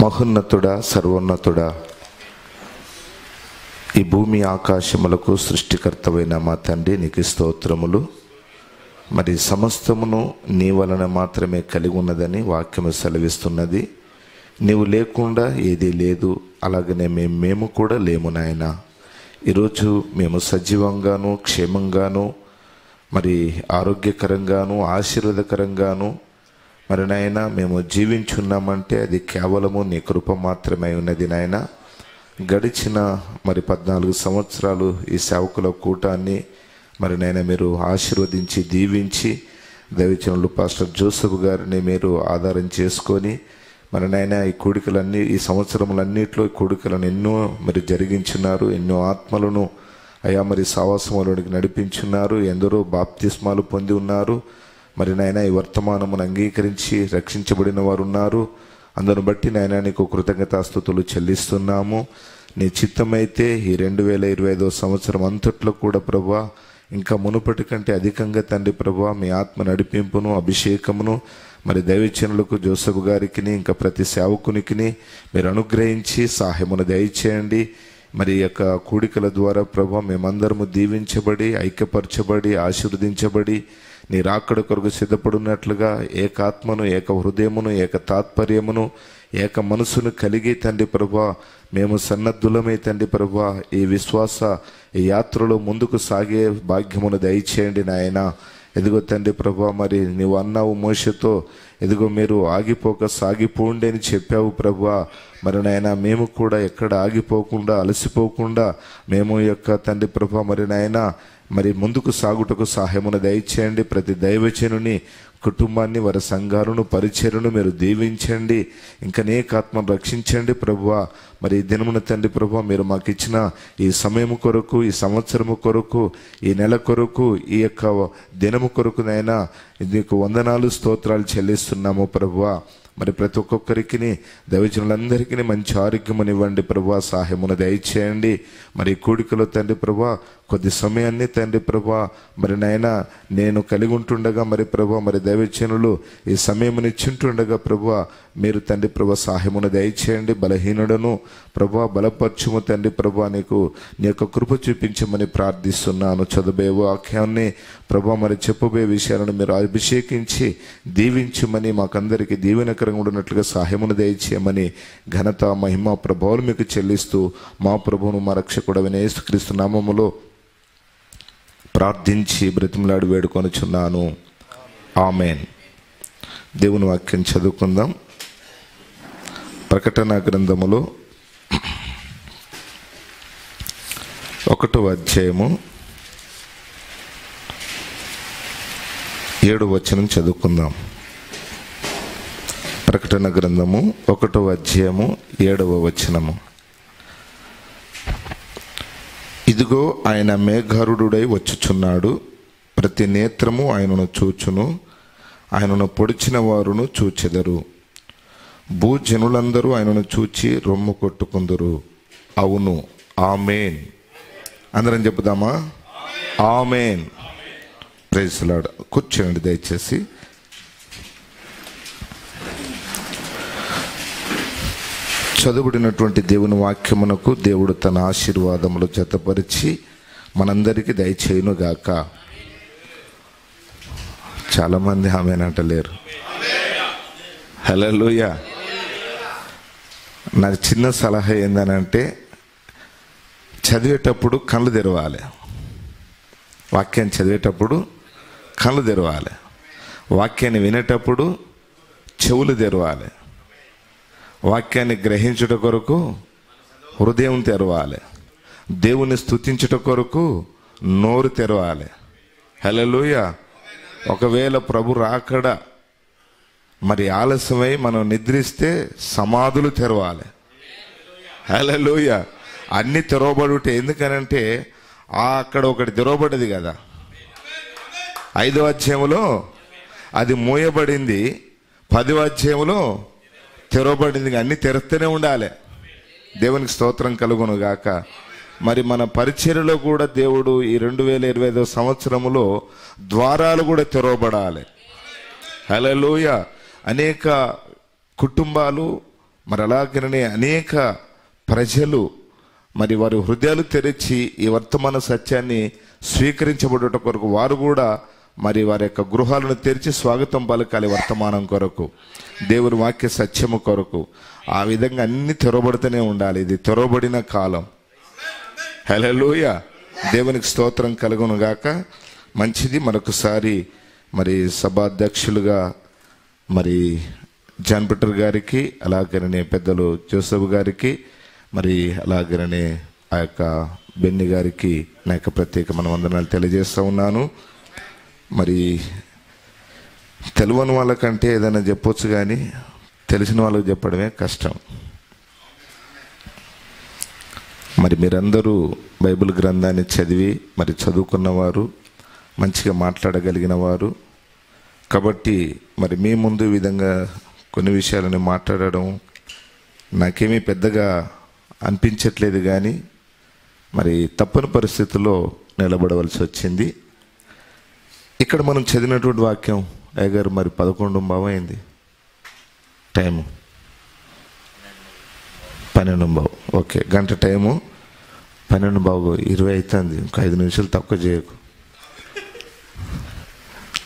మహోన్నతుడా, సర్వోన్నతుడా, ఈ భూమి ఆకాశములకు సృష్టికర్తవైన మా తండ్రి, నీకు స్తోత్రములు. మరి సమస్తమును నీ వలన మాత్రమే కలిగి ఉన్నదని వాక్యము సెలవిస్తున్నది. నీవు లేకుండా ఏదీ లేదు, అలాగనే మేము కూడా లేము నాయన. ఈరోజు మేము సజీవంగాను క్షేమంగాను మరి ఆరోగ్యకరంగాను ఆశీర్వాదకరంగాను మరి నాయన మేము జీవించున్నామంటే అది కేవలము నీ కృప మాత్రమే ఉన్నది నాయన. గడిచిన మరి 14 సంవత్సరాలు ఈ సేవకుల కూటాన్ని మరి నాయన మీరు ఆశీర్వదించి దీవించి దైవజనులు పాస్టర్ జోసెఫ్ గారిని మీరు ఆధారం చేసుకొని మరి నాయన ఈ కూడికలన్నీ, ఈ సంవత్సరములన్నింటిలో ఈ కూడికలను ఎన్నో మరి జరిగించున్నారు. ఎన్నో ఆత్మలను అయా మరి సావాసములోనికి నడిపించున్నారు. ఎందరో బాప్తిస్మాలు పొంది ఉన్నారు. మరి నాయన ఈ వర్తమానమును అంగీకరించి రక్షించబడిన వారు ఉన్నారు. అందును బట్టి నాయన నీకు కృతజ్ఞతాస్తుతులు చెల్లిస్తున్నాము. నీ చిత్తమైతే ఈ 2025 సంవత్సరం అంతట్లో కూడా ప్రభువా, ఇంకా మునుపటి కంటే అధికంగా తండ్రి ప్రభువా, మీ ఆత్మ నడిపింపును అభిషేకమును మరి దైవజనులకు జోసెఫ్ గారికి ఇంకా ప్రతి సేవకునికి మీరు అనుగ్రహించి సహాయమును దయచేయండి. మరి యొక్క కూడికల ద్వారా ప్రభువా మేమందరము దీవించబడి ఐక్యపరచబడి ఆశీర్వదించబడి నీ రాకడ కొరకు సిద్ధపడినట్లుగా ఏకాత్మను, ఏక హృదయమును, ఏక తాత్పర్యమును, ఏక మనసును కలిగి తండ్రి ప్రభువా మేము సన్నద్ధులమై తండ్రి ప్రభువా ఈ విశ్వాస ఈ యాత్రలో ముందుకు సాగే భాగ్యమును దయచేయండి నాయన. ఎదుగో తండ్రి ప్రభువా, మరి నీవు అన్నావు మోషేతో, ఎదుగో మీరు ఆగిపోక సాగిపోండి అని చెప్పావు ప్రభువా. మరి నాయన మేము కూడా ఎక్కడ ఆగిపోకుండా అలసిపోకుండా మేము యొక్క తండ్రి ప్రభువా మరి నాయన మరి ముందుకు సాగుటకు సహాయమును దయచేయండి. ప్రతి దైవజనుని కుటుంబాన్ని, వారి సంఘాలను, పరిచర్యను మీరు దీవించండి. ఇంకా అనేకాత్మను రక్షించండి ప్రభువా. మరి ఈ దినమున తండ్రి ప్రభువా మీరు మాకు ఇచ్చిన ఈ సమయము కొరకు, ఈ సంవత్సరము కొరకు, ఈ నెల కొరకు, ఈ యొక్క దినము కొరకు నైనా నీకు వందనాలు స్తోత్రాలు చెల్లిస్తున్నాము ప్రభువా. మరి ప్రతి ఒక్కొక్కరికి దైవజనులందరికీ మంచి ఆరోగ్యమునివ్వండి ప్రభువా, సహాయమును దయచేయండి. మరి కూడికలో తండ్రి ప్రభువా కొద్ది సమయాన్ని తండ్రి ప్రభువా మరి నాయన నేను కలిగి ఉంటుండగా మరి ప్రభువా మరి దైవజనులు ఈ సమయమునిచ్చుంటుండగా ప్రభువా మీరు తండ్రి ప్రభువా సహాయమును దయచేయండి. బలహీనుడను ప్రభువా బలపరచుము తండ్రి ప్రభువా, నీకు నీ యొక్క కృప చూపించమని ప్రార్థిస్తున్నాను. చదువుబే వాక్యాన్ని ప్రభువా మరి చెప్పబోయే విషయాలను మీరు అభిషేకించి దీవించమని, మాకందరికీ దీవెనకరంగా ఉన్నట్లుగా సహాయమును దయచేయమని ఘనత మహిమ ప్రభావాలు మీకు చెల్లిస్తూ మా ప్రభువును మా రక్షకుడైన యేసుక్రీస్తు నామములో ప్రార్థించి బ్రతిమలాడి వేడుకొనుచున్నాను. ఆమెన్. దేవుని వాక్యం చదువుకుందాం. ప్రకటన గ్రంథములో 1వ అధ్యాయము 7వ వచనం చదువుకుందాం. ప్రకటన గ్రంథము 1వ అధ్యాయము 7వ వచనము. ఇదిగో ఆయన మేఘారుడై వచ్చుచున్నాడు, ప్రతి నేత్రము ఆయనను చూచును, ఆయనను పొడిచిన వారును చూచెదరు, భూజనులందరూ ఆయనను చూచి రొమ్ము కొట్టుకుందరు. అవును, ఆమేన్. అందరం చెప్పుదామా? ఆమేన్. Praise the lord. కూర్చోండి దయచేసి. చదువుడినటువంటి దేవుని వాక్యమునకు దేవుడు తన ఆశీర్వాదములు జతపరిచి మనందరికీ దయచేయునుగాక. చాలామంది ఆమేన్ అంటలేరు. హల్లెలూయా. నాకు చిన్న సలహా ఏందనంటే, చదివేటప్పుడు కళ్ళు తెరవాలి. వాక్యాన్ని చదివేటప్పుడు కళ్ళు తెరవాలి. వాక్యాన్ని వినేటప్పుడు చెవులు తెరవాలి. వాక్యాన్ని గ్రహించుట కొరకు హృదయం తెరవాలి. దేవుని స్తుతించుట కొరకు నోరు తెరవాలి. హల్లెలూయా. ఒకవేళ ప్రభు రాకడ మరి ఆలస్యమై మనం నిద్రిస్తే సమాధులు తెరవాలి. హల్లెలూయా. అన్నీ తెరవబడుటే. ఎందుకనంటే అక్కడ ఒకటి తెరవబడ్డది కదా, 5వ అధ్యాయములో అది మూయబడింది, 10వ అధ్యాయములో తెరవబడింది. అన్ని తెరుస్తూనే ఉండాలి. దేవునికి స్తోత్రం కలుగును గాక. మరి మన పరిచర్యలో కూడా దేవుడు ఈ 2025 సంవత్సరములో ద్వారాలు కూడా తెరవబడాలి. హల్లెలూయా. అనేక కుటుంబాలు మరి అలాగనే అనేక ప్రజలు మరి వారి హృదయాలు తెరిచి ఈ వర్తమాన సత్యాన్ని స్వీకరించబడుట కొరకు వారు కూడా మరి వారి యొక్క గృహాలను తెరిచి స్వాగతం పలకాలి. వర్తమానం కొరకు, దేవుని వాక్య సత్యము కొరకు. ఆ విధంగా అన్ని తెరవబడుతూనే ఉండాలి. ఇది తెరవబడిన కాలం. హల్లెలూయా, దేవునికి స్తోత్రం కలుగును గాక. మంచిది. మరొకసారి మరి సభాధ్యక్షులుగా మరి జాన్ పీటర్ గారికి, అలాగనే పెద్దలు జోసెఫ్ గారికి, మరి అలాగనే ఆ యొక్క బెన్ని గారికి నా యొక్క ప్రత్యేకమైన వందనాలు తెలియజేస్తూ ఉన్నాను. మరి తెలియని వాళ్ళకంటే ఏదైనా చెప్పొచ్చు, కానీ తెలిసిన వాళ్ళకి చెప్పడమే కష్టం. మరి మీరందరూ బైబిల్ గ్రంథాన్ని చదివి మరి చదువుకున్నవారు, మంచిగా మాట్లాడగలిగిన వారు కాబట్టి మరి మీ ముందు ఈ విధంగా కొన్ని విషయాలను మాట్లాడడం నాకేమీ పెద్దగా అనిపించట్లేదు, కానీ మరి తప్పని పరిస్థితుల్లో నిలబడవలసి వచ్చింది. ఇక్కడ మనం చదివినటువంటి వాక్యం అయ్యగారు మరి 11:15 అయింది, టైము 12:15. ఓకే, గంట టైము 12:20 అవుతుంది. ఇంకా 5 నిమిషాలు తక్కువ చేయకు.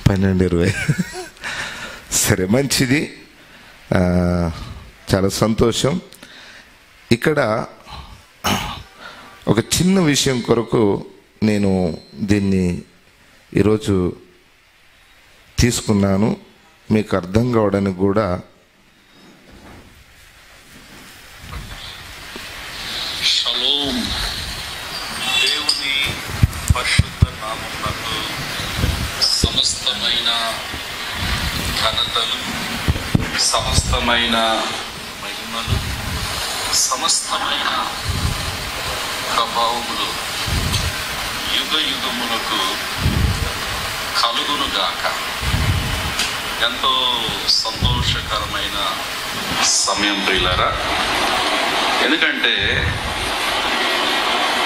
12:20. సరే, మంచిది. చాలా సంతోషం. ఇక్కడ ఒక చిన్న విషయం కొరకు నేను దీన్ని ఈరోజు తీసుకున్నాను, మీకు అర్థం కావడానికి కూడా. షలోమ్. దేవుని పరిశుద్ధ నామమునకు సమస్తమైన ఘనతలు, సమస్తమైన మహిమలు, సమస్తమైన ప్రభావములు యుగ యుగములకు కలుగునుగాక. ఎంతో సంతోషకరమైన సమయం ప్రియులారా. ఎందుకంటే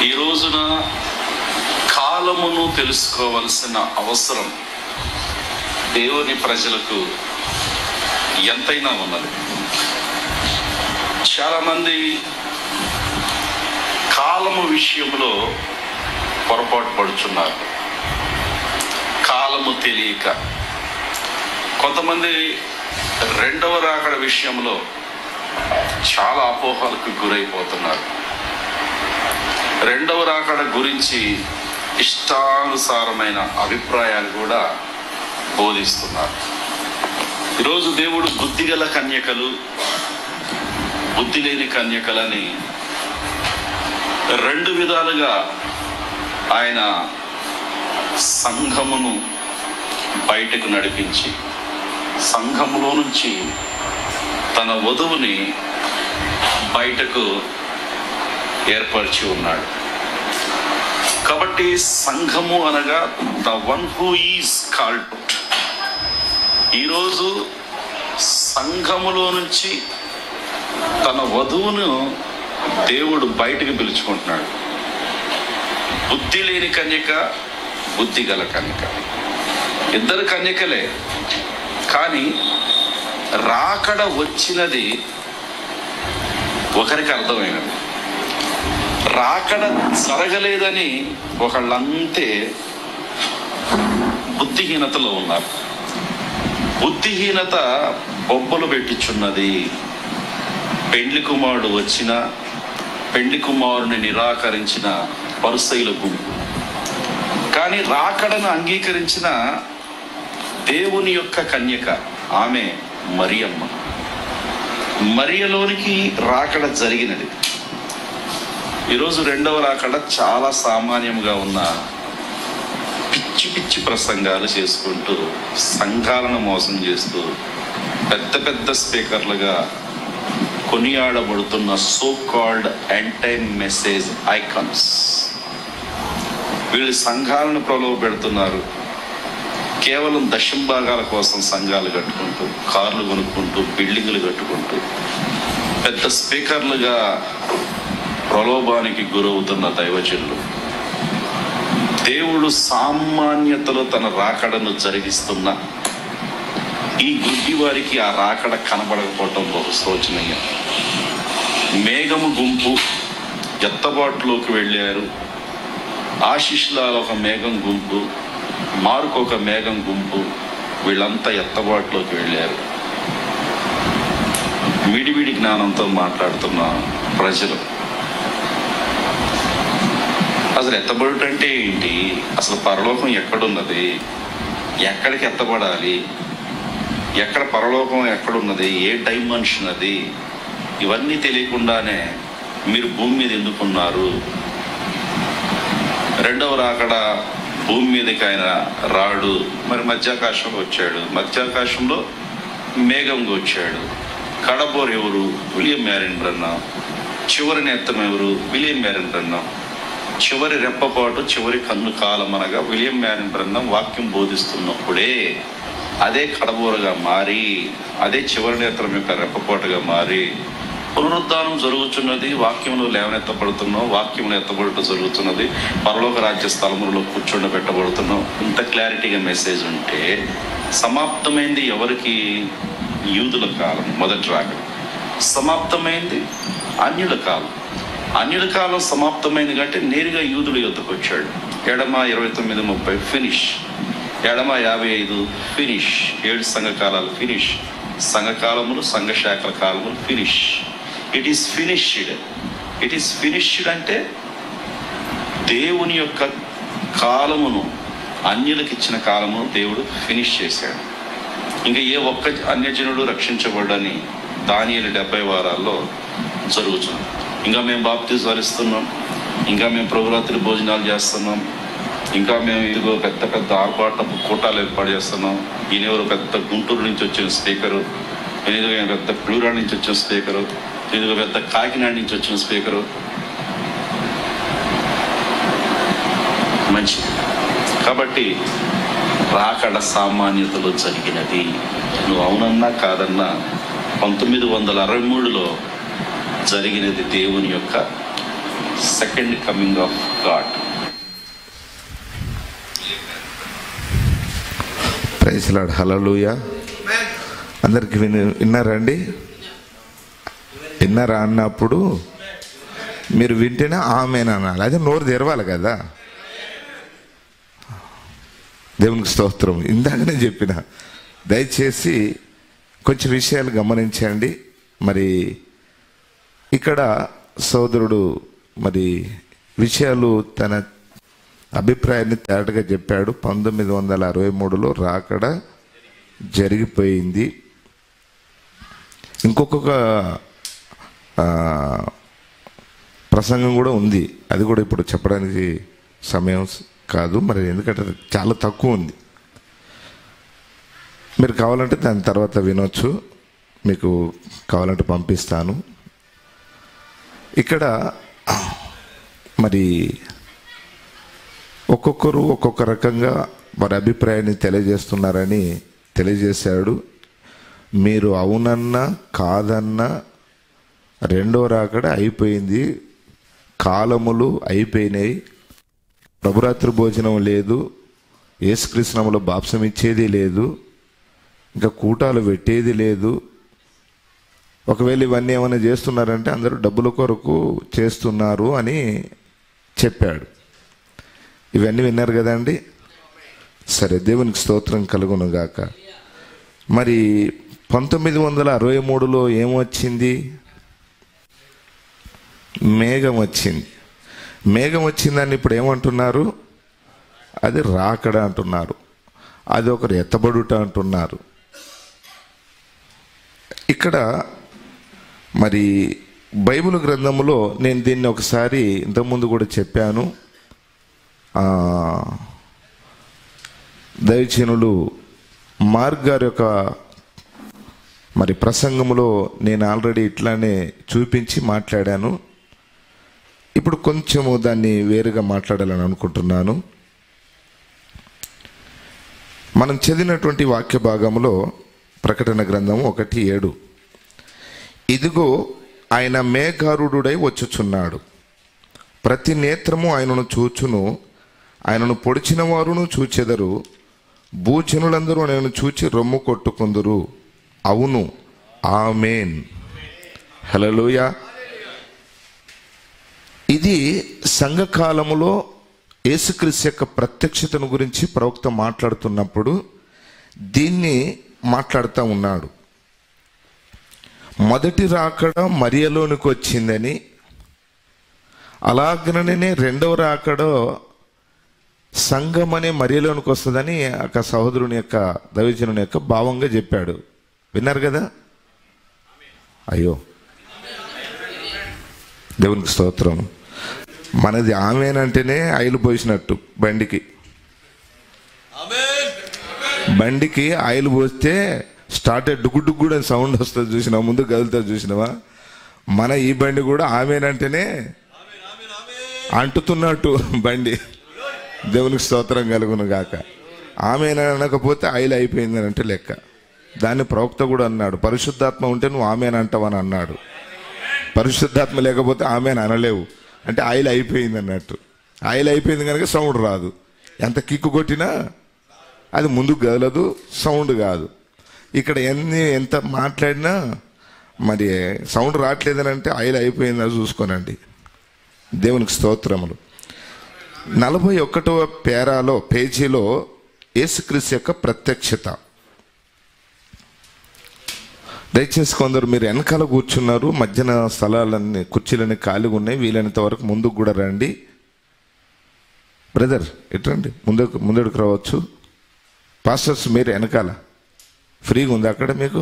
ఈ రోజున కాలమును తెలుసుకోవలసిన అవసరం దేవుని ప్రజలకు ఎంతైనా ఉన్నది. చాలామంది కాలము విషయంలో పొరపాటు పడుచున్నారు. కాలము తెలియక కొంతమంది రెండవ రాకడ విషయంలో చాలా అపోహలకు గురైపోతున్నారు. రెండవ రాకడ గురించి ఇష్టానుసారమైన అభిప్రాయాలు కూడా బోధిస్తున్నారు. ఈరోజు దేవుడు బుద్ధిగల కన్యకలు, బుద్ధి లేని కన్యకలని 2 విధాలుగా ఆయన సంఘమును బయటకు నడిపించి సంఘములో నుంచి తన వధువుని బయటకు ఏర్పరిచి ఉన్నాడు. కాబట్టి సంఘము అనగా the one who is called. ఈరోజు సంఘములో నుంచి తన వధువును దేవుడు బయటకు పిలుచుకుంటున్నాడు. బుద్ధి లేని కన్యక, బుద్ధి గల కన్యక, ఇద్దరు కన్యకలే. కానీ రాకడ వచ్చినది ఒకరికి అర్థమైనది, రాకడ జరగలేదని ఒకళ్ళంతే బుద్ధిహీనతలో ఉన్నారు. బుద్ధిహీనత బొబ్బలు పెట్టించున్నది. పెండ్లి కుమారుడు వచ్చిన, పెండ్లి కుమారుని నిరాకరించిన పరిసయ్యుల గుంపు. కానీ రాకడను అంగీకరించిన దేవుని యొక్క కన్యక ఆమె మరియమ్మ. మరియలోనికి రాకడ జరిగినది. ఈరోజు రెండవ రాకడ చాలా సామాన్యంగా ఉన్న పిచ్చి పిచ్చి ప్రసంగాలు చేసుకుంటూ సంఘాలను మోసం చేస్తూ పెద్ద పెద్ద స్పీకర్లుగా కొనియాడబడుతున్న so called anti message icons వీళ్ళు సంఘాలను ప్రలోభ పెడుతున్నారు. కేవలం దశంభాగాల కోసం సంఘాలు కట్టుకుంటూ, కార్లు కొనుక్కుంటూ, బిల్డింగులు కట్టుకుంటూ పెద్ద స్పీకర్లుగా ప్రలోభానికి గురవుతున్న దైవజనులు. దేవుడు సామాన్యతలో తన రాకడను జరిగిస్తున్న ఈ గుడ్డి వారికి ఆ రాకడ కనబడకపోవటం బహు శోచనీయం. మేఘము గుంపు ఎత్తబాటులోకి వెళ్ళారు. ఆశిష్లాల ఒక మేఘం గుంపు, మార్కు ఒక మేఘం గుంపు, వీళ్ళంతా ఎత్తబాటులోకి వెళ్ళారు. విడివిడి జ్ఞానంతో మాట్లాడుతున్న ప్రజలు. అసలు ఎత్తబడుట అంటే ఏంటి? అసలు పరలోకం ఎక్కడున్నది? ఎక్కడికి ఎత్తబడాలి? ఎక్కడ పరలోకం ఎక్కడున్నది? ఏ డైమెన్షన్ అది? ఇవన్నీ తెలియకుండానే మీరు భూమి మీద ఎందుకున్నారు? రెండవ రాకడ భూమి మీదకి ఆయన రాడు. మరి మధ్యాకాశంలో వచ్చాడు. మధ్యాకాశంలో మేఘంగా వచ్చాడు. కడబోర్ ఎవరు? William marine బ్రన్నాం. చివరి నేత్తం ఎవరు? William marine బ్రన్నాం. చివరి రెప్పపాటు, చివరి కన్ను కాలం అనగా విలియం మ్యారిన్ బ్రన్నాం వాక్యం బోధిస్తున్నప్పుడే అదే కడబోరగా మారి, అదే చివరి నేత్రం యొక్క రెప్పపాటుగా మారి పునరుద్ధానం జరుగుతున్నది. వాక్యంలో లేవనెత్తబడుతున్నాం, వాక్యంలో ఎత్తబడుట జరుగుతున్నది. పరలోక రాజ్య స్థలములలో కూర్చోబెట్టబడుతున్నాం. ఇంత క్లారిటీగా మెసేజ్ ఉంటే సమాప్తమైంది ఎవరికి? యూదుల కాలం మొదటి రాకడ. సమాప్తమైంది అన్యుల కాలం. అన్యుల కాలం సమాప్తమైంది కంటే నేరుగా యూదుల యొద్దకు వచ్చాడు. ఎడమ 29:30 ఫినిష్, ఎడమ 55 ఫినిష్. 7 సంఘకాలాలు ఫినిష్. సంఘకాలములు, సంఘశాఖల కాలములు finish. It is finished. It is finished అంటే దేవుని యొక్క కాలమును, అన్యులకు ఇచ్చిన కాలమును దేవుడు ఫినిష్ చేశాడు. ఇంకా ఏ ఒక్క అన్యజనుడు రక్షించబడని దానియేలు 70 వారాల్లో జరుగుతుంది. ఇంకా మేము బాప్తిజాలు ఇస్తున్నాం, ఇంకా మేము ప్రభురాత్రి భోజనాలు చేస్తున్నాం, ఇంకా మేము ఇదిగో పెద్ద పెద్ద ఆర్భాటపు కూటాలు ఏర్పాటు చేస్తున్నాం. ఈయనెవరు పెద్ద గుంటూరు నుంచి వచ్చిన స్పీకరు, ఇదిగో పెద్ద ప్లూరాడ్ నుంచి వచ్చిన స్పీకరు, ఇదిగో పెద్ద కాకినాడ నుంచి వచ్చిన స్పీకరు. మంచి. కాబట్టి రాకడ సామాన్యతలో జరిగినది. నువ్వు అవునన్నా కాదన్నా 1963లో జరిగినది దేవుని యొక్క second coming of God. Praise lord. Hallelujah. అందరికి విన్నారండి? విన్నారా అన్నప్పుడు మీరు వింటేనే ఆమేన్ అనాలి. అదే నోరు తెరవాలి కదా. దేవునికి స్తోత్రం. ఇందాకనే చెప్పిన, దయచేసి కొంచెం విషయాలు గమనించండి. మరి ఇక్కడ సోదరుడు మరి విషయాలు తన అభిప్రాయాన్ని తేటగా చెప్పాడు. 1963లో రాకడ జరిగిపోయింది. ఇంకొక ప్రసంగం కూడా ఉంది, అది కూడా ఇప్పుడు చెప్పడానికి సమయం కాదు. మరి ఎందుకంటే చాలా తక్కువ ఉంది. మీరు కావాలంటే దాని తర్వాత వినొచ్చు, మీకు కావాలంటే పంపిస్తాను. ఇక్కడ మరి ఒక్కొక్కరు ఒక్కొక్క రకంగా వారి అభిప్రాయాన్ని తెలియజేస్తున్నారని తెలియజేశాడు. మీరు అవునన్నా కాదన్నా రెండో రాకడ అయిపోయింది, కాలములు అయిపోయినాయి, ప్రభురాత్రి భోజనం లేదు, యేసుక్రీస్తునామములో బాప్సం ఇచ్చేది లేదు, ఇంకా కూటాలు పెట్టేది లేదు. ఒకవేళ ఇవన్నీ ఏమైనా చేస్తున్నారంటే అందరూ డబ్బుల కొరకు చేస్తున్నారు అని చెప్పాడు. ఇవన్నీ విన్నారు కదండి. సరే, దేవునికి స్తోత్రం కలుగును గాక. మరి 1963లో ఏమొచ్చింది? మేఘం వచ్చింది. మేఘం వచ్చిందని ఇప్పుడు ఏమంటున్నారు? అది రాకడ అంటున్నారు. అది ఒకరు ఎత్తబడుట అంటున్నారు. ఇక్కడ మరి బైబిల్ గ్రంథంలో నేను దీన్ని ఒకసారి ఇంతకుముందు కూడా చెప్పాను. దైవజనులు మార్క్ గారి యొక్క మరి ప్రసంగంలో నేను ఆల్రెడీ ఇట్లానే చూపించి మాట్లాడాను. ఇప్పుడు కొంచెము దాన్ని వేరుగా మాట్లాడాలని అనుకుంటున్నాను. మనం చదివినటువంటి వాక్య భాగంలో ప్రకటన గ్రంథము 1:7, ఇదిగో ఆయన మేఘారూఢుడై వచ్చుచున్నాడు, ప్రతి నేత్రము ఆయనను చూచును, ఆయనను పొడిచిన వారును చూచెదరు, భూజనులందరూ ఆయనను చూచి రొమ్ము కొట్టుకుందురు. అవును, ఆమేన్, హల్లెలూయా. ఇది సంఘకాలములో యేసుక్రీస్తు యొక్క ప్రత్యక్షతను గురించి ప్రవక్త మాట్లాడుతున్నప్పుడు దీన్ని మాట్లాడుతూ ఉన్నాడు. మొదటి రాకడ మరియలోనికి వచ్చిందని, అలాగనే రెండవ రాకడ సంఘం అనే మరియలోనికి వస్తుందని ఒక సహోదరుని యొక్క దైవజనుని యొక్క భావంగా చెప్పాడు. విన్నారు కదా? అయ్యో, దేవునికి స్తోత్రం. మనది ఆమెనంటేనే ఆయిల్ పోసినట్టు. బండికి ఆయిల్ పోస్తే స్టార్ట్ డుగ్గు డుగ్గు అని సౌండ్ వస్తుంది చూసినావా, ముందు కదులుతా చూసినావా? మన ఈ బండి కూడా ఆమెనంటేనే అంటుతున్నట్టు బండి. దేవునికి స్తోత్రం కలుగును గాక. ఆమెనకపోతే ఆయిల్ అయిపోయిందని అంటే లెక్క. దాన్ని ప్రవక్త కూడా అన్నాడు, పరిశుద్ధాత్మ ఉంటే నువ్వు ఆమెనంటావని అన్నాడు. పరిశుద్ధాత్మ లేకపోతే ఆమెను అనలేవు, అంటే ఆయిల్ అయిపోయింది అన్నట్టు. ఆయిల్ అయిపోయింది కనుక సౌండ్ రాదు. ఎంత కిక్కు కొట్టినా అది ముందుకు కదలదు, సౌండ్ కాదు. ఇక్కడ ఎంత మాట్లాడినా మరి సౌండ్ రావట్లేదని అంటే ఆయిల్ అయిపోయిందని చూసుకోనండి. దేవునికి స్తోత్రములు. 41వ పేజీలో యేసుక్రీస్తు యొక్క ప్రత్యక్షత. దయచేసి కొందరు మీరు వెనకాల కూర్చున్నారు, మధ్యన స్థలాలన్నీ కుర్చీలన్నీ ఖాళీగా ఉన్నాయి, వీలైనంత వరకు ముందుకు కూడా రండి. బ్రదర్ ఎట్రండి, ముందుకు రావచ్చు. పాస్టర్స్ మీరు వెనకాల ఫ్రీగా ఉంది అక్కడ మీకు,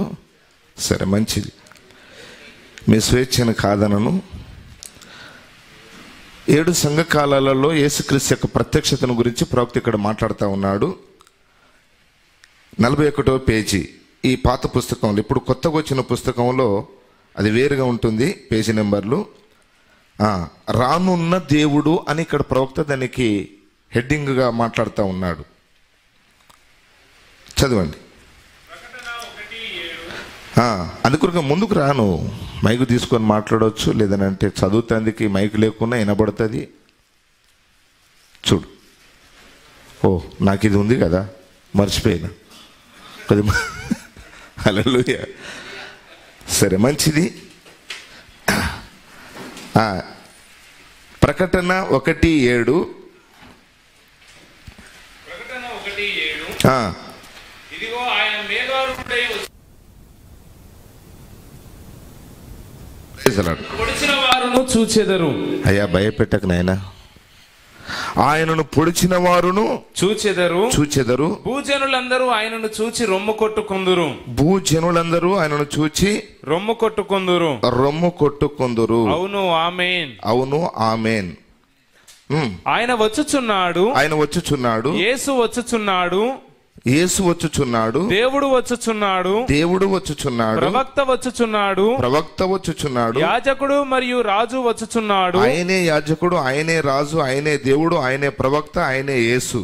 సరే మంచిది, మీ స్వేచ్ఛను కాదనను. 7 సంఘకాలాలలో యేసుక్రీస్తు యొక్క ప్రత్యక్షతను గురించి ప్రవక్త ఇక్కడ మాట్లాడుతూ ఉన్నాడు. 41వ పేజీ ఈ పాత పుస్తకంలో, ఇప్పుడు కొత్తగా వచ్చిన పుస్తకంలో అది వేరుగా ఉంటుంది పేజీ నెంబర్లు. రానున్న దేవుడు అని ఇక్కడ ప్రవక్త దానికి హెడ్డింగ్గా మాట్లాడుతూ ఉన్నాడు. చదవండి. అందుకొరకు ముందుకు రాను, మైకు తీసుకొని మాట్లాడవచ్చు, లేదనంటే చదువుతందుకు మైకు లేకుండా వినబడుతుంది. చూడు, ఓ నాకు ఇది ఉంది కదా, మర్చిపోయినా కొద్దిగా. హల్లెలూయా. సరే మంచిది. ప్రకటన 1:7. ఇదిగో ఆయన మేఘారూఢుడై పొడిచిన వారును చూచెదరు. అయ్యా భయపెట్టకు నాయనా. ఆయనను పొడిచిన వారును చూచెదరు. భూజనులందరూ ఆయనను చూచి రొమ్ము కొట్టుకొందురు. భూజనులందరూ ఆయనను చూచి రొమ్ము కొట్టుకొందురు. అవును ఆమేన్. అవును ఆమేన్. ఆయన వచ్చుచున్నాడు. యేసు వచ్చుచున్నాడు. దేవుడు వచ్చుచున్నాడు. ప్రవక్త వచ్చుచున్నాడు. యాజకుడు మరియు రాజు వచ్చుచున్నాడు. ఆయనే యాజకుడు, ఆయనే రాజు, ఆయనే దేవుడు, ఆయనే ప్రవక్త, ఆయనే యేసు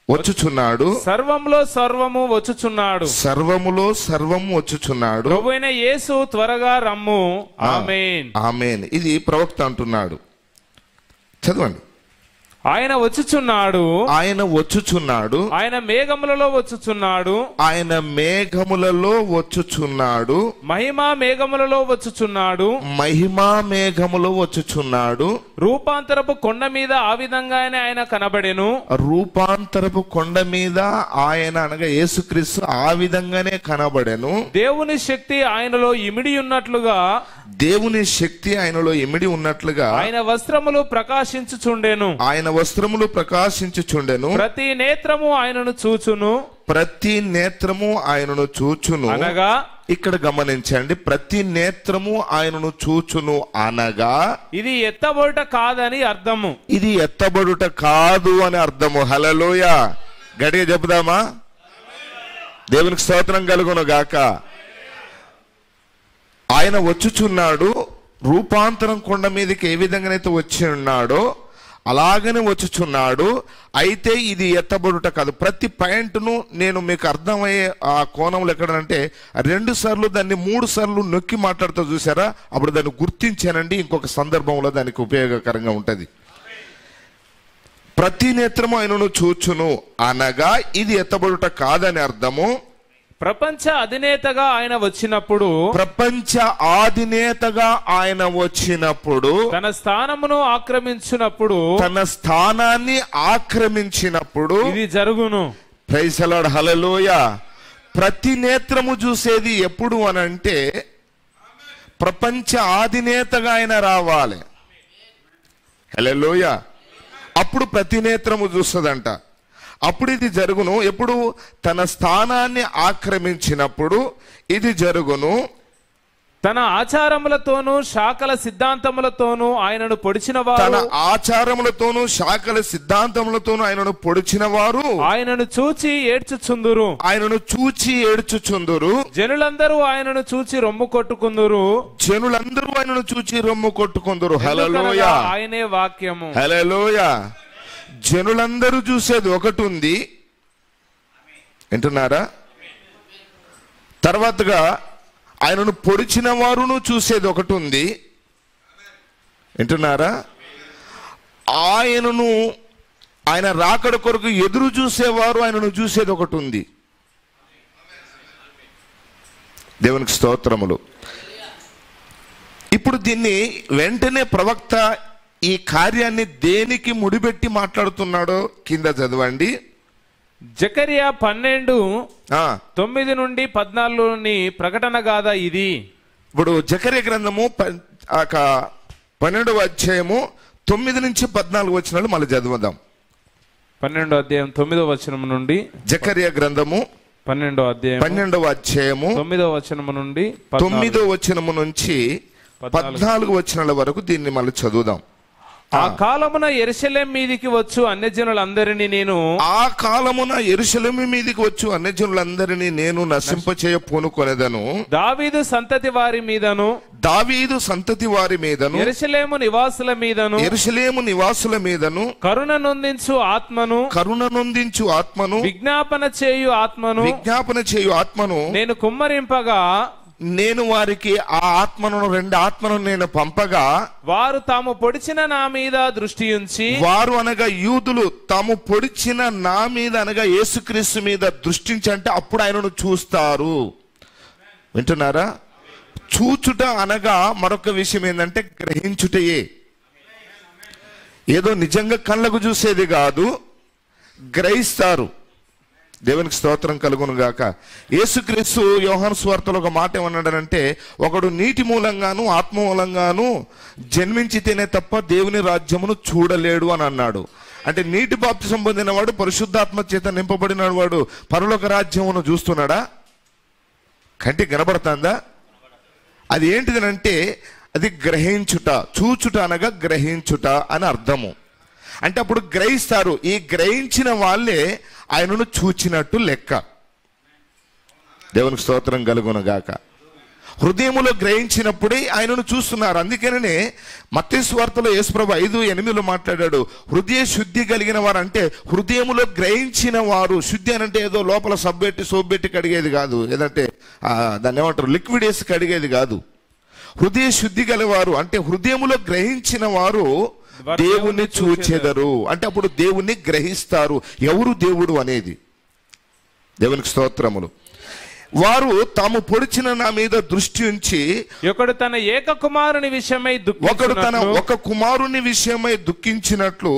వచ్చుచున్నాడు. సర్వములో సర్వము వచ్చుచున్నాడు. ప్రభువైన యేసు త్వరగా రమ్ము. ఆమేన్. ఆమేన్. ఇది ప్రవక్త అంటున్నాడు. చదవండి. ఆయన వచ్చుచున్నాడు. ఆయన మేఘములలో వచ్చుచున్నాడు. మహిమా మేఘములో వచ్చుచున్నాడు. రూపాంతరపు కొండ మీద ఆ విధంగానే ఆయన కనబడెను. రూపాంతరపు కొండ మీద ఆయన అనగా యేసుక్రీస్తు ఆ విధంగానే కనబడెను. దేవుని శక్తి ఆయనలో ఇమిడి ఉన్నట్లుగా ఆయన వస్త్రములు ప్రకాశించుచుండెను. ప్రతి నేత్రము ఆయనను చూచును. అనగా ఇక్కడ గమనించండి, ప్రతి నేత్రము ఆయనను చూచును అనగా ఇది ఎత్తబడుట కాదని అర్థము. ఇది ఎత్తబడుట కాదు అని అర్థము. హల్లెలూయా. గట్టిగా చెప్పుదామా? దేవునికి స్తోత్రం కలుగును గాక. ఆయన వచ్చుచున్నాడు. రూపాంతరం కొండ మీదకి ఏ విధంగానైతే వచ్చి ఉన్నాడో అలాగనే వచ్చుచున్నాడు. అయితే ఇది ఎత్తబడుట కాదు. ప్రతి పాయింట్ను నేను మీకు అర్థమయ్యే ఆ కోణంలో ఎక్కడంటే 2 సార్లు దాన్ని 3 సార్లు నొక్కి మాట్లాడుతూ చూసారా, అప్పుడు దాన్ని గుర్తించానండి. ఇంకొక సందర్భంలో దానికి ఉపయోగకరంగా ఉంటుంది. ప్రతి నేత్రము ఆయనను చూచును అనగా ఇది ఎత్తబడుట కాదని అర్థము. ప్రపంచ అధినేతగా ఆయన వచ్చినప్పుడు తన స్థానమును ఆక్రమించినప్పుడు ఇది జరుగును. ప్రైజ్ ది లార్డ్, హల్లెలూయా. ప్రతి నేత్రము చూసేది ఎప్పుడు అనంటే ప్రపంచ అధినేతగా ఆయన రావాలి. హల్లెలూయా. అప్పుడు ప్రతి నేత్రము చూస్తుందంట. అప్పుడు ఇది జరుగును. ఎప్పుడు? తన స్థానాన్ని ఆక్రమించినప్పుడు ఇది జరుగును. తన ఆచారములతోనూ శాఖల సిద్ధాంతములతోనూ ఆయనను పొడిచిన వారు ఆయనను చూచి ఏడ్చుచుందురు. జనులందరూ ఆయనను చూచి రొమ్ము కొట్టుకుందురు. హల్లెలూయా. ఆయనే వాక్యము. హల్లెలూయా. జనులందరూ చూసేది ఒకటి ఉంది, వింటున్నారా? తర్వాతగా ఆయనను పొడిచిన వారును చూసేది ఒకటి ఉంది, వింటున్నారా? ఆయన రాకడ కొరకు ఎదురు చూసేవారు ఆయనను చూసేది ఒకటి ఉంది. దేవునికి స్తోత్రములు. ఇప్పుడు దీన్ని వెంటనే ప్రవక్త ఈ కార్యాన్ని దేనికి ముడిపెట్టి మాట్లాడుతున్నాడో కింద చదవండి. జకరియా 12:9-14 ప్రకటన గాథ ఇది. ఇప్పుడు జకరియా గ్రంథము 12వ అధ్యాయము 9-14 వచనాలు మళ్ళీ చదువుదాం. 12వ అధ్యాయం 9వ వచనం నుండి. జకరియా గ్రంథము 12వ అధ్యాయము 9వ వచనం నుండి 9వ వచనము నుంచి 14 వచనాల వరకు దీన్ని మళ్ళీ చదువుదాం. ఆ కాలమున యెరూషలేము మీదికి వచ్చు అన్యజనులందరినీ నేను నశింపచేయ పూనుకొనెదను. దావీదు సంతతి వారి మీదను యెరూషలేము నివాసుల మీదను కరుణ నొందించు ఆత్మను విజ్ఞాపన చేయు ఆత్మను నేను కుమ్మరింపగా, నేను వారికి ఆ ఆత్మను, 2 ఆత్మను నేను పంపగా, వారు తాము పొడిచిన నా మీద దృష్టి ఉంచి, వారు అనగా యూదులు తాము పొడిచిన నా మీద అనగా యేసుక్రీస్తు మీద దృష్టించి, అంటే అప్పుడు ఆయనను చూస్తారు. వింటున్నారా? చూచుట అనగా మరొక విషయం ఏంటంటే గ్రహించుటయే. ఏదో నిజంగా కళ్ళకు చూసేది కాదు, గ్రహిస్తారు. దేవునికి స్తోత్రం కలుగును గాక. యేసుక్రీస్తు యోహాను సువార్తలో ఒక మాట ఏమన్నాడనంటే, ఒకడు నీటి మూలంగాను ఆత్మ మూలంగాను జన్మించితేనే తప్ప దేవుని రాజ్యమును చూడలేడు అని అన్నాడు. అంటే నీటి బాప్తిసం పొందిన వాడు, పరిశుద్ధాత్మ చేత నింపబడిన వాడు పరలోక రాజ్యమును చూస్తున్నాడా? కంటికి కనబడుతుందా? అది ఏంటిదనంటే అది గ్రహించుట. చూచుట అనగా గ్రహించుట అని అర్థము. అంటే అప్పుడు గ్రహిస్తారు. ఈ గ్రహించిన వాళ్ళే ఆయనను చూచినట్టు లెక్క. దేవునికి స్తోత్రం కలుగును గాక. హృదయములో గ్రహించినప్పుడే ఆయనను చూస్తున్నారు. అందుకనే మత్తయి సువార్తలో యేసుప్రభు 5:8 మాట్లాడాడు, హృదయ శుద్ధి కలిగిన వారు, అంటే హృదయములో గ్రహించిన వారు. శుద్ధి అంటే ఏదో లోపల సోప్ పెట్టి కడిగేది కాదు, ఏదంటే దాన్ని ఏమంటారు, లిక్విడ్ వేసి కడిగేది కాదు. హృదయ శుద్ధి గలవారు అంటే హృదయములో గ్రహించిన వారు దేవుణ్ణి చూచెదరు. అంటే అప్పుడు దేవుణ్ణి గ్రహిస్తారు, ఎవరు దేవుడు అనేది. దేవునికి స్తోత్రములు. వారు తాము పొడిచిన నా మీద దృష్టి ఉంచి, ఒకడు తన ఒక కుమారుని విషయమై దుఃఖించినట్లు,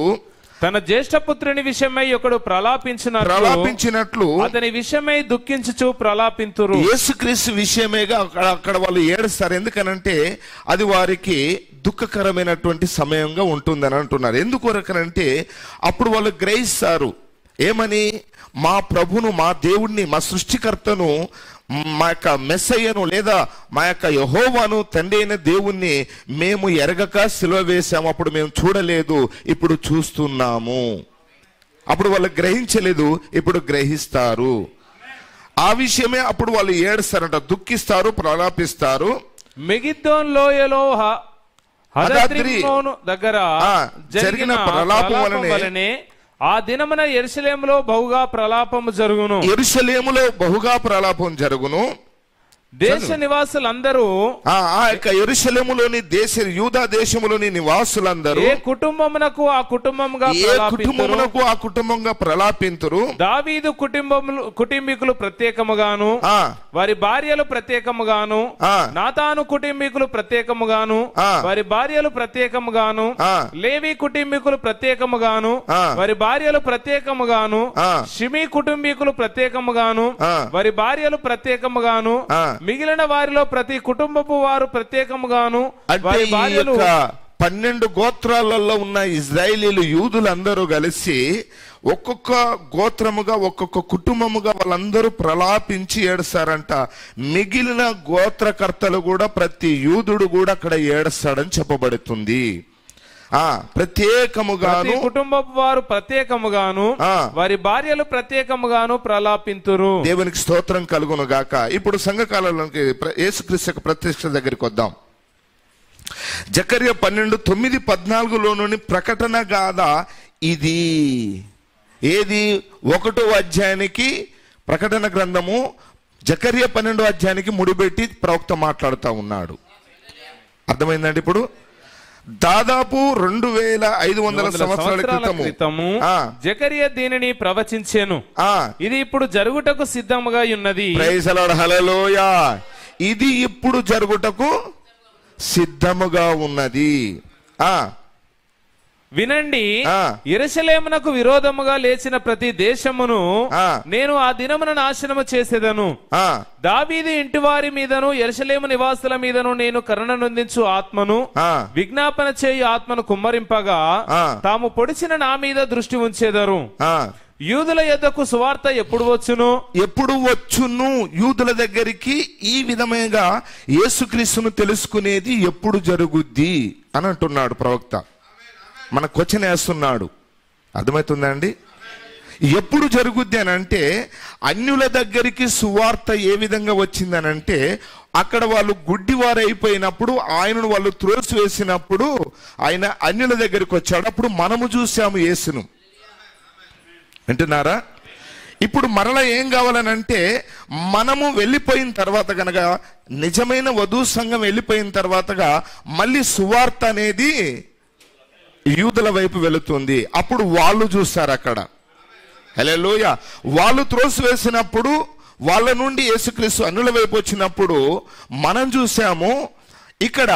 తన జ్యేష్ఠ పుత్రుని విషయమై ఒకడు ప్రలాపించినట్లు అతని విషయమై దుఃఖించుచు ప్రలాపింతురు. యేసుక్రీస్తు విషయమేగా అక్కడ వాళ్ళు ఏడుస్తారు. ఎందుకనంటే అది వారికి దుఃఖకరమైనటువంటి సమయంగా ఉంటుందని అంటున్నారు. ఎందుకొరకనంటే అప్పుడు వాళ్ళు గ్రహిస్తారు. ఏమని? మా ప్రభును, మా దేవుణ్ణి, మా సృష్టికర్తను, మా యొక్క మెస్సయ్యను లేదా మా యొక్క యెహోవాను, తండ్రి అయిన దేవుణ్ణి మేము ఎరగక సిలువ వేశాము. అప్పుడు మేము చూడలేదు, ఇప్పుడు చూస్తున్నాము. అప్పుడు వాళ్ళు గ్రహించలేదు, ఇప్పుడు గ్రహిస్తారు. ఆ విషయమే అప్పుడు వాళ్ళు ఏడుస్తారంట, దుఃఖిస్తారు, ప్రలాపిస్తారు. మెగిద్దోన్ లోయలో దగ్గర జరిగిన ప్రలాపం వలనే ఆ దినమున యెరూషలేములో బహుగా ప్రలాపము జరుగును. యెరూషలేములో బహుగా ప్రలాపం జరుగును. దేశ నివాసులందరూ ఆ యొక్క యెరూషలేములోని యూదా దేశములోని నివాసులందరూ ఏ కుటుంబమునకు ఆ కుటుంబంగా ప్రలాపింతురు. దావీదు కుటుంబీకులు ప్రత్యేకముగాను, వారి భార్యలు ప్రత్యేకముగాను, నాతాను కుటుంబీకులు ప్రత్యేకముగాను, వారి భార్యలు ప్రత్యేకముగాను, లేవి కుటుంబీకులు ప్రత్యేకముగాను, వారి భార్యలు ప్రత్యేకముగాను, షిమీ కుటుంబీకులు ప్రత్యేకముగాను, వారి భార్యలు ప్రత్యేకముగాను, మిగిలిన వారిలో ప్రతి కుటుంబపు వారు ప్రత్యేకముగాను, వారి భార్యలు 12 గోత్రాలలో ఉన్న ఇజ్రాయేలీలు యూదులందరూ కలిసి ఒక్కొక్క గోత్రముగా ఒక్కొక్క కుటుంబముగా వాళ్ళందరూ ప్రలాపించి ఏడుస్తారంట. మిగిలిన గోత్రకర్తలు కూడా ప్రతి యూదుడు కూడా అక్కడ ఏడుస్తాడని చెప్పబడుతుంది. ప్రత్యేకముగాను కుటుంబపు వారు ప్రత్యేకముగాను, వారి భార్యలు ప్రత్యేకముగాను ప్రలాపింతురు. దేవునికి స్తోత్రం కలుగును గాక. ఇప్పుడు సంఘకాలంలోకి యేసుక్రీస్తు ప్రత్యక్ష దగ్గరికి వద్దాం. జకర్యా 12:9-14లోని ప్రకటన గాథ ఇది. ఏది? 1వ అధ్యాయానికి ప్రకటన గ్రంథము జకర్యా 12వ అధ్యాయానికి ముడిపెట్టి ప్రవక్త మాట్లాడుతూ ఉన్నాడు. అర్థమైందండి? ఇప్పుడు దాదాపు 2500 సంవత్సరాల క్రితము జకర్యా దీనిని ప్రవచించెను. ఇది ఇప్పుడు జరుగుటకు సిద్ధముగా ఉన్నది. ప్రైజ్ ది లార్డ్, హల్లెలూయా. ఇది ఇప్పుడు జరుగుటకు సిద్ధముగా ఉన్నది. వినండి, యెరూషలేమునకు విరోధముగా లేచిన ప్రతి దేశమును నేను ఆ దినమున నాశనము చేసేదను. దావీదు ఇంటి వారి మీదను యెరూషలేము నివాసుల మీదను నేను కరుణ నొందించు ఆత్మను, విజ్ఞాపన చేయు ఆత్మను కుమ్మరింపగా తాము పొడిచిన నా మీద దృష్టి ఉంచేదరు. యూదుల యొద్దకు సువార్త ఎప్పుడు వచ్చును? యూదుల దగ్గరికి ఈ విధంగా యేసుక్రీస్తును తెలుసుకునేది ఎప్పుడు జరుగుద్ది అని అంటున్నాడు ప్రవక్త. మన క్వశ్చన్ వేస్తున్నాడు. అర్థమవుతుందా అండి? ఎప్పుడు జరుగుద్ది అని అంటే, అన్యుల దగ్గరికి సువార్త ఏ విధంగా వచ్చిందనంటే, అక్కడ వాళ్ళు గుడ్డివారు అయిపోయినప్పుడు ఆయనను వాళ్ళు త్రోసివేసినప్పుడు ఆయన అన్యుల దగ్గరికి వచ్చాడు. అప్పుడు మనము చూసాము యేసును. వింటున్నారా? ఇప్పుడు మరలా ఏం కావాలనంటే, మనము వెళ్ళిపోయిన తర్వాత కనుక, నిజమైన వధూ సంఘం వెళ్ళిపోయిన తర్వాతగా మళ్ళీ సువార్త అనేది యూదుల వైపు వెళుతుంది. అప్పుడు వాళ్ళు చూస్తారు అక్కడ. హల్లెలూయా. వాళ్ళు త్రోసివేసినప్పుడు వాళ్ళ నుండి యేసుక్రీస్తు అన్యుల వైపు వచ్చినప్పుడు మనం చూసాము. ఇక్కడ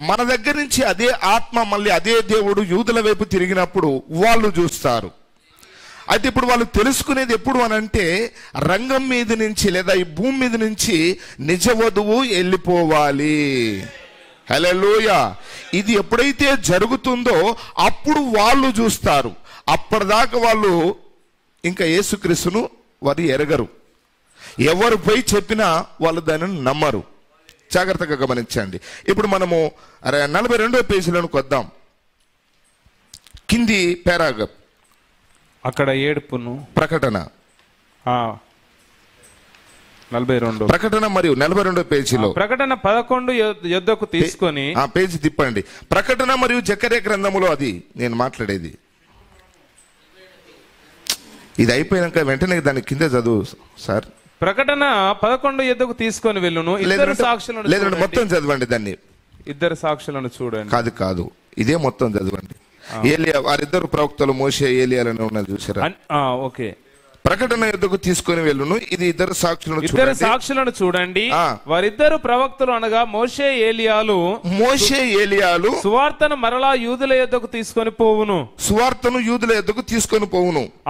మన దగ్గర నుంచి అదే ఆత్మ మళ్ళీ అదే దేవుడు యూదుల వైపు తిరిగినప్పుడు వాళ్ళు చూస్తారు. అయితే ఇప్పుడు వాళ్ళు తెలుసుకునేది ఎప్పుడు అనంటే, రంగం మీద నుంచి లేదా ఈ భూమి మీద నుంచి నిజ వధువు వెళ్ళిపోవాలి. హల్లెలూయా. ఇది ఎప్పుడైతే జరుగుతుందో అప్పుడు వాళ్ళు చూస్తారు. అప్పటిదాకా వాళ్ళు ఇంకా యేసుక్రీస్తును వారు ఎరగరు. ఎవరు పోయి చెప్పినా వాళ్ళు దానిని నమ్మరు. జాగ్రత్తగా గమనించండి. ఇప్పుడు మనము 42వ పేజీలోకి వద్దాం. కింది పారాగ్రాఫ్, అక్కడ ఏడుపును ప్రకటన 42 ప్రకటన మరియు 42వ పేజీలో ప్రకటన 11 యొద్దకు తీసుకొని ఆ పేజీ తిప్పండి. ప్రకటన మరియు జకర్యా గ్రంథములో అది నేను మాట్లాడేది. ఇది అయిపోయినాక వెంటనే దాని కింద చదువు సార్. ప్రకటన 11 యొద్దకు తీసుకొని వెళ్ళును. ఇద్దరు సాక్షులను లేదండి, మొత్తం చదవండి. దాన్ని ఇద్దరు సాక్షులను చూడండి. కాదు, ఇదే మొత్తం చదవండి. ఏలియా, వారిద్దరు ప్రవక్తలు మోషే ఏలియాలని ఉన్నది చూసారా? ఓకే. ప్రకటన యొద్దకు తీసుకొని వెళ్ళును. ఇది ఇద్దరు సాక్షులను చూడండి. వారిద్దరు ప్రవక్తలు అనగా మోషే ఏలియాలు సువార్తను మరలా యూదుల యొద్దకు తీసుకొని పోవును.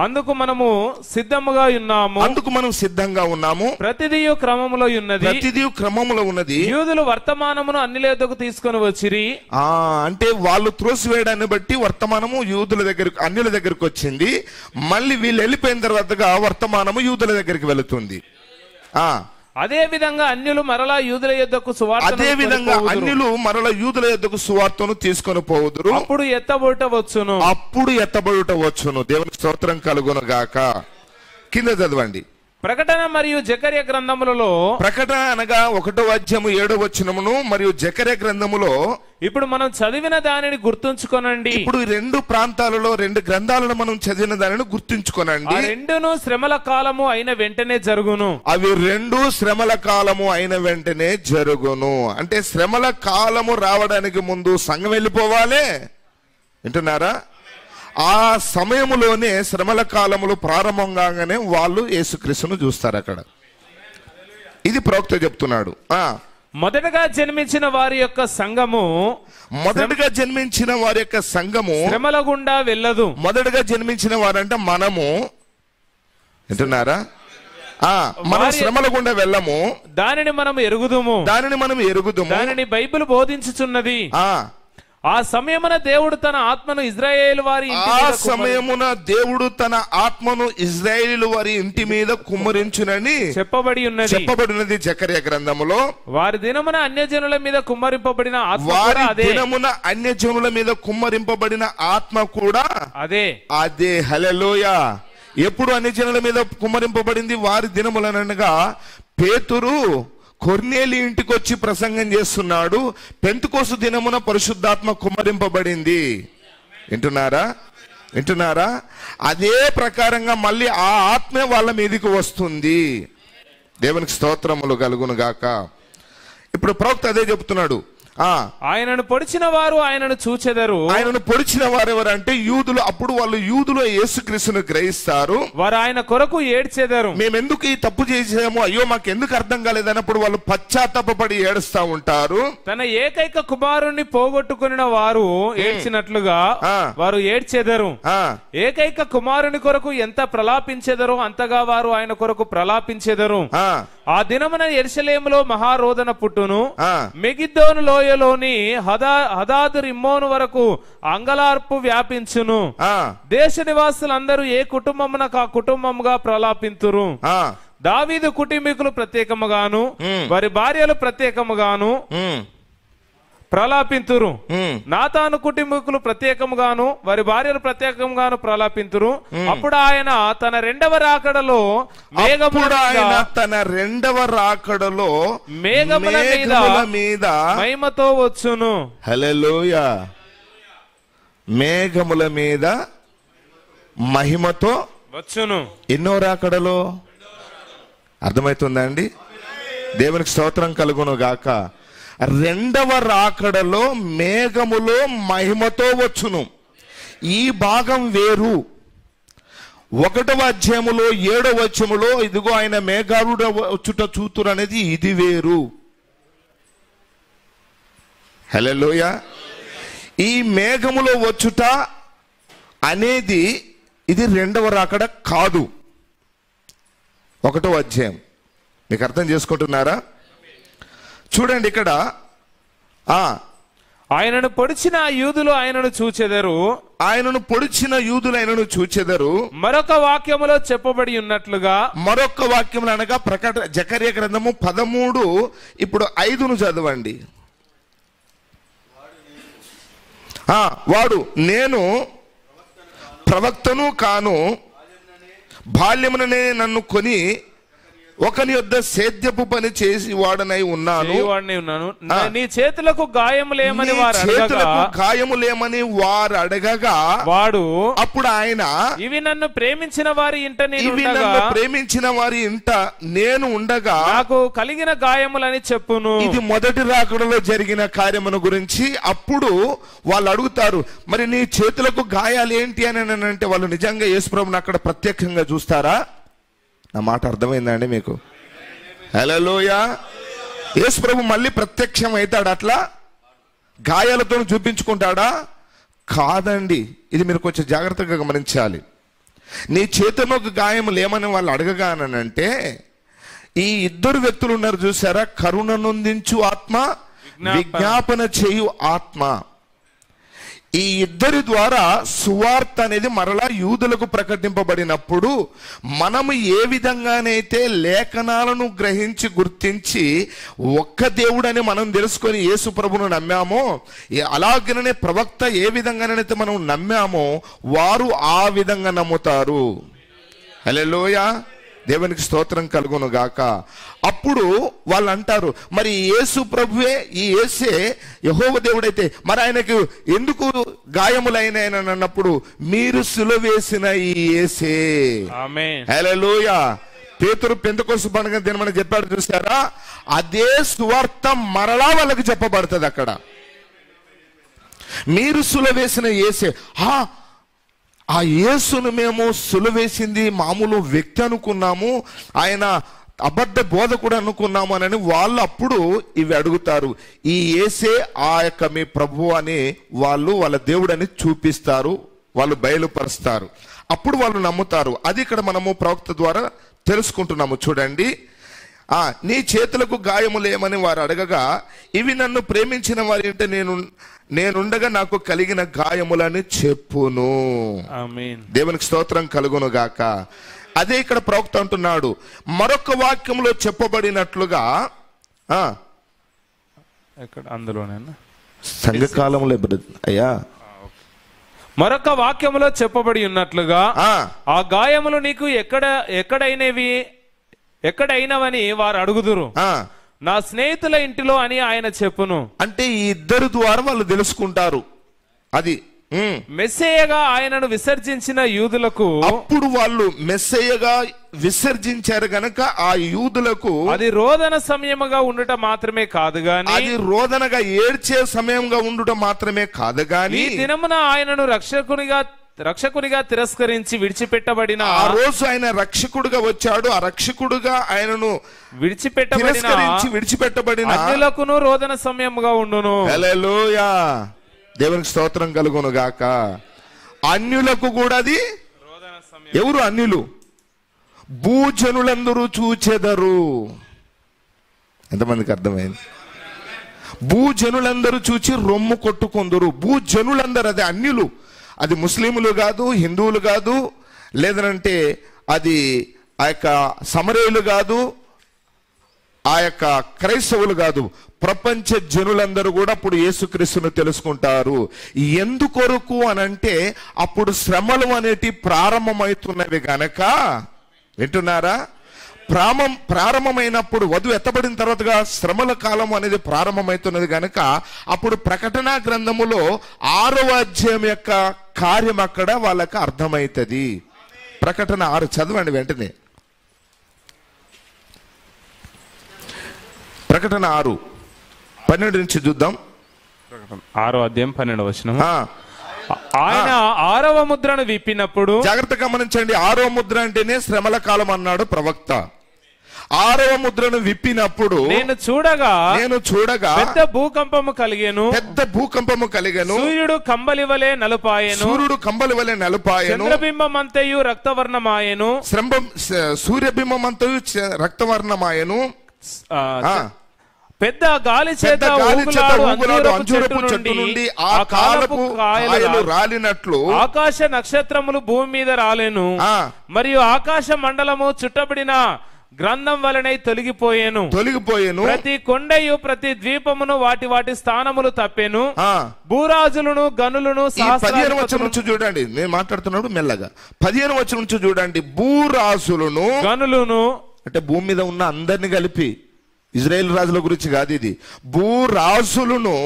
అందుకు మనము సిద్ధంగా ఉన్నాము. ప్రతిదియు క్రమములో ఉన్నది. యూదులు వర్తమానమును అన్యుల యొద్దకు తీసుకొని వచ్చిరి. అంటే వాళ్ళు త్రోసివేయడాన్ని బట్టి వర్తమానము అన్యుల దగ్గరకు వచ్చింది. మళ్ళీ వీళ్ళు వెళ్ళిపోయిన తర్వాత వర్తమానము యూదుల దగ్గరికి వెళుతుంది. అదే విధంగా అన్యులు మరలా యూదుల యొద్దకు సువార్తను తీసుకొని పోవుదురు. అప్పుడు ఎత్తబడుట వచ్చును. దేవుని స్తోత్రం కలుగును గాక. కింద చదవండి. ప్రకటన మరియు జకర్యా గ్రంథములలో ప్రకటన అనగా 1వ అధ్యాయము 7వ వచనమును మరియు జకర్యా గ్రంథములో ఇప్పుడు మనం చదివిన దానిని గుర్తుంచుకోనండి. ఇప్పుడు 2 ప్రాంతాలలో 2 గ్రంథాలను మనం చదివిన దానిని గుర్తుంచుకోనండి. ఆ రెండును శ్రమల కాలము అయిన వెంటనే జరుగును. అవి 2 శ్రమల కాలము అయిన వెంటనే జరుగును. అంటే శ్రమల కాలము రావడానికి ముందు సంఘం వెళ్ళిపోవాలి. వింటున్నారా? ఆ సమయములోనే శ్రమల కాలములు ప్రారంభం కాగానే వాళ్ళు యేసుక్రీస్తును చూస్తారు అక్కడ. ఇది ప్రవక్త చెప్తున్నాడు. మొదటగా జన్మించిన వారి యొక్క సంఘము శ్రమల గుండా వెళ్ళదు. మొదటగా జన్మించిన వారంటే మనము. వింటున్నారా? మనం శ్రమల గుండా వెళ్ళము. దానిని మనం ఎరుగుదుము. దానిని బైబిల్ బోధించుచున్నది. ఆ సమయమున దేవుడు తన ఆత్మను ఇజ్రాయేలు వారి ఇంటి మీద కుమ్మరించునని చెప్పబడి ఉన్నది జకర్యా గ్రంథములో. వారి దినమున అన్యజనుల మీద కుమ్మరింపబడిన ఆత్మ కూడా అదే. హల్లెలూయా. ఎప్పుడు అన్యజనుల మీద కుమ్మరింపబడింది? వారి దినములనగా పేతురు కొర్నేలి ఇంటికి వచ్చి ప్రసంగం చేస్తున్నాడు. పెంతెకోస్తు దినమున పరిశుద్ధాత్మ కుమ్మరింపబడింది. వింటున్నారా? అదే ప్రకారంగా మళ్ళీ ఆ ఆత్మే వాళ్ళ మీదకి వస్తుంది. దేవునికి స్తోత్రములు కలుగును గాక. ఇప్పుడు ప్రవక్త అదే చెప్తున్నాడు. ఆయనను పొడిచిన వారు ఆయనను చూచెదరు. ఆయనను పొడిచిన వారు ఎవరంటే యూదులు. అప్పుడు వాళ్ళు యూదులు యేసుక్రీస్తును గ్రహిస్తారు. వారు ఆయన కొరకు ఏడ్చెదరు. మేము ఎందుకు ఈ తప్పు చేసాము, అయ్యో మాకు ఎందుకు అర్థం కాలేదన్నప్పుడు వాళ్ళు పశ్చాత్తాపపడి ఏడుస్తా ఉంటారు. తన ఏకైక కుమారుణ్ణి పోగొట్టుకున్న వారు ఏడ్చినట్లుగా వారు ఏడ్చెదరు. ఏకైక కుమారుని కొరకు ఎంత ప్రలాపించెదరో అంతగా వారు ఆయన కొరకు ప్రలాపించెదరు. ఆ దినమున యెరూషలేములో మహారోదన పుట్టును. మెగిద్దోను లోయలోని హదాదు రిమ్మోను వరకు అంగలార్పు వ్యాపించును. దేశ నివాసులందరూ ఏ కుటుంబమునకు ఆ కుటుంబముగా ప్రలాపింతురు. దావీదు కుటుంబీకులు ప్రత్యేకముగాను వారి భార్యలు ప్రత్యేకముగాను ప్రలాపింతురు. నాతాను కుటుంబీకులు ప్రత్యేకముగాను వారి భార్యలు ప్రత్యేకంగాను ప్రలాపింతురు. అప్పుడు ఆయన తన రెండవ రాకడలో మేఘముల మీద మహిమతో వచ్చును. హల్లెలూయా. మేఘముల మీద మహిమతో వచ్చును. ఎన్నో రాకడలో? అర్థమవుతుందా అండి? దేవునికి స్తోత్రం కలుగును గాక. రెండవ రాకడలో మేఘములో మహిమతో వచ్చును. ఈ భాగం వేరు. 1వ అధ్యాయములో 7వ వచనములో ఇదిగో ఆయన మేఘారుడ వచ్చుట చూతురు అనేది ఇది వేరు. హల్లెలూయా. ఈ మేఘములో వచ్చుట అనేది ఇది రెండవ రాకడ కాదు. 1వ అధ్యాయం. మీకు అర్థం చేసుకుంటున్నారా? చూడండి ఇక్కడ. ఆయనను పొడిచిన యూదులు ఆయనను చూచెదరు. మరొక వాక్యములో చెప్పబడి ఉన్నట్లుగా. మరొక వాక్యములు అనగా జకర్యా గ్రంథము 13 ఇప్పుడు 5ను చదవండి. వాడు నేను ప్రవక్తను కాను, బాల్యముననే నన్ను కొని ఒకని యొద్ద సేద్యపు పని చేసి వాడనై ఉన్నాను. నీ చేతులకు గాయములేమని వారు అడగగా వాడు అప్పుడు ఆయన ఇవి నన్ను ప్రేమించిన వారి ఇంట నేను ఉండగా నాకు కలిగిన గాయములని చెప్పును. ఇది మొదటి రాకడలో జరిగిన కార్యమును గురించి. అప్పుడు వాళ్ళు అడుగుతారు, మరి నీ చేతులకు గాయాలు ఏంటి అని అంటే వాళ్ళు నిజంగా యేసుప్రభుని అక్కడ ప్రత్యక్షంగా చూస్తారా? నా మాట అర్థమైందండి మీకు? హల్లెలూయా. యేసుప్రభు మళ్ళీ ప్రత్యక్షం అవుతాడు అట్లా గాయాలతో చూపించుకుంటాడా? కాదండి. ఇది మీరు కొంచెం జాగ్రత్తగా గమనించాలి. నీ చేతులకు గాయం లేమని వాళ్ళు అడగగానంటే ఈ ఇద్దరు వ్యక్తులు ఉన్నారు చూసారా? కరుణ నొందించు ఆత్మ, విజ్ఞాపన చేయు ఆత్మ. ఈ ఇద్దరి ద్వారా సువార్త అనేది మరలా యూదులకు ప్రకటింపబడినప్పుడు మనము ఏ విధంగానైతే లేఖనాలను గ్రహించి గుర్తించి ఒక్క దేవుడని మనం తెలుసుకొని యేసు ప్రభును నమ్మామో, అలాగనే ప్రవక్త ఏ విధంగానైతే మనం నమ్మామో వారు ఆ విధంగా నమ్ముతారు. హల్లెలూయా. దేవునికి స్తోత్రం కలుగును గాక. అప్పుడు వాళ్ళు అంటారు, మరి యేసు ప్రభువే, ఈ యేసే యెహోవా దేవుడైతే మరి ఆయనకు ఎందుకు గాయములైన అన్నప్పుడు, మీరు సిలువ వేసిన ఈ యేసే. ఆమేన్. హల్లెలూయా. పేతురు పెంతెకొస్తు పండుగ దినమని చెప్పాడు చూసారా, అదే సువార్త మరలా వాళ్ళకి చెప్పబడుతుంది అక్కడ. మీరు సిలువ వేసిన యేసే. ఆ యేసును మేము సిలువ వేసింది మామూలు వ్యక్తి అనుకున్నాము, ఆయన అబద్ధ బోధకుడు అనుకున్నాము అని వాళ్ళు అప్పుడు ఇవి అడుగుతారు. ఈ యేసే ఆ యొక్క మీ ప్రభువు అని వాళ్ళు వాళ్ళ దేవుడని చూపిస్తారు, వాళ్ళు బయలుపరుస్తారు. అప్పుడు వాళ్ళు నమ్ముతారు. అది ఇక్కడ మనము ప్రవక్త ద్వారా తెలుసుకుంటున్నాము. చూడండి, నీ చేతులకు గాయములేమని వారు అడగగా, ఇవి నన్ను ప్రేమించిన వారి అంటే నేనుండగా నాకు కలిగిన గాయములని చెప్పును. ఆమేన్. దేవునికి స్తోత్రం కలుగును గాక. అదే ఇక్కడ ప్రవక్త అంటున్నాడు, మరొక వాక్యంలో చెప్పబడినట్లుగా, అందులోనేనా సంఘకాలంలో అయ్యా, మరొక వాక్యములో చెప్పబడి ఉన్నట్లుగా, ఆ గాయములు నీకు ఎక్కడైనవని వారు అడుగుదురు, నా స్నేహితుల ఇంటిలో అని ఆయన చెప్పును. అంటే ఈ ఇద్దరు ద్వారా వాళ్ళు తెలుసుకుంటారు. అది మెస్సయ్యగా ఆయనను విసర్జించిన యూదులకు, అప్పుడు వాళ్ళు మెస్సయ్యగా విసర్జించారు గనక ఆ యూదులకు అది రోదన సమయముగా ఉండుట మాత్రమే కాదు గాని, అది రోదనగా ఏడ్చే సమయంగా ఉండుట మాత్రమే కాదు గాని, ఈ దినమున ఆయనను రక్షకునిగా తిరస్కరించి విడిచిపెట్టబడిన, ఆ రోజు ఆయన రక్షకుడుగా వచ్చాడు, ఆ రక్షకుడుగా ఆయనను విడిచిపెట్టబడిన అన్యులకును రోదన సమయముగా ఉండును. హల్లెలూయా. దేవునికి స్తోత్రం కలుగును గాక. అన్యులకు కూడా అది, ఎవరు అన్యులు? భూజనులందరూ చూచెదరు. ఎంతమందికి అర్థమైంది? భూజనులందరూ చూచి రొమ్ము కొట్టుకొందురు. భూజనులందరూ, అది అన్యులు, అది ముస్లింలు కాదు, హిందువులు కాదు, లేదనంటే అది ఆ యొక్క సమరయులు కాదు, ఆ యొక్క క్రైస్తవులు కాదు, ప్రపంచ జనులందరూ కూడా అప్పుడు యేసుక్రీస్తును తెలుసుకుంటారు. ఎందుకొరకు అనంటే అప్పుడు శ్రమలు అనేటి ప్రారంభమవుతున్నవి గనక, వింటున్నారా? ప్రారంభమైనప్పుడు వధువు ఎత్తబడిన తర్వాతగా శ్రమల కాలం అనేది ప్రారంభమవుతున్నది గనక అప్పుడు ప్రకటన గ్రంథములో 6వ అధ్యాయం యొక్క కార్యం అక్కడ వాళ్ళకి అర్థమవుతుంది. ప్రకటన 6 చదవండి వెంటనే. ప్రకటన 6:12 నుంచి చూద్దాం. 6వ అధ్యాయం 12వ వచనం. ఆయన 6వ ముద్రను విప్పినప్పుడు, జాగ్రత్తగా గమనించండి, 6వ ముద్ర అంటేనే శ్రమల కాలం అన్నాడు ప్రవక్త. 6వ ముద్రను విప్పినప్పుడు నేను చూడగా పెద్ద భూకంపము కలిగెను. సూర్యుడు కంబలివలే నలుపాయెను. చంద్రబింబమంతయు రక్తవర్ణమాయెను. సూర్యబింబమంతయు రక్తవర్ణమాయెను. పెద్ద గాలి చేత అంజూరపు చెట్టు నుండి ఆ కాలపు కాయలు రాలినట్లు ఆకాశ నక్షత్రములు భూమి మీద రాలేను. మరియు ఆకాశ మండలము చుట్టబడిన గ్రంథం వలనై తొలగిపోయేను. ప్రతి కొండయు ప్రతి ద్వీపమును వాటి స్థానములు తప్పెను. భూరాజులను గనులను 15వ వచనం నుంచి చూడండి, నేను మాట్లాడుతున్నాడు మెల్లగా. 15వ వచనం నుంచి చూడండి, భూరాజులను గనులను అంటే భూమి మీద ఉన్న అందరిని కలిపి, ఇజ్రాయేల్ రాజుల గురించి కాదు ఇది. భూరాజులను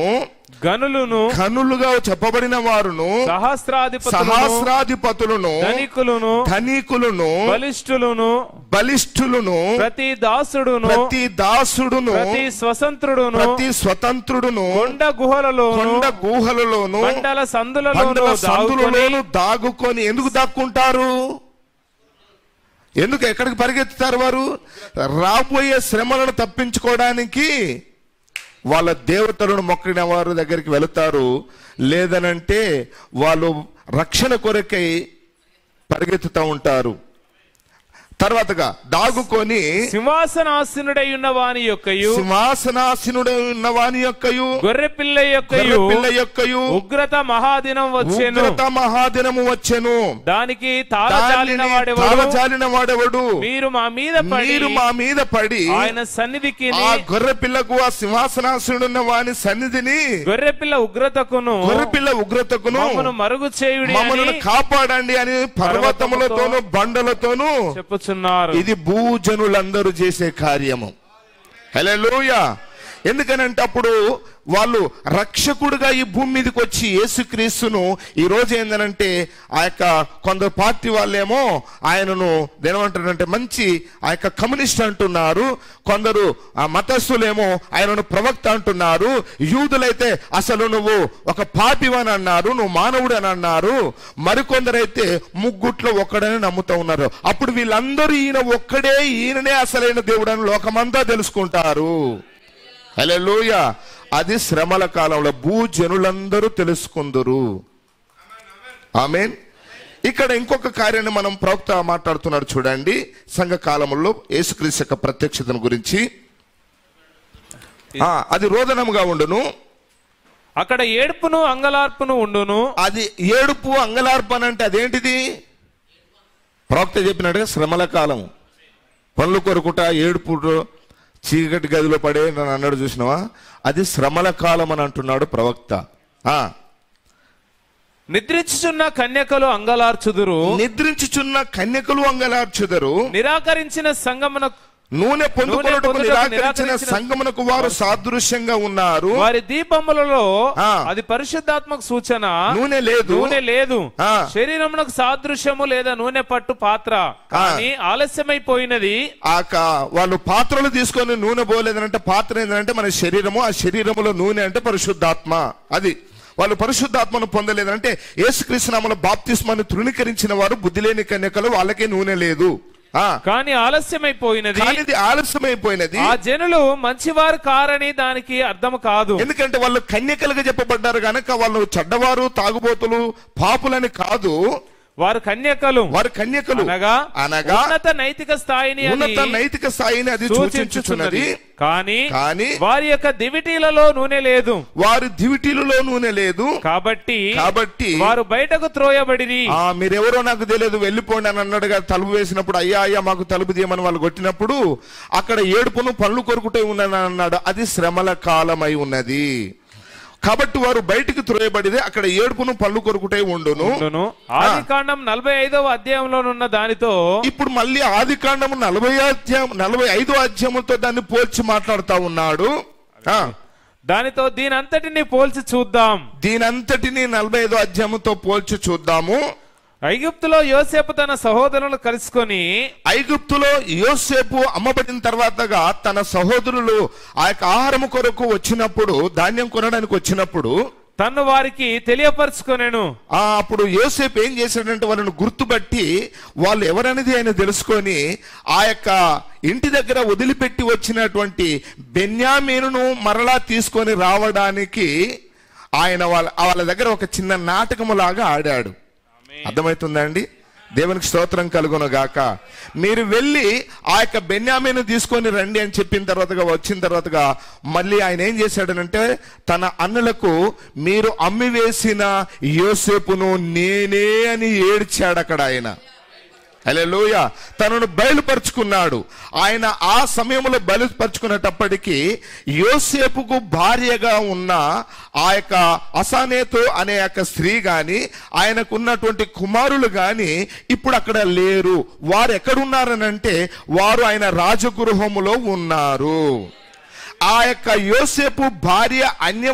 గనులుగా చెప్పబడిన వారును, సహస్రాధిపతులను, ధనికులను, బలిష్ఠులను, ప్రతి దాసుడును, ప్రతి స్వతంత్రుడును, కొండ గుహలలోను, మండల సందులలోను దాగుకొని. ఎందుకు దాక్కుంటారు? ఎందుకు ఎక్కడికి పరిగెత్తుతారు వారు? రాబోయే శ్రమలను తప్పించుకోవడానికి వాళ్ళ దేవతలను మొక్కిన వారి దగ్గరికి వెళుతారు. లేదనంటే వాళ్ళు రక్షణ కొరకై పరిగెత్తుతూ ఉంటారు. తర్వాతగా దాగుకొని సింహాసనాసీనుడై ఉన్న వాని యొక్కయు గొర్రెపిల్ల యొక్కయు ఉగ్రత మహాదినము వచ్చెను. దానికి తాళజాలిన వాడెవడు? మీరు మా మీద పడి ఆయన సన్నిధికి, ఆ గొర్రె పిల్లకు, ఆ సింహాసనాసీనుడున్న వాని సన్నిధిని, గొర్రెపిల్ల ఉగ్రతకును మమ్మను మరుగు చేయుడి, మమ్మల్ని కాపాడండి అని పర్వతములతోను బండలతోను చెప్పుచున్నారు. చేయుచున్నారు. ఇది భూజనులందరూ చేసే కార్యము. హల్లెలూయా. ఎందుకనంటే అప్పుడు వాళ్ళు రక్షకుడుగా ఈ భూమి మీదకి వచ్చి యేసుక్రీస్తును ఈ రోజు ఏందనంటే ఆ యొక్క కొందరు పార్టీ వాళ్ళేమో ఆయనను ఏమంటారంటే మంచి ఆ యొక్క కమ్యూనిస్ట్ అంటున్నారు, కొందరు ఆ మతస్థులేమో ఆయనను ప్రవక్త అంటున్నారు, యూదులైతే అసలు నువ్వు ఒక పాపివని అన్నారు, నువ్వు మానవుడు అని అన్నారు, మరికొందరైతే ముగ్గుట్లో ఒక్కడని నమ్ముతూ ఉన్నారు. అప్పుడు వీళ్ళందరూ ఈయన ఒక్కడే, ఈయననే అసలైన దేవుడని లోకమంతా తెలుసుకుంటారు. హల్లెలూయా. అది శ్రమల కాలంలో భూజనులందరూ తెలుసుకుందరు. ఆమేన్. ఇక్కడ ఇంకొక కార్యాన్ని మనం ప్రవక్త మాట్లాడుతున్నాడు చూడండి, సంఘ కాలంలో యేసుక్రీస్తు యొక్క ప్రత్యక్షతను గురించి. అది రోదనముగా ఉండును, అక్కడ ఏడుపును అంగలార్పును ఉండును. అది ఏడుపు అంగలార్పు అని అంటే అదేంటిది? ప్రవక్త చెప్పినట్టుగా శ్రమల కాలం, పనులు కొరుకుట, ఏడుపు, చీకటి గదిలో పడే నన్ను అన్నాడు చూసినావా, అది శ్రమల కాలం అని అంటున్నాడు ప్రవక్త. నిద్రించుచున్న కన్యకలు అంగలార్చుదురు, నిద్రించుచున్న కన్యకలు అంగలార్చుదురు, నిరాకరించిన సంగమున నూనె పొందుకొనుటకు నిరాకరించిన సంగమునకు వారు సాదృశ్యంగా ఉన్నారు. వారి దీపములలో అది పరిశుద్ధాత్మక సూచన. నూనె లేదు, శరీరమునకు సాదృశ్యము లేదా నూనె పట్టు పాత్ర, కానీ ఆలస్యమైపోయినది. వాళ్ళు పాత్రలు తీసుకొని నూనె పోలేదనంటే పాత్ర ఏంటంటే మన శరీరము, ఆ శరీరములో నూనె అంటే పరిశుద్ధాత్మ. అది వాళ్ళు పరిశుద్ధాత్మను పొందలేదంటే యేసుక్రీస్తు నామములో బాప్తిస్మాన్ని తృణీకరించిన వారు బుద్ధి లేని కన్యకలు, వాళ్ళకే నూనె లేదు. కానీ ఆలస్యమైపోయినది. ఆ జనులు మంచివారు కారని దానికి అర్థం కాదు. ఎందుకంటే వాళ్ళు కన్యకలుగా చెప్పబడ్డారు కనుక వాళ్ళు చెడ్డవారు, తాగుబోతులు, పాపులని కాదు. వారు కన్యకలు అనగా ఉన్నత నైతిక స్థాయిని అది సూచించుచున్నది. కానీ వారి యొక్క దివిటీలలో నూనె లేదు, కాబట్టి వారు బయటకు త్రోయబడిరి. మీరెవరో నాకు తెలియదు, వెళ్ళిపోండి అని అన్నాడుగా. తలుపు వేసినప్పుడు అయ్యా మాకు తలుపు తీయమని వాళ్ళు కొట్టినప్పుడు అక్కడ ఏడుపును పనులు కొరుకుటే ఉన్నది అన్నాడు. అది శ్రమల కాలమై ఉన్నది కాబట్టి వారు బయటికి త్రోయబడితే అక్కడ ఏడుపును పళ్ళు కొరుకుటే ఉండును. ఆదికాండం 45వ అధ్యాయంలోనున్న దానితో ఇప్పుడు మళ్ళీ ఆదికాండం 45వ అధ్యాయంతో దాన్ని పోల్చి మాట్లాడుతా ఉన్నాడు. దానితో దీనంతటిని పోల్చి చూద్దాం. 45వ అధ్యాయంతో పోల్చి చూద్దాము. ఐగుప్తులో యోసేపు తన సహోదరులను కలుసుకొని, ఐగుప్తులో యోసేపు అమ్మబడిన తర్వాతగా తన సహోదరులు ఆ యొక్క ఆహారం కొరకు వచ్చినప్పుడు, ధాన్యం కొనడానికి వచ్చినప్పుడు తను వారికి తెలియపరచుకొనెను. అప్పుడు యోసేపు ఏం చేశాడంటే వాళ్ళని గుర్తుపట్టి వాళ్ళు ఎవరనేది ఆయన తెలుసుకొని ఆ యొక్క ఇంటి దగ్గర వదిలిపెట్టి వచ్చినటువంటి బెన్యామీనును మరలా తీసుకొని రావడానికి ఆయన వాళ్ళ దగ్గర ఒక చిన్న నాటకము లాగా ఆడాడు. అర్థమవుతుందా అండి? దేవునికి స్తోత్రం కలుగును గాక. మీరు వెళ్ళి ఆ యొక్క బెన్యామీను తీసుకొని రండి అని చెప్పిన తర్వాతగా వచ్చిన తర్వాతగా మళ్ళీ ఆయన ఏం చేశాడనంటే తన అన్నలకు మీరు అమ్మి వేసిన యోసేపును నేనే అని ఏడ్చాడు అక్కడ ఆయన. హల్లెలూయా. తనను బయలుపరుచుకున్నాడు. ఆయన ఆ సమయంలో బయలుపరుచుకునేటప్పటికీ యోసేపుకు భార్యగా ఉన్న ఆ యొక్క అసానేతు అనే యొక్క స్త్రీ గాని ఆయనకు ఉన్నటువంటి కుమారులు గాని ఇప్పుడు అక్కడ లేరు. వారు ఎక్కడున్నారనంటే వారు ఆయన రాజగృహములో ఉన్నారు. ఆ యొక్క యోసేపు భార్య అన్య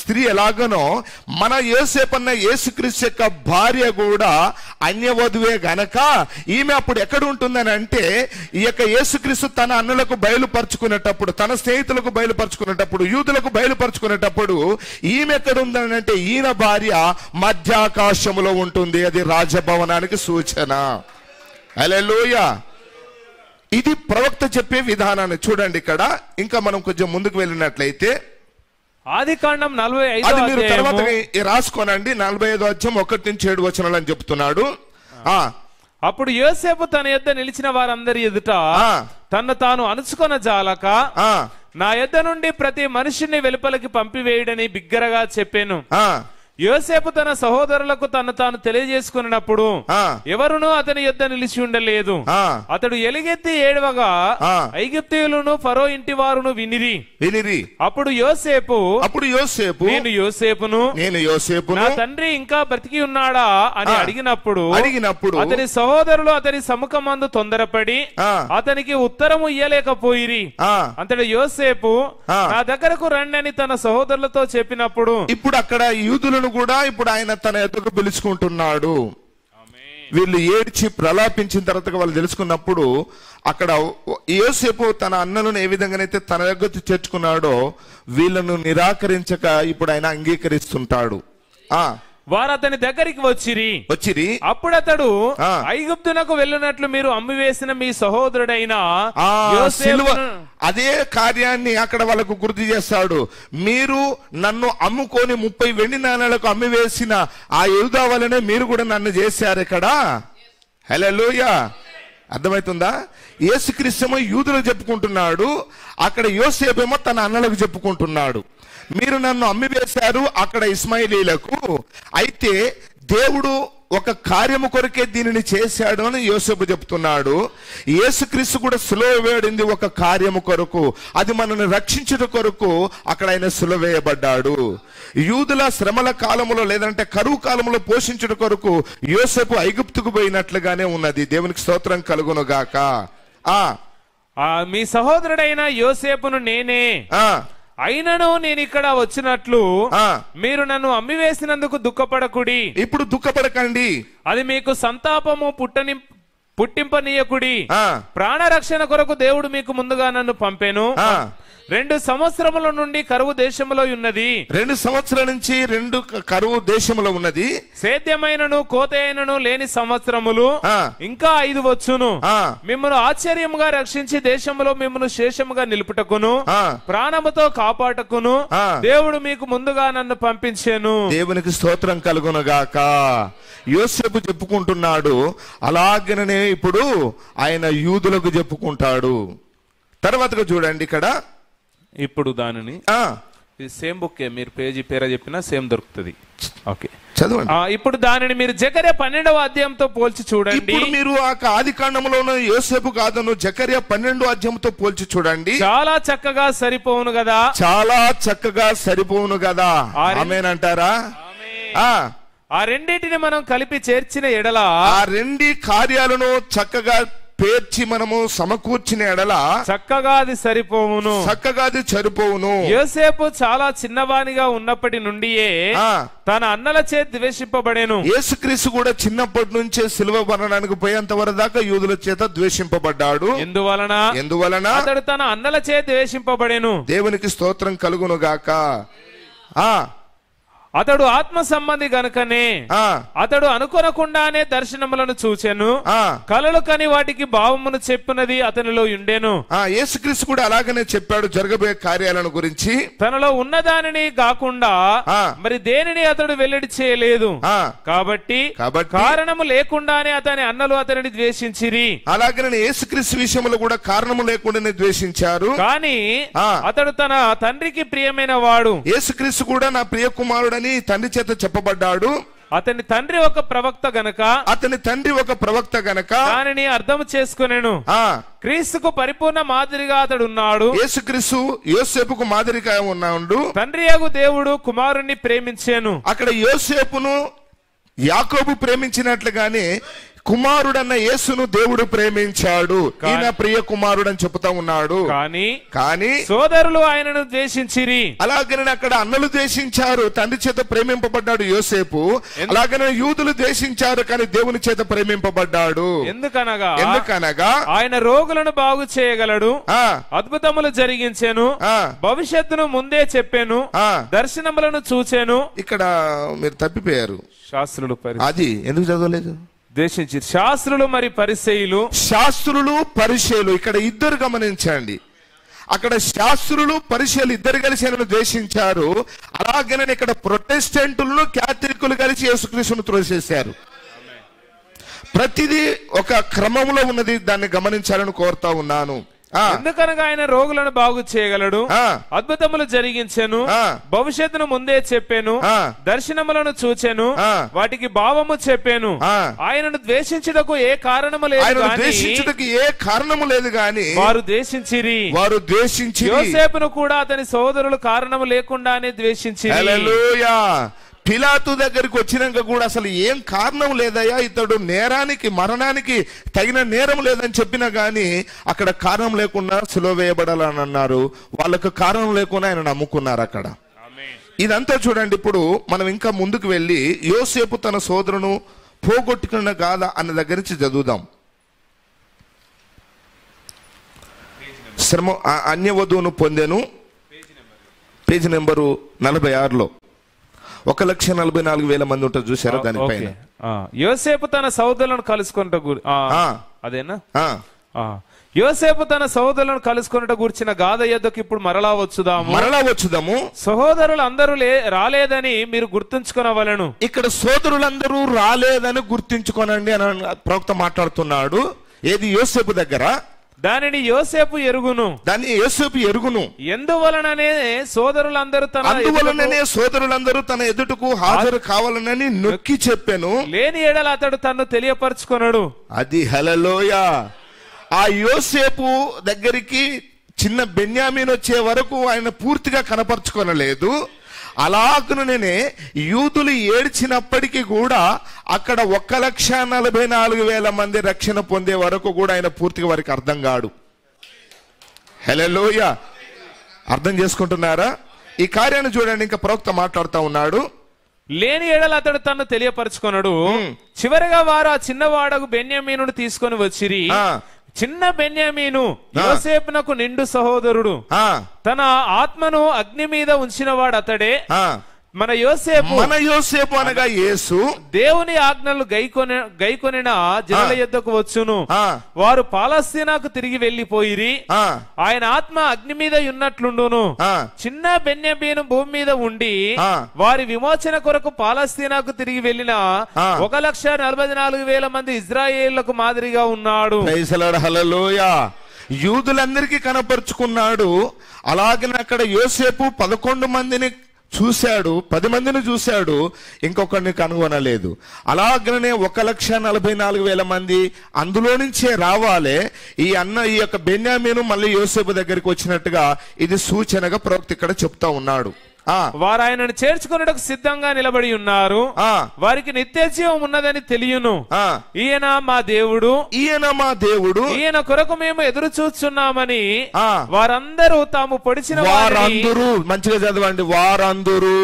స్త్రీ ఎలాగనో మన యోసేపు అన్న యేసుక్రీస్తు యొక్క భార్య కూడా అన్యవధువే గనక ఈమె అప్పుడు ఎక్కడ ఉంటుందని అంటే ఈ యొక్క యేసుక్రీస్తు తన అన్నలకు బయలుపరుచుకునేటప్పుడు, తన స్నేహితులకు బయలుపరుచుకునేటప్పుడు, యూదులకు బయలుపరుచుకునేటప్పుడు ఈమె ఎక్కడ ఉందని అంటే ఈయన భార్య మధ్యాకాశములో ఉంటుంది. అది రాజభవనానికి సూచన. హల్లెలూయా. ఇది ప్రవక్త చెప్పే విధానాన్ని చూడండి. ఇక్కడ ఇంకా మనం కొంచెం ముందుకు వెళ్ళినట్లయితే ఆదికాండం 45 మీరు తర్వాత రాసుకోనండి. 45వ అధ్యాయం 1-7 వచనాలు అని చెప్తున్నాడు. అప్పుడు యోసేపు తన యొద్ద నిలిచిన వారందరి ఎదుట తన్ను తాను అణుచుకొన జాలక నా యొద్ద నుండి ప్రతి మనిషిని వెలుపలికి పంపివేయుడని బిగ్గరగా చెప్పాను. యోసేపు తన సహోదరులకు తను తాను తెలియజేసుకున్నప్పుడు ఎవరునూ అతని యొద్ద నిలిచి ఉండలేదు. అతడు ఎలుగెత్తి ఏడవగా ఐగుప్తీయులను ఫరో ఇంటి వారును వినిరి. అప్పుడు యోసేపు నేను యోసేపును నా తండ్రి ఇంకా బ్రతికి ఉన్నాడా అని అడిగినప్పుడు అతని సహోదరులు అతని సముఖమందు తొందరపడి అతనికి ఉత్తరము ఇయ్యలేకపోయిరి. అంతటి యోసేపు నా దగ్గరకు రండి అని తన సహోదరులతో చెప్పినప్పుడు ఇప్పుడు అక్కడ యూదులను కూడా ఇప్పుడు ఆయన తన ఎదుగు పిలుచుకుంటున్నాడు. వీళ్ళు ఏడ్చి ప్రలాపించిన తర్వాత వాళ్ళు తెలుసుకున్నప్పుడు అక్కడ యోసేపు తన అన్నలను ఏ విధంగానైతే తన దగ్గర చేర్చుకున్నాడో వీళ్ళను నిరాకరించక ఇప్పుడు ఆయన అంగీకరిస్తుంటాడు. వారు అతని దగ్గరికి వచ్చిరి. అప్పుడు అతడు ఐగుప్తునకు వెళ్ళినట్లు మీరు అమ్మివేసిన మీ సహోదరుడైన అదే కార్యాన్ని అక్కడ వాళ్ళకు గుర్తు చేస్తాడు. మీరు నన్ను అమ్ముకొని 30 వెండి నాణాలకు అమ్మివేసిన ఆ యూదా వలనే మీరు కూడా నన్ను చేశారు ఇక్కడ. హల్లెలూయా. అర్థమవుతుందా? యేసుక్రీస్తు యూదులకు చెప్పుకుంటున్నాడు, అక్కడ యోసేపేమో తన అన్నలకు చెప్పుకుంటున్నాడు. మీరు నన్ను అమ్మివేశారు అక్కడ ఇస్మాయిలీలకు, అయితే దేవుడు ఒక కార్యము కొరకే దీనిని చేశాడు అని యోసేపు చెప్తున్నాడు. యేసుక్రీస్తు కూడా సిలువ వేయబడింది ఒక కార్యము కొరకు, అది మనల్ని రక్షించుట కొరకు అక్కడ ఆయన సిలువ వేయబడ్డాడు. యూదుల శ్రమల కాలములో లేదంటే కరువు కాలంలో పోషించుట కొరకు యోసేపు ఐగుప్తుకు పోయినట్లుగానే ఉన్నది. దేవునికి స్తోత్రం కలుగును గాక. మీ సహోదరుడైన యోసేపును నేనే, అయినను నేను ఇక్కడ వచ్చినట్లు మీరు నన్ను అమ్మివేసినందుకు దుఃఖపడకుడి. ఇప్పుడు దుఃఖపడకండి, అది మీకు సంతాపము పుట్టింపనీయకుడి. ప్రాణరక్షణ కొరకు దేవుడు మీకు ముందుగా నన్ను పంపెను. 2 సంవత్సరముల నుండి కరువు దేశంలో ఉన్నది. 2 సంవత్సరాల నుంచి కరువు దేశంలో ఉన్నది. సేద్యమైనను కోత అయినను లేని సంవత్సరములు ఇంకా 5 వచ్చును. మిమ్మల్ని ఆశ్చర్యముగా రక్షించి దేశంలో మిమ్మల్ని శేషముగా నిలుపుటకును ప్రాణముతో కాపాటకును దేవుడు మీకు ముందుగా నన్ను పంపించాను. దేవునికి స్తోత్రం కలుగును గాక. యోసేపు చెప్పుకుంటున్నాడు, అలాగనే ఇప్పుడు ఆయన యూదులకు చెప్పుకుంటాడు. తర్వాతగా చూడండి ఇక్కడ, ఇప్పుడు దానిని సేమ్ బుక్ మీరు పేజీ పేర చెప్పినా సేమ్ దొరుకుతుంది. ఓకే, చదవండి. ఇప్పుడు దానిని మీరు జకర్యా 12వ అధ్యాయంతో పోల్చి చూడండి. మీరు ఆ ఆది కాండంలో యోసేపు కాదను జకర్యా 12వ అధ్యాయంతో పోల్చి చూడండి. చాలా చక్కగా సరిపోవును కదా, చాలా చక్కగా సరిపోవును కదా. ఆమేనంటారా? ఆ రెండింటిని మనం కలిపి చేర్చిన ఎడల, ఆ 2 కార్యాలను చక్కగా పేర్చి మనము సమకూర్చిన ఎడల చక్కగా అది సరిపోవును, చక్కగా అది సరిపోవును. యోసేపు చాలా చిన్నవానిగా ఉన్నప్పటి నుండియే తన అన్నల చేత ద్వేషింపబడేను. యేసుక్రీస్తు కూడా చిన్నప్పటి నుంచే సిలువ మరణానికి పోయేంత వరకు దాకా యూదుల చేత ద్వేషింపబడ్డాడు. ఎందువలన అతడు తన అన్నల చేత ద్వేషింపబడేను. దేవునికి స్తోత్రం కలుగును గాక. అతడు ఆత్మ సంబంధి గనుకనే అతడు అనుకొనకుండానే దర్శనములను చూచెను, కలలు కని వాటికి భావమును చెప్పినది అతనిలో ఉండెను. యేసుక్రీస్తు కూడా అలాగనే చెప్పాడు జరగబోయే కార్యాలను గురించి. తనలో ఉన్నదానిని కాకుండా మరి దేనిని అతడు వెల్లడి చేయలేదు. కాబట్టి కారణము లేకుండానే అతని అన్నలు అతనిని ద్వేషించిరి. అలాగనే యేసుక్రీస్తు విషయంలో కూడా కారణము లేకుండానే ద్వేషించారు. కానీ అతడు తన తండ్రికి ప్రియమైన వాడు. యేసుక్రీస్తు కూడా నా ప్రియ కుమారుడు తండ్రి చేత చెప్పబడ్డాడు. అతని తండ్రి ఒక ప్రవక్త గనక దానిని అర్థం చేసుకునేను. క్రీస్తుకు పరిపూర్ణ మాదిరిగా అతడు ఉన్నాడు. యేసుక్రీస్తు యోసేపుకు మాదిరిగా ఉన్నాడు. తండ్రి యగు దేవుడు కుమారుణ్ణి ప్రేమించాను. అక్కడ యోసేపును యాకోబు ప్రేమించినట్లుగానే కుమారుడన్న యేసును దేవుడు ప్రేమించాడు. ఈయన ప్రియ కుమారుడు అని చెప్తా ఉన్నాడు. కానీ సోదరులు ఆయనను ద్వేషించిరి. అలాగనే అక్కడ అన్నలు ద్వేషించారు, తండ్రి చేత ప్రేమింపబడ్డాడు యోసేపు. అలాగనే యూదులు ద్వేషించారు, కానీ దేవుని చేత ప్రేమింపబడ్డాడు. ఎందుకనగా ఆయన రోగులను బాగు చేయగలడు, అద్భుతములు జరిగించెను, భవిష్యత్తును ముందే చెప్పాను, దర్శనములను చూచాను. ఇక్కడ మీరు తప్పిపోయారు. శాస్త్రులు అది ఎందుకు చదవలేదు? ద్వేషించి శాస్త్రులు మరి పరిసయ్యులు. శాస్త్రులు పరిసయ్యులు ఇక్కడ ఇద్దరు గమనించండి. అక్కడ శాస్త్రులు పరిసయ్యులు ఇద్దరు కలిసి ఆయనను ద్వేషించారు. అలాగనే ఇక్కడ ప్రొటెస్టెంటులను క్యాథలికులు కలిసి యేసుక్రీస్తును త్రోసేశారు. ప్రతిదీ ఒక క్రమంలో ఉన్నది, దాన్ని గమనించాలని కోరుతా ఉన్నాను. ఎందుకనగా ఆయన రోగులను బాగు చేయగలడు, అద్భుతములు జరిగించెను, భవిష్యత్తును ముందే చెప్పాను, దర్శనములను చూచెను, వాటికి భావము చెప్పాను. ఆయనను ద్వేషించుటకు ఏ కారణము లేదు గాని వారు ద్వేషించిరి. యోసేపును కూడా అతని సోదరులు కారణము లేకుండానే ద్వేషించిరి. హల్లెలూయా. పిలాతు దగ్గరికి వచ్చినాక కూడా అసలు ఏం కారణం లేదయ్యా, ఇతడు నేరానికి మరణానికి తగిన నేరం లేదని చెప్పినా గాని అక్కడ కారణం లేకుండా సిలువ వేయబడాలని అన్నారు. వాళ్ళకు కారణం లేకుండా ఆయన నమ్ముకున్నారు అక్కడ. ఇదంతా చూడండి. ఇప్పుడు మనం ఇంకా ముందుకు వెళ్ళి యోసేపు తన సోదరును పోగొట్టుకున్న గాథ అన్న దగ్గర నుంచి చదువుదాం. శ్రమ అన్యవధువును పొందెను, పేజీ నెంబరు 46లో 1,44,000 మంది ఉంటారు చూసారా దానిపైన. యోసేపు తన సోదరులను కలుసుకుంట అదేనా యోసేపు తన సోదరులను కలుసుకున్నట గురించిన గాథ యొద్దకు ఇప్పుడు మరలా వచ్చుదాము. సహోదరులు అందరూ రాలేదని మీరు గుర్తుంచుకొనవలెను. ఇక్కడ సోదరులందరూ రాలేదని గుర్తుంచుకోనండి అని ప్రవక్త మాట్లాడుతున్నాడు. ఏది? యోసేపు దగ్గర. దానిని యోసేపు ఎరుగును. ఎందువలననే సోదరులందరూ తన ఎదుటకు హాజరు కావాలనని నొక్కి చెప్పాను. లేని ఎడల అతడు తన్ను తెలియపరచుకొనడు. అది హల్లెలూయా. ఆ యోసేపు దగ్గరికి చిన్న బెన్యామీన్ వచ్చే వరకు ఆయన పూర్తిగా కనపరుచుకొనలేదు. అలాగనే యూదులు ఏడ్చినప్పటికీ కూడా అక్కడ 1,44,000 మంది రక్షణ పొందే వరకు కూడా ఆయన పూర్తిగా వారికి అర్థం కాడు. హల్లెలూయా. అర్థం చేసుకుంటున్నారా? ఈ కార్యాన్ని చూడండి. ఇంకా ప్రవక్త మాట్లాడుతూ ఉన్నాడు. లేని ఎడల అతడు తను తెలియపరచుకొనడు. చివరిగా వారు ఆ చిన్నవాడకు బెన్యామీనును తీసుకొని వచ్చిరి. చిన్న బెన్యామీను యోసేపునకు నిండు సహోదరుడు. తన ఆత్మను అగ్ని మీద ఉంచిన వాడు అతడే. మన యోసేపు అనగా యేసు దేవుని ఆజ్ఞలు గైకొనిన జనుల యొద్దకు వచ్చును. వారు పాలస్తీనాకు తిరిగి వెళ్లిపోయిరి. ఆయన ఆత్మ అగ్ని మీద ఉన్నట్లుండును. చిన్న బెన్యామీను భూమి మీద ఉండి వారి విమోచన కొరకు పాలస్తీనాకు తిరిగి వెళ్లిన 1,44,000 మంది ఇజ్రాయేళ్లకు మాదిరిగా ఉన్నాడు. హల్లెలూయా. యూదులందరికీ కనపరుచుకున్నాడు. అలాగే అక్కడ యోసేపు 11 మందిని చూశాడు, 10 మందిని చూశాడు, ఇంకొకరిని కనుగొనలేదు. అలాగనే 1,44,000 మంది అందులో నుంచే రావాలి. ఈ యొక్క బెన్యామీను మళ్ళీ యోసేపు దగ్గరికి వచ్చినట్టుగా ఇది సూచనగా ప్రవక్త ఇక్కడ చెప్తా ఉన్నాడు. వారు ఆయనను చేర్చుకున్నటకు సిద్ధంగా నిలబడి ఉన్నారు. వారికి నిత్యజీవం ఉన్నదని తెలియను. ఈయన మా దేవుడు, ఈయన కొరకు మేము ఎదురు చూస్తున్నామని వారందరూ తాము పొడిచిన వారందరూ. మంచిగా చదవండి. వారందరూ.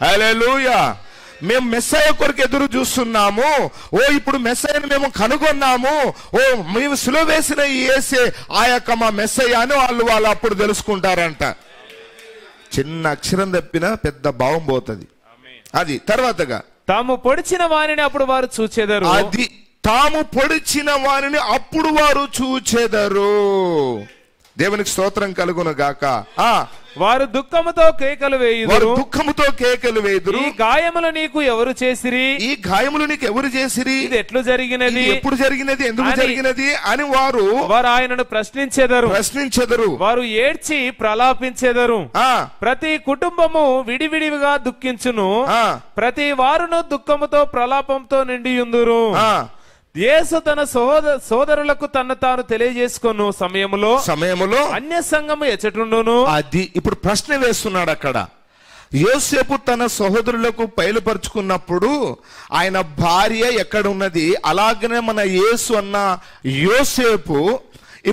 హల్లెలూయా. మేము మెస్సయ్య కొరకు ఎదురు చూస్తున్నాము. ఇప్పుడు మెస్సయ్యను మేము కనుగొన్నాము. మేము సిలువ వేసిన ఈ యేసే ఆ యొక్క మా మెస్సయ్య అని వాళ్ళు అప్పుడు తెలుసుకుంటారంట. చిన్న అక్షరం తప్పిన పెద్ద భావం పోతుంది. అది తర్వాతగా తాము పొడిచిన వారిని అప్పుడు వారు చూచెదరు. అది తాము పొడిచిన వారిని అప్పుడు వారు చూచెదరు. దేవునికి స్తోత్రం కలుగును గాక. వారు దుఃఖముతో కేకలు వేయుదురు. ఈ గాయములు నీకు ఎవరు చేసిరి? ఇది ఎట్లు జరిగినది? ఎప్పుడు జరిగినది? ఎందుకు జరిగినది అని వారు ఆయనను ప్రశ్నించెదరు. వారు ఏడ్చి ప్రలాపించెదరు. ప్రతి కుటుంబము విడివిడిగా దుఃఖించును. ప్రతి వారును దుఃఖముతో ప్రలాపంతో నిండియుందురు. యేసు తన సోదరులకు తను తాను తెలియజేసుకున్న సమయములో అన్య సంఘము ఎచ్చటుండును. అది ఇప్పుడు ప్రశ్న వేస్తున్నాడు అక్కడ. యోసేపు తన సహోదరులకు బయలుపరుచుకున్నప్పుడు ఆయన భార్య ఎక్కడ ఉన్నది? అలాగనే మన యేసు అన్న యోసేపు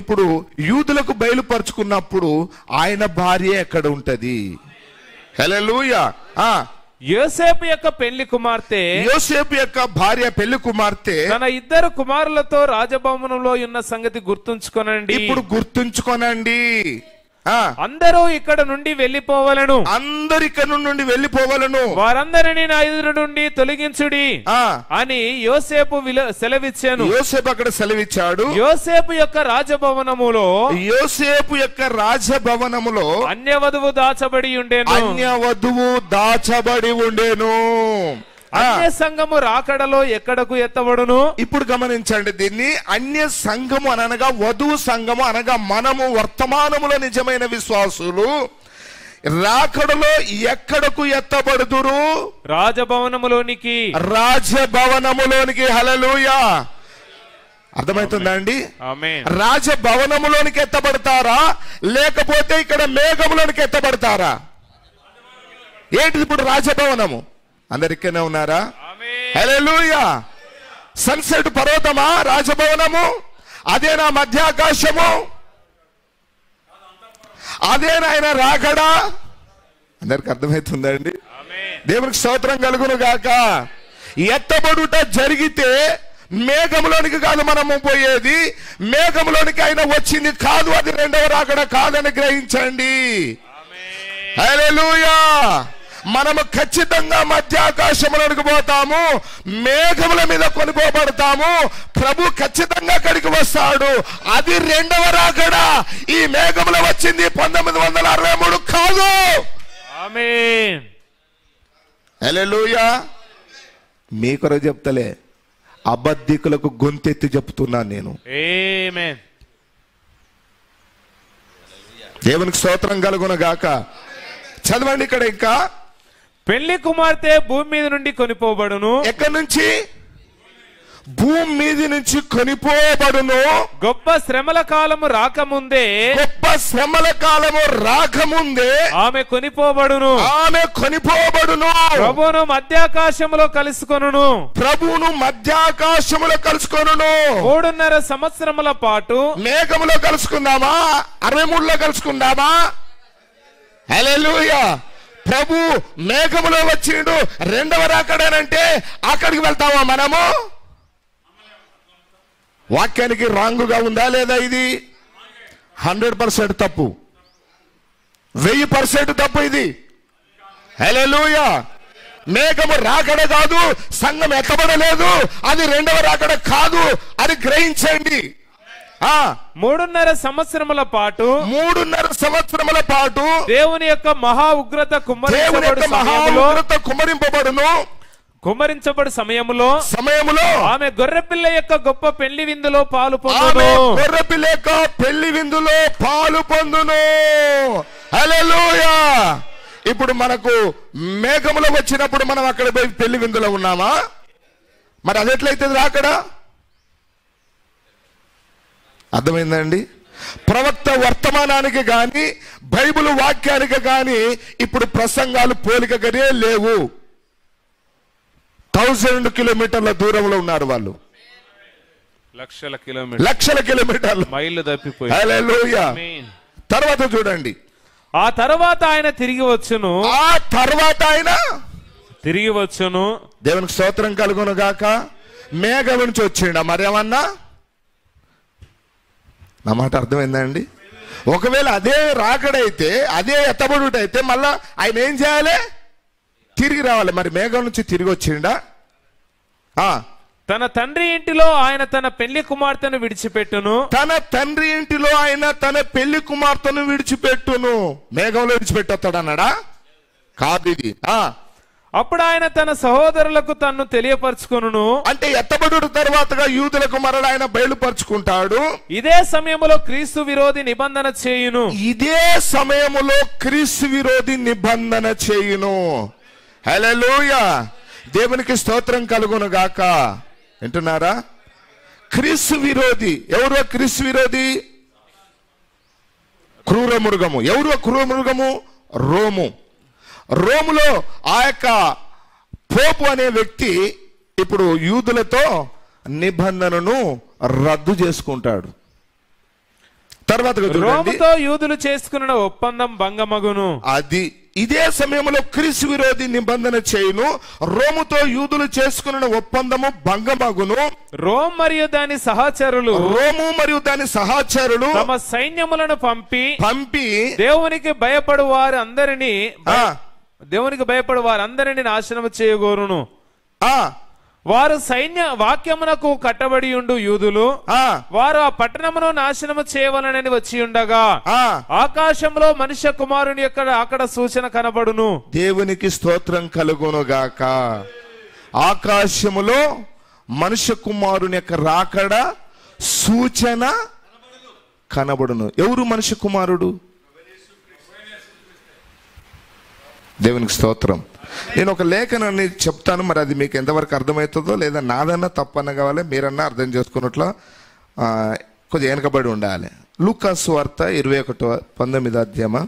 ఇప్పుడు యూదులకు బయలుపరుచుకున్నప్పుడు ఆయన భార్య ఎక్కడ ఉంటది? హల్లెలూయా. యోసేపు యొక్క భార్య పెళ్లి కుమార్తె తన 2 కుమారులతో రాజభవనంలో ఉన్న సంగతి గుర్తుంచుకోనండి. ఇప్పుడు గుర్తుంచుకోనండి. అందరూ ఇక్కడ నుండి వెళ్లిపోవలను. వారందరినీ నా ఎదురు నుండి తొలగించుడి అని యోసేపు సెలవిచ్చాను. యోసేపు అక్కడ సెలవిచ్చాడు. యోసేపు యొక్క రాజభవనములో అన్యవధువు దాచబడి ఉండేను. అన్య సంఘము రాకడలో ఎక్కడకు ఎత్తబడును. ఇప్పుడు గమనించండి దీన్ని. అన్య సంఘము అనగా వధువు సంఘము అనగా మనము వర్తమానములో నిజమైన విశ్వాసులు రాకడలో ఎక్కడకు ఎత్తబడుదురు? రాజభవనములోనికి. రాజభవనములోనికి. హల్లెలూయా. అర్థమవుతుందా అండి? రాజభవనములోనికి ఎత్తబడతారా లేకపోతే ఇక్కడ మేఘములోనికి ఎత్తబడతారా? ఏంటిది ఇప్పుడు రాజభవనము? అందరికనే ఉన్నారా? హల్లెలూయా. సన్సెట్ పర్వతమా రాజభవనము? అదేనా మధ్యాకాశము? అదేనా ఆయన రాకడా? అందరికి అర్థమవుతుందా అండి? దేవునికి స్తోత్రం కలుగును గాక. ఎత్తబడుట జరిగితే మేఘములోనికి కాదు మనము పోయేది, మేఘములోనికి ఆయన వచ్చింది కాదు, అది రెండవ రాకడ కాదని గ్రహించండి. హల్లెలూయా. మనము ఖచ్చితంగా మధ్యాకాశంలోనికి పోతాము, మేఘముల మీద కొనిపోబడతాము. ప్రభు ఖచ్చితంగా అక్కడికి వస్తాడు, అది రెండవ రాకడ. ఈ మేఘములో వచ్చింది 1963 కాదు. ఆమేన్. హల్లెలూయా. మీ కొరకు చెప్తలే, అబద్ధికులకు గొంతెత్తి చెప్తున్నాను నేను. ఆమేన్. దేవునికి స్తోత్రం కలుగును గాక. చదవండి ఇక్కడ ఇంకా. పెళ్లి కుమార్తె భూమి మీద నుండి కొనిపోబడును. ఎక్కడి నుంచి? భూమి మీద నుంచి కొనిపోబడును. గొప్ప శ్రమల కాలము రాకముందే. గొప్ప శ్రమల కాలము రాకముందే ఆమె కొనిపోబడును. ఆమె కొనిపోబడును. ప్రభువును మధ్యాకాశములో కలుసుకొనును. ప్రభువును మధ్యాకాశములో కలుసుకొనును. 3.5 సంవత్సరముల పాటు. మేఘములో కలుసుకుందామా? 63లో కలుసుకుందామా? హల్లెలూయా. ప్రభు మేఘములో వచ్చిండు, రెండవ రాకడనంటే అక్కడికి వెళ్తామా మనము? వాక్యానికి రాంగుగా ఉందా లేదా? ఇది 100% తప్పు, 1000% తప్పు ఇది. హల్లెలూయా. మేఘము రాకడ కాదు, సంఘం ఎత్తబడలేదు, అది రెండవ రాకడ కాదు, అది గ్రహించండి. 3.5 సంవత్సరముల పాటు. 3.5 సంవత్సరముల పాటు దేవుని యొక్క మహా ఉగ్రత కుమ్మరించబడు సమయములో ఆమె గొర్రెపిల్ల యొక్క గొప్ప పెళ్లి విందులో పాలు పొందును. గొర్రెపిల్ల యొక్క పెళ్లి విందులో పాలు పొందును. హల్లెలూయా. ఇప్పుడు మనకు మేఘములో వచ్చినప్పుడు మనం అక్కడ పోయి పెళ్లి విందులో ఉన్నామా? మరి అది ఎట్లయితే రాకడా? అర్థమైందండి? ప్రవక్త వర్తమానానికి గాని బైబిల్ వాక్యానికి గాని ఇప్పుడు ప్రసంగాలు పోలికగానే లేవు. 1000 కిలోమీటర్ల దూరంలో ఉన్నారు వాళ్ళు. లక్షల కిలోమీటర్లు, మైళ్ళు తప్పిపోయి. హల్లెలూయా. తర్వాత చూడండి. ఆ తర్వాత ఆయన తిరిగి వచ్చును. ఆ తర్వాత ఆయన తిరిగి వచ్చును. దేవునికి స్తోత్రం కలుగును గాక. మేఘం నుంచి వచ్చిండ మరేమన్నా? నా మాట అర్థమైందండి? ఒకవేళ అదే రాకడైతే, అదే ఎత్తబడుటైతే మళ్ళా ఆయన ఏం చేయాలి? తిరిగి రావాలి. మరి మేఘం నుంచి తిరిగి వచ్చిండా? తన తండ్రి ఇంటిలో ఆయన తన పెళ్లి కుమార్తెను విడిచిపెట్టును. తన తండ్రి ఇంటిలో ఆయన తన పెళ్లి కుమార్తెను విడిచిపెట్టును. మేఘంలో విడిచిపెట్టొస్తాడు అన్నాడా? కాదు ఇది. అప్పుడు ఆయన తన సహోదరులకు తన్ను తెలియపరచుకొనును. అంటే ఎత్తబడు తర్వాతగా యూదులకు మరల ఆయన బయలుపరుచుకుంటాడు. ఇదే సమయములో క్రీస్తు విరోధి నిబంధన చేయును. ఇదే సమయములో క్రీస్తు విరోధి నిబంధన చేయును. హల్లెలూయా. దేవునికి స్తోత్రం కలుగును గాక. వింటున్నారా? క్రీస్తు విరోధి ఎవరు? క్రీస్తు విరోధి క్రూర మృగము. ఎవరు క్రూర మృగము? రోము. రోములో ఆ యొక్క పోపు అనే వ్యక్తి ఇప్పుడు యూదులతో నిబంధనను రద్దు చేసుకుంటాడు. తర్వాత రోముతో యూదులు చేసుకున్న ఒప్పందం భంగమగును. అది ఇదే సమయంలో క్రీస్తు విరోధి నిబంధన చేయును. రోముతో యూదులు చేసుకున్న ఒప్పందము భంగమగును. రోము మరియు దాని సహచరులు తమ సైన్యములను పంపి దేవునికి భయపడు వారందరినీ నాశనము చేయగోరును. వారు సైన్య వాక్యమునకు కట్టబడి ఉండు యూదులు వారు ఆ పట్టణమును నాశనము చేయవలనని వచ్చి ఉండగా ఆకాశంలో మనుష్య కుమారుని యొక్క అక్కడ సూచన కనబడును. దేవునికి స్తోత్రం కలుగును గాక. ఆకాశములో మనుష్య కుమారుని యొక్క రాకడ సూచన కనబడును. ఎవరు మనుష్య కుమారుడు? దేవునికి స్తోత్రం. నేను ఒక లేఖనాన్ని చెప్తాను, మరి అది మీకు ఎంతవరకు అర్థమవుతుందో లేదా నాదన్నా తప్పన్నా కావాలి, మీరన్నా అర్థం చేసుకున్నట్లు కొద్దిగా వెనకబడి ఉండాలి. లూకా సువార్త 21:19 అధ్యాయమా,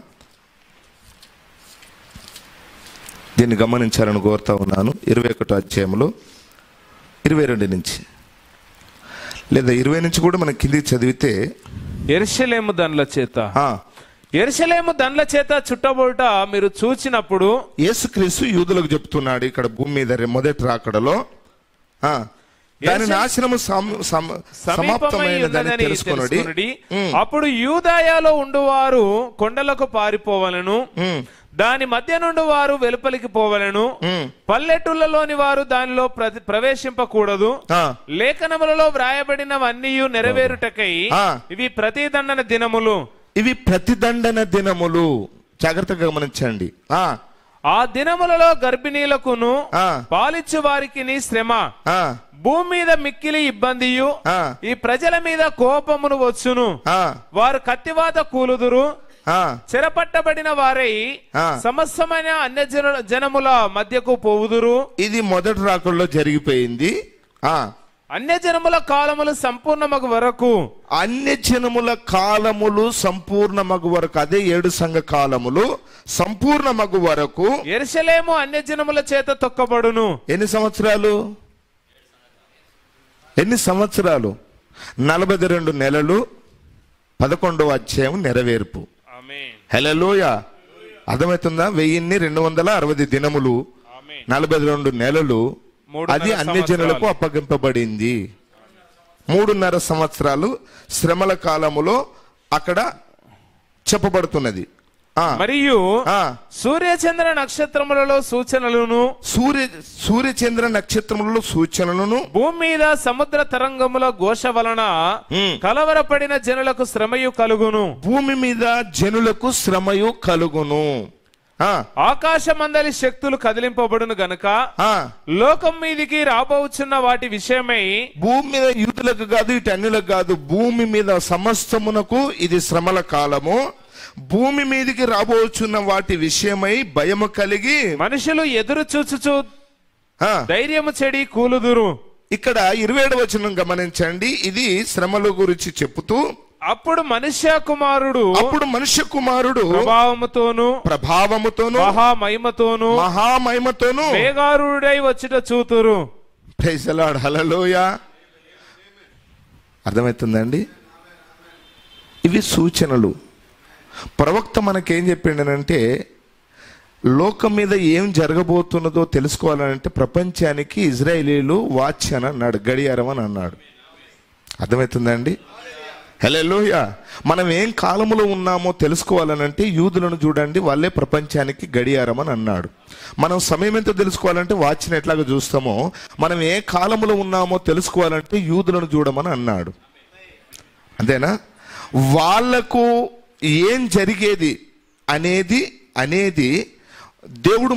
దీన్ని గమనించాలని కోరుతా ఉన్నాను. 21 అధ్యాయంలో 22 నుంచి లేదా 20 నుంచి కూడా మనం కిందికి చదివితే, యెరూషలేము దండ్ల చేత చుట్టబోట మీరు చూచినప్పుడు, యేసుక్రీస్తు యూదులకు చెప్తున్నాడు ఇక్కడ భూమి మీద మొదటి రాకడలో దాని నాశనము సమాప్తమైనదని తెలుసుకొనుడి. అప్పుడు యూదాయాలో ఉండువారు కొండలకు పారిపోవలను, దాని మధ్య నుండి వారు వెలుపలికి పోవలను, పల్లెటూళ్ళలోని వారు దానిలో ప్రవేశింపకూడదు. లేఖనములలో వ్రాయబడినవన్నీ నెరవేరుటకై ఇవి ప్రతిదండన దినములు. ఇవి ప్రతిదండన దినములు. జాగ్రత్తగా గమనించండి. ఆ దినములలో గర్భిణీలకును పాలిచ్చు వారికి శ్రమ, భూమి మీద మిక్కిలి ఇబ్బందియు, ఈ ప్రజల మీద కోపమును వచ్చును. వారు కత్తివాత కూలుదురు, చెరపట్టబడిన వారై సమస్తమైన అన్య జనముల మధ్యకు పోవుదురు. ఇది మొదటి రాకడలో జరిగిపోయింది. అన్య జనముల కాలములు సంపూర్ణమగు వరకు, అన్య జనముల కాలములు సంపూర్ణమగు వరకు, అదే 7 సంఘ కాలములు సంపూర్ణమగు వరకు యెరూషలేము అన్య జనముల చేత తొక్కబడును. ఎన్ని సంవత్సరాలు? 42 నెలలు 11వ అధ్యాయం నెరవేర్పు. హల్లెలూయా. అర్థమవుతుందా? 1260 దినములు 42 నెలలు అది అన్య జనులకు అప్పగింపబడింది. 3.5 సంవత్సరాలు శ్రమల కాలములో అక్కడ చెప్పబడుతున్నది. మరియు సూర్యచంద్ర నక్షత్రములలో సూచనలను భూమి మీద సముద్ర తరంగముల ఘోష వలన కలవరపడిన జనులకు శ్రమయు కలుగును. భూమి మీద జనులకు శ్రమయు కలుగును. ఆకాశమందలి శక్తులు కదిలింపబడును గనుక లోకం మీదికి రాబోచున్న వాటి విషయమై, భూమి మీద యూదులకు కాదు, ఇటు అన్యులకు కాదు, భూమి మీద సమస్తమునకు ఇది శ్రమల కాలము. భూమి మీదికి రాబోచున్న వాటి విషయమై భయము కలిగి మనుషులు ఎదురు చూచుచు ధైర్యము చెడి కూలుదురు. ఇక్కడ 27వ వచనం గమనించండి. ఇది శ్రమల గురించి చెప్తూ, అప్పుడు మనుష్య కుమారుడు ప్రభావముతోను మహామహిమతోను మేఘారూఢుడై వచ్చుట చూతురు. Praise the lord. హల్లెలూయా. అర్థమవుతుందండి? ఇవి సూచనలు. ప్రవక్త మనకేం చెప్పిండనంటే, లోకం మీద ఏం జరగబోతున్నదో తెలుసుకోవాలంటే ప్రపంచానికి ఇజ్రాయేలీలు వాచ్ అని అన్నాడు, గడియారం అని అన్నాడు. అర్థమవుతుందండి? హల్లెలూయా. మనం ఏం కాలంలో ఉన్నామో తెలుసుకోవాలనంటే యూదులను చూడండి, వాళ్ళే ప్రపంచానికి గడియారం అని అన్నాడు. మనం సమయం ఎంతో తెలుసుకోవాలంటే వాచ్ని ఎట్లాగో చూస్తామో, మనం ఏ కాలంలో ఉన్నామో తెలుసుకోవాలంటే యూదులను చూడమని అన్నాడు. అంతేనా? వాళ్లకు ఏం జరిగేది అనేది దేవుడు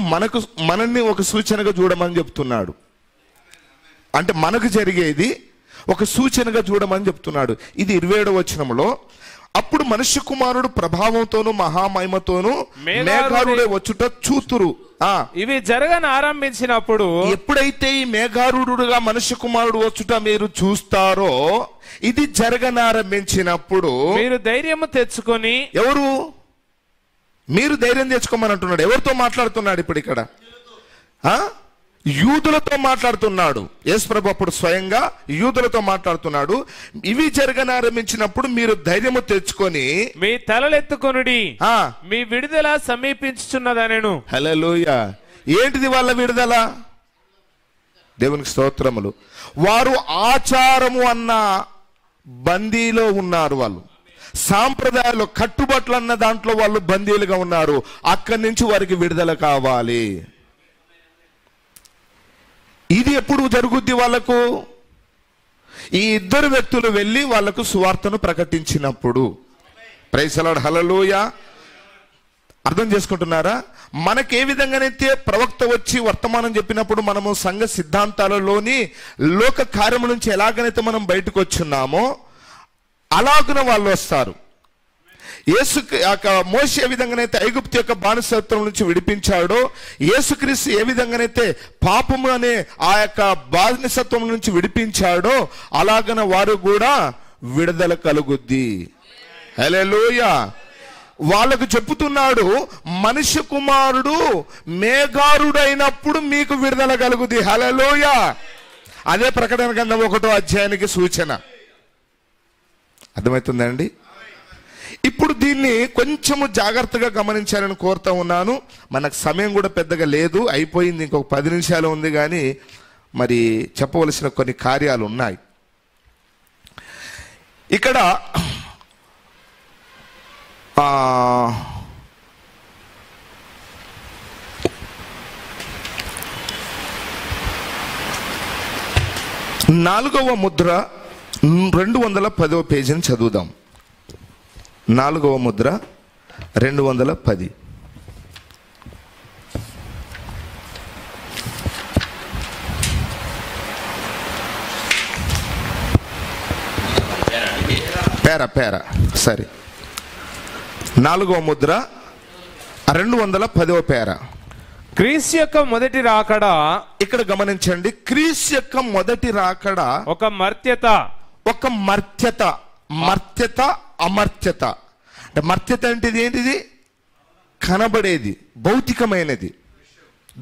మనల్ని ఒక సూచనగా చూడమని చెప్తున్నాడు. అంటే మనకు జరిగేది ఒక సూచనగా చూడమని చెప్తున్నాడు. ఇది 27వ వచనంలో, అప్పుడు మనుష్య కుమారుడు ప్రభావంతోను మహామహిమతోను మేఘారుడే వచ్చుట చూతురు. ఇవి జరగని ఆరంభించినప్పుడు, ఎప్పుడైతే ఈ మేఘారుడుగా మనుష్య కుమారుడు వచ్చుట మీరు చూస్తారో, ఇది జరగనారంభించినప్పుడు మీరు ధైర్యం తెచ్చుకొని, ఎవరు? మీరు ధైర్యం తెచ్చుకోమని అంటున్నాడు. ఎవరితో మాట్లాడుతున్నాడు ఇప్పుడు ఇక్కడ? యూదులతో మాట్లాడుతున్నాడు. యేసు ప్రభు అప్పుడు స్వయంగా యూదులతో మాట్లాడుతున్నాడు. ఇవి జరగనారంభించినప్పుడు మీరు ధైర్యము తెచ్చుకొని మీ తలలెత్తుకొనుడి, మీ విడుదల సమీపించుచున్నదనెను. హల్లెలూయా. ఏంటిది వాళ్ళ విడుదల? దేవునికి స్తోత్రములు. వారు ఆచారము అన్న బందీలో ఉన్నారు. వాళ్ళు సాంప్రదాయాలు, కట్టుబట్లు అన్న దాంట్లో వాళ్ళు బందీలుగా ఉన్నారు. అక్కడి నుంచి వారికి విడుదల కావాలి. ఇది ఎప్పుడు జరుగుద్ది వాళ్ళకు? ఈ ఇద్దరు వ్యక్తులు వెళ్ళి వాళ్లకు సువార్తను ప్రకటించినప్పుడు. Praise the lord. హల్లెలూయా. అర్థం చేసుకుంటున్నారా? మనకి ఏ విధంగానైతే ప్రవక్త వచ్చి వర్తమానం చెప్పినప్పుడు మనము సంఘ సిద్ధాంతాలలోని లోక కార్యము నుంచి ఎలాగనైతే మనం బయటకు వచ్చున్నామో అలాగున వాళ్ళు వస్తారు. మోషే ఏ విధంగానైతే ఐగుప్తు యొక్క బానిసత్వం నుంచి విడిపించాడో, యేసుక్రీస్తు ఏ విధంగానైతే పాపము అనే ఆ యొక్క బానిసత్వం నుంచి విడిపించాడో అలాగన వారు కూడా విడుదల కలుగుద్ది. హల్లెలూయా. వాళ్ళకు చెప్పుతున్నాడు, మనుష్య కుమారుడు మేఘారుడైనప్పుడు మీకు విడుదల కలుగుద్ది. హల్లెలూయా. అదే ప్రకటన గ్రంథం 1వ అధ్యాయానికి సూచన. అర్థమవుతుందండి? ఇప్పుడు దీన్ని కొంచెము జాగ్రత్తగా గమనించాలని కోరుతా ఉన్నాను. మనకు సమయం కూడా పెద్దగా లేదు, అయిపోయింది, ఇంకొక 10 నిమిషాలు ఉంది. కానీ మరి చెప్పవలసిన కొన్ని కార్యాలు ఉన్నాయి. ఇక్కడ నాలుగవ ముద్ర 210వ పేజీని చదువుదాం. 4వ ముద్ర 210. పేర సరే. 4వ ముద్ర 210వ పేర. క్రీస్తు యొక్క మొదటి రాకడ. ఇక్కడ గమనించండి, క్రీస్తు యొక్క మొదటి రాకడ ఒక మర్త్యత. మర్త్యత అమర్త్యత. అంటే మర్త్యత అంటే ఏంటిది? కనబడేది, భౌతికమైనది,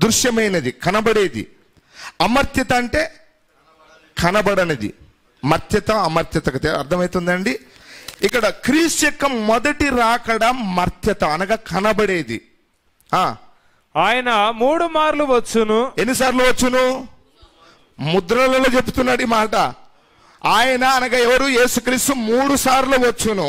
దృశ్యమైనది, కనబడేది. అమర్త్యత అంటే కనబడనిది. మర్త్యత అమర్త్యత అర్థమవుతుందండి? ఇక్కడ క్రీస్తు యొక్క మొదటి రాకడ మర్త్యత అనగా కనబడేది. ఆయన 3 మార్లు వచ్చును. ఎన్నిసార్లు వచ్చును? ముద్రలలో చెప్తున్నాడు ఈ మాట. ఆయన అనగా ఎవరు? యేసుక్రీస్తు 3 సార్లు వచ్చును.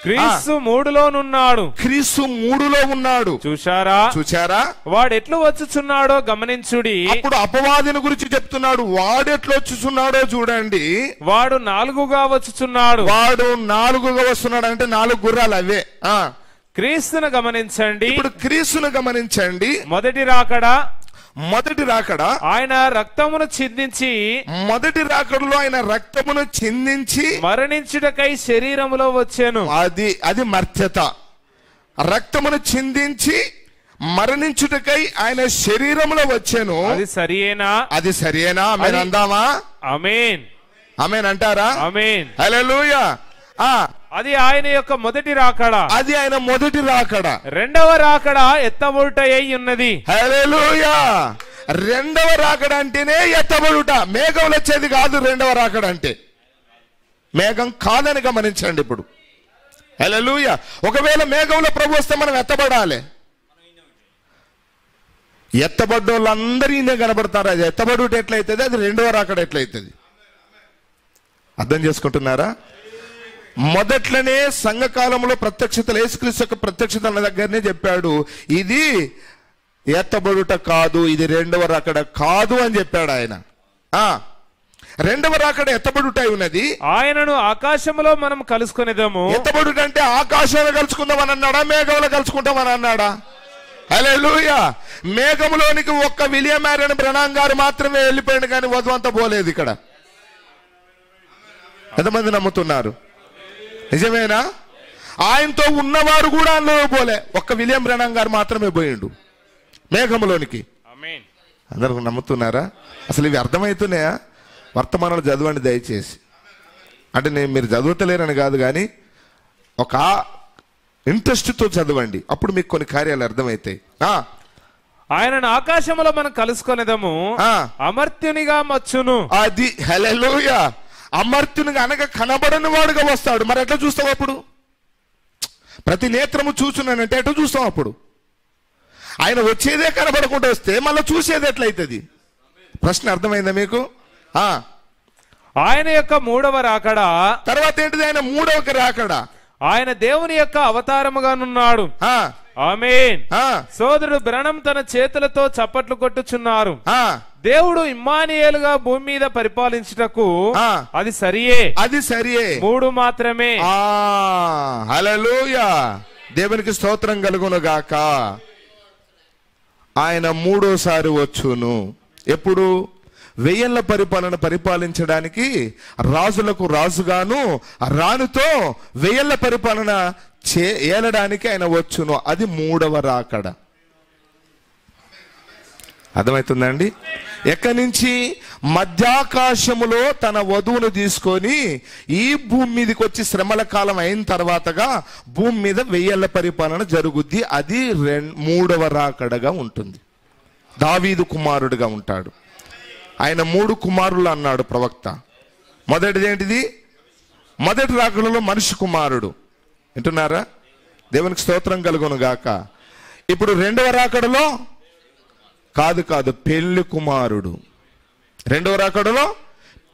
క్రీస్తు 3లోనున్నాడు. క్రీస్తు 3లో ఉన్నాడు. చూచారా? వాడు ఎట్లు వచ్చుచున్నాడో గమనించుడి. అప్పుడు అపవాదిని గురించి చెప్తున్నాడు. వాడు ఎట్లు వచ్చుచున్నాడో చూడండి. వాడు 4గా వచ్చుచున్నాడు. వాడు 4గా వస్తున్నాడు. అంటే 4 గుర్రాలు అవే. క్రీస్తును గమనించండి. ఇప్పుడు క్రీస్తును గమనించండి. మొదటి రాకడ ఆయన రక్తమును చిందించి, మొదటి రాకడలో ఆయన రక్తమును చిందించి మరణించుటకై శరీరములో వచ్చాను. అది మర్త్యత. రక్తమును చిందించి మరణించుటకై ఆయన శరీరములో వచ్చాను. అది సరియేనా? ఆమేన్ అందామా? ఆమేన్. ఆమేన్ అంటారా? ఆమేన్. హల్లెలూయా. అది ఆయన యొక్క మొదటి రాకడ. అది ఆయన మొదటి రాకడ. రెండవ రాకడ ఎత్తబడుట అయి ఉన్నది. హల్లెలూయా. రెండవ రాకడ అంటేనే ఎత్తబడుట. మేఘం వచ్చేది కాదు రెండవ రాకడ అంటే. మేఘం కాదని గమనించండి ఇప్పుడు. హల్లెలూయా. ఒకవేళ మేఘంలో ప్రభు వస్తే మనం ఎత్తబడాలి. ఎత్తబడ్డ వాళ్ళందరూ ఈయన కనబడతారు. అది ఎత్తబడుట ఎట్లయితుంది? అది రెండవ రాకడ ఎట్లయితుంది? అర్థం చేసుకుంటున్నారా? మొదట్లోనే సంఘకాలంలో ప్రత్యక్షతలు, యేసుక్రీస్తు యొక్క ప్రత్యక్షతల దగ్గరనే చెప్పాడు, ఇది ఎత్తబడుట కాదు, ఇది రెండవ రాకడ కాదు అని చెప్పాడు ఆయన. రెండవ రాకడ ఎత్తబడుట ఉన్నది. ఆయనను ఆకాశంలో మనం కలుసుకునేదాము. ఎత్తబడుట అంటే ఆకాశంలో కలుసుకుందామని అన్నాడా? మేఘంలో కలుసుకుంటామని అన్నాడా? హల్లెలూయా. మేఘంలోనికి ఒక్క విలియం మ్యారియన్ బ్రనాన్ గారు మాత్రమే వెళ్ళిపోయాడు, కానీ వధువంతా పోలేదు. ఇక్కడ ఎంతమంది నమ్ముతున్నారు? నిజమేనా? ఆయనతో ఉన్నవారు కూడా అందులో పోలే, ఒక్క విలియం బ్రనాన్ గారు మాత్రమే పోయిండు మేఘంలోనికి. అందరూ నమ్ముతున్నారా? అసలు ఇవి అర్థమవుతున్నాయా? వర్తమానాలు చదవండి దయచేసి. అంటే మీరు చదువుతలేరని కాదు, కానీ ఒక ఇంట్రెస్ట్తో చదవండి, అప్పుడు మీకు కొన్ని కార్యాలు అర్థమవుతాయి. ఆయనను ఆకాశంలో మనం కలుసుకునేదాము. అమర్త్యునిగా వచ్చును. అది హల్లెలూయా. అమర్త్యునిగా అనగా కనబడని వాడుగా వస్తాడు. మరి ఎట్లా చూస్తావు అప్పుడు? ప్రతి నేత్రము చూచున్నానంటే ఎట్లా చూస్తాం అప్పుడు? ఆయన వచ్చేదే కనబడకుండా వస్తే మళ్ళీ చూసేది ఎట్లయితుంది? ప్రశ్న అర్థమైందా మీకు? ఆయన యొక్క 3వ రాకడ తర్వాత ఏంటిది? ఆయన 3వ రాకడ. ఆయన దేవుని యొక్క అవతారముగానున్నాడు. ఆమేన్. సోదరుడు బ్రనం తన చేతులతో చప్పట్లు కొట్టుచున్నారు. దేవుడు ఇమ్మానుయేలుగా భూమి మీద పరిపాలించుటకు అది సరియే. 3 మాత్రమే. హల్లెలూయా. దేవునికి స్తోత్రం కలుగునుగాక. ఆయన మూడోసారి వచ్చును. ఎప్పుడు? 1000 ఏళ్ల పరిపాలన పరిపాలించడానికి, రాజులకు రాజుగాను రాణితో 1000 ఏళ్ల పరిపాలన ఏలడానికి ఆయన వచ్చును. అది 3వ రాకడ. అర్థమవుతుందండి? ఎక్కడి నుంచి? మధ్యాకాశములో తన వధువును తీసుకొని ఈ భూమి మీదకి వచ్చి శ్రమల కాలం అయిన తర్వాతగా భూమి మీద 1000 ఏళ్ల పరిపాలన జరుగుద్ది. అది 3వ రాకడగా ఉంటుంది. దావీదు కుమారుడుగా ఉంటాడు. ఆయన 3 కుమారులు అన్నాడు ప్రవక్త. మొదటిది ఏంటిది? మొదటి రాకడలో మనిషి కుమారుడు. వింటున్నారా? దేవునికి స్తోత్రం కలుగును గాక. ఇప్పుడు 2వ రాకడలో కాదు, పెళ్లి కుమారుడు. 2వ రాకడలో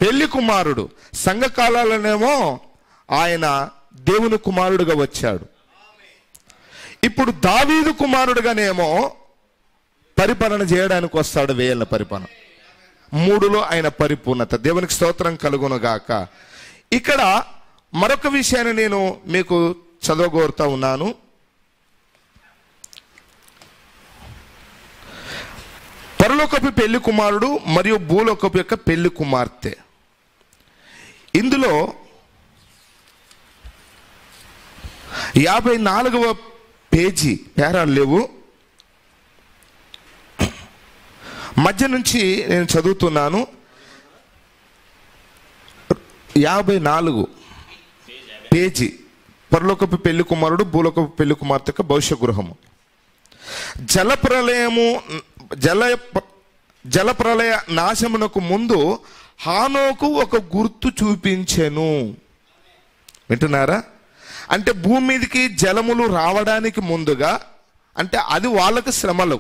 పెళ్లి కుమారుడు. సంఘకాలంలోనేమో ఆయన దేవుని కుమారుడుగా వచ్చాడు. ఇప్పుడు దావీదు కుమారుడుగానేమో పరిపాలన చేయడానికి వస్తాడు. 1000 ఏళ్ల పరిపాలన. 3లో ఆయన పరిపూర్ణత. దేవునికి స్తోత్రం కలుగును గాక. ఇక్కడ మరొక విషయాన్ని నేను మీకు చదవగోరుతా ఉన్నాను. పరలోకపు పెళ్లి కుమారుడు మరియు భూలోకపు యొక్క పెళ్లి కుమార్తె. ఇందులో 54వ పేజీ పేరాలు లేవు, మధ్య నుంచి నేను చదువుతున్నాను. 54 పేజీ. పరలోకపు పెళ్లి కుమారుడు భూలోకపు పెళ్లి కుమార్తె యొక్క భవిష్య గృహము. జలప్రలయ నాశమునకు ముందు హానోకు ఒక గుర్తు చూపించెను. వింటున్నారా? అంటే భూమి మీదకి జలములు రావడానికి ముందుగా, అంటే అది వాళ్ళకి శ్రమలు.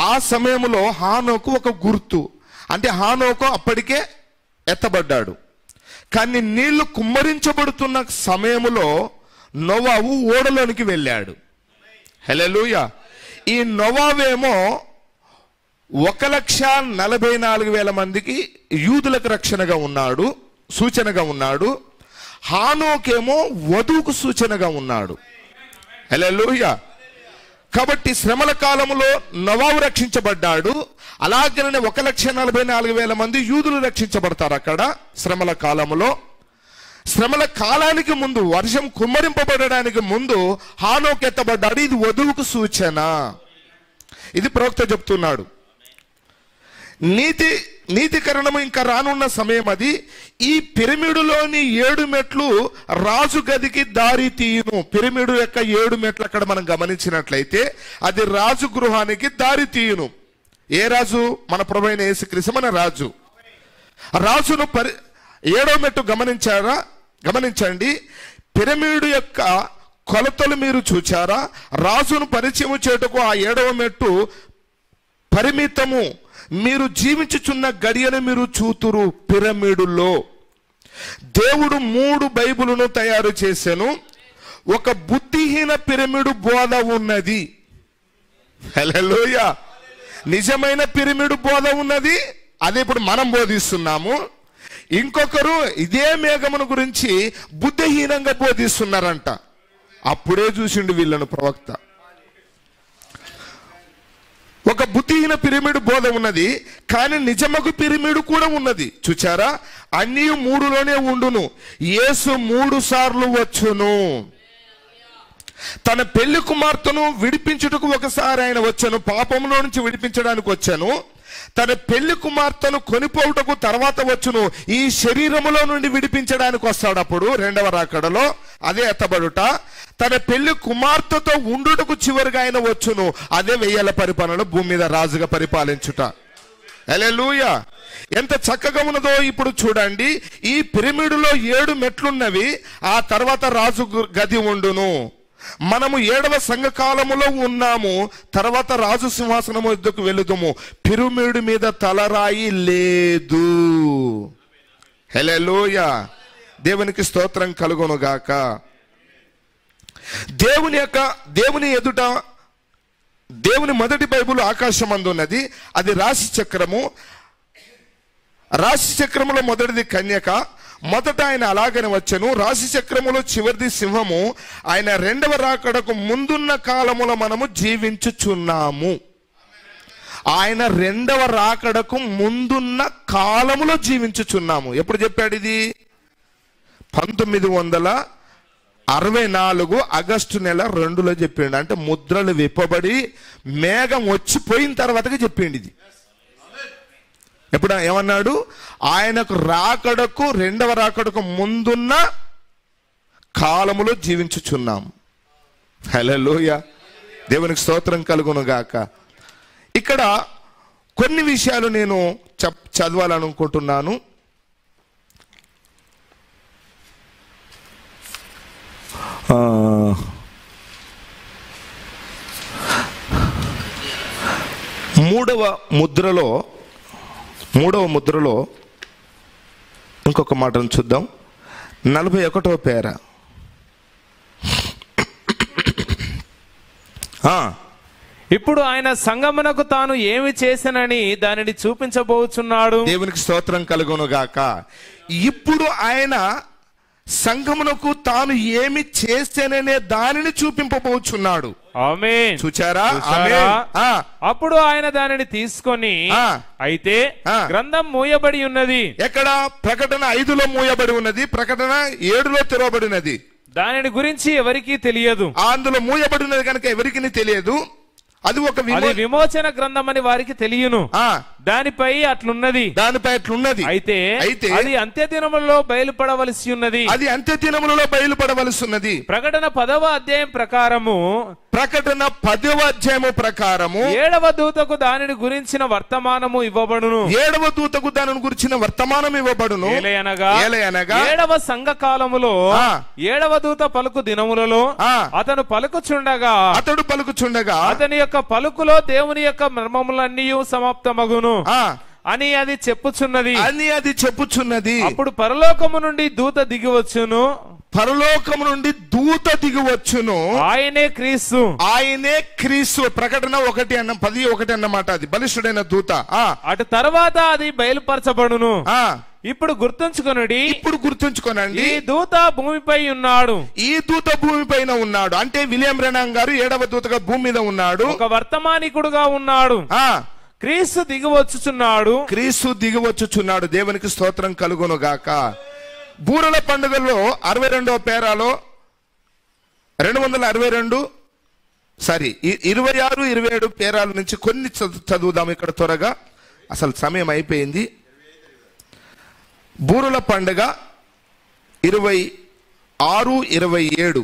ఆ సమయంలో హానోకు ఒక గుర్తు. అంటే హానోకు అప్పటికే ఎత్తబడ్డాడు. కానీ నీళ్లు కుమ్మరించబడుతున్న సమయంలో నోవాహు ఓడలోనికి వెళ్ళాడు. హల్లెలూయా. ఈ నోవాహేమో 1,44,000 మందికి యూదులకు రక్షణగా ఉన్నాడు, సూచనగా ఉన్నాడు. హానోకేమో వధువుకు సూచనగా ఉన్నాడు. హల్లెలూయా. కాబట్టి శ్రమల కాలంలో నోవాహు రక్షించబడ్డాడు. అలాగనే 1,44,000 మంది యూదులు రక్షించబడతారు అక్కడ శ్రమల కాలంలో. శ్రమల కాలానికి ముందు, వర్షం కుమ్మరింపబడడానికి ముందు హానోకు ఎత్తబడ్డాడు. ఇది వధువుకు సూచన. ఇది ప్రవక్త చెప్తున్నాడు. నీతికరణము ఇంకా రానున్న సమయం అది. ఈ పిరమిడులోని 7 మెట్లు రాజు గదికి దారి తీయును. పిరమిడు యొక్క 7 మెట్లు అక్కడ మనం గమనించినట్లయితే అది రాజు గృహానికి దారి తీయును. ఏ రాజు? మన ప్రభువైన యేసుక్రీస్తు మన రాజు. రాజును 7వ మెట్టు గమనించండి. పిరమిడు యొక్క కొలతలు మీరు చూచారా? రాజును పరిచయం చేయుటకు ఆ 7వ మెట్టు పరిమితము. మీరు జీవించుచున్న గడియను మీరు చూతురు. పిరమిడులో దేవుడు 3 బైబిలును తయారు చేశాను. ఒక బుద్ధిహీన పిరమిడు బోధ ఉన్నది. హల్లెలూయా. నిజమైన పిరమిడు బోధ ఉన్నది, అదే ఇప్పుడు మనం బోధిస్తున్నాము. ఇంకొకరు ఇదే మేఘమును గురించి బుద్ధిహీనంగా బోధిస్తున్నారంట. అప్పుడే చూసిండు వీళ్ళను ప్రవక్త. ఒక బుద్ధిహీన పిరమిడ్ బోధ ఉన్నది, కానీ నిజమగు పిరమిడ్ కూడా ఉన్నది. చూచారా? అన్నీ 3లోనే ఉండును. యేసు 3 సార్లు వచ్చును. తన పెళ్లి కుమార్తెను విడిపించుటకు ఒకసారి ఆయన వచ్చాను, పాపంలో నుంచి విడిపించడానికి వచ్చాను. తన పెళ్లి కుమార్తెను కొనిపోవుటకు తర్వాత వచ్చును, ఈ శరీరములో నుండి విడిపించడానికి వస్తాడు. అప్పుడు 2వ రాకడలో అదే ఎత్తబడుట. తన పెళ్లి కుమార్తెతో ఉండుటకు చివరిగా ఆయన వచ్చును, అదే 1000 ఏళ్ల పరిపాలన భూమి మీద రాజుగా పరిపాలించుట. హల్లెలూయా. ఎంత చక్కగా ఉన్నదో ఇప్పుడు చూడండి. ఈ పిరమిడులో 7 మెట్లున్నవి. ఆ తర్వాత రాజు గది ఉండును. మనము 7వ సంఘకాలములో ఉన్నాము. తర్వాత రాజు సింహాసనము వద్దకు వెళుదుము. పిరమిడ్ మీద తలరాయి లేదు. హల్లెలూయా. దేవునికి స్తోత్రం కలుగును గాక. దేవుని ఎదుట దేవుని మొదటి బైబిల్ ఆకాశమందు ఉన్నది. అది రాశి చక్రము. రాశి చక్రములో మొదటిది కన్యక, మొదట ఆయన అలాగని వచ్చెను. రాశి చక్రములో చివరిది సింహము. ఆయన రెండవ రాకడకు ముందున్న కాలములో మనము జీవించుచున్నాము. ఆయన రెండవ రాకడకు ముందున్న కాలములో జీవించుచున్నాము. ఎప్పుడు చెప్పాడు ఇది? 1964 ఆగస్టు నెల 2లో చెప్పిండు. అంటే ముద్రలు విప్పబడి మేఘం వచ్చిపోయిన తర్వాతగా చెప్పిండు ఇది. ఎప్పుడు ఏమన్నాడు? ఆయనకు రాకడకు రెండవ రాకడకు ముందున్న కాలములో జీవించుచున్నాము. హల్లెలూయా, దేవునికి స్తోత్రం కలుగును గాక. ఇక్కడ కొన్ని విషయాలు నేను చదవాలనుకుంటున్నాను. మూడవ ముద్రలో ఇంకొక మాటను చూద్దాం. 41వ పేర. ఇప్పుడు ఆయన సంగమునకు తాను ఏమి చేసనని దానిని చూపించబోచున్నాడు. దేవునికి స్తోత్రం కలుగును గాక. ఇప్పుడు ఆయన సంఘమునకు తాను ఏమి చేసేననే దానిని చూపింపబోచున్నాడు. ఆమేన్. చూచారా? అప్పుడు ఆయన దానిని తీసుకొని, అయితే గ్రంథం మూయబడి ఉన్నది. ఎక్కడ? ప్రకటన 5లో మూయబడి ఉన్నది, ప్రకటన 7లో తెరవబడినది. దానిని గురించి ఎవరికీ తెలియదు. అందులో మూయబడి ఉన్నది కనుక ఎవరికి తెలియదు. అది ఒక విమోచన గ్రంథం అని వారికి తెలియను. దానిపై అట్లున్నది. అయితే అది అంత్యదినములలో బయలుపడవలసి ఉన్నది. ప్రకటన 10వ అధ్యాయం ప్రకారము 7వ దూతకు దానిని గురించిన వర్తమానము ఇవ్వబడును. ఏలయనగా 7వ సంఘ కాలములో 7వ దూత పలుకు దినములలో అతడు పలుకుచుండగా అతని యొక్క పలుకులో దేవుని యొక్క మర్మములన్నీ సమాప్తమగును అని అది చెప్పుచున్నది. అప్పుడు పరలోకము నుండి దూత దిగివచ్చును. ఆయనే క్రీస్తు. ప్రకటన 1:10 అన్నమాట. అది బలిష్ఠుడైన దూత. అటు తర్వాత అది బయలుపరచబడును. ఇప్పుడు గుర్తుంచుకొనండి. ఈ దూత భూమిపై ఉన్నాడు. అంటే విలియం బ్రెనాం గారు 7వ దూతగా భూమి మీద ఉన్నాడు. ఒక వర్తమానికుడుగా ఉన్నాడు. క్రీస్తు దిగివచ్చుచున్నాడు. దేవునికి స్తోత్రం కలుగును గాక. బూరల పండుగలో 62వ పేరాలో 262 26 27 పేరాల నుంచి కొన్ని చదువుదాం ఇక్కడ త్వరగా, అసలు సమయం అయిపోయింది. బూరల పండుగ 26 27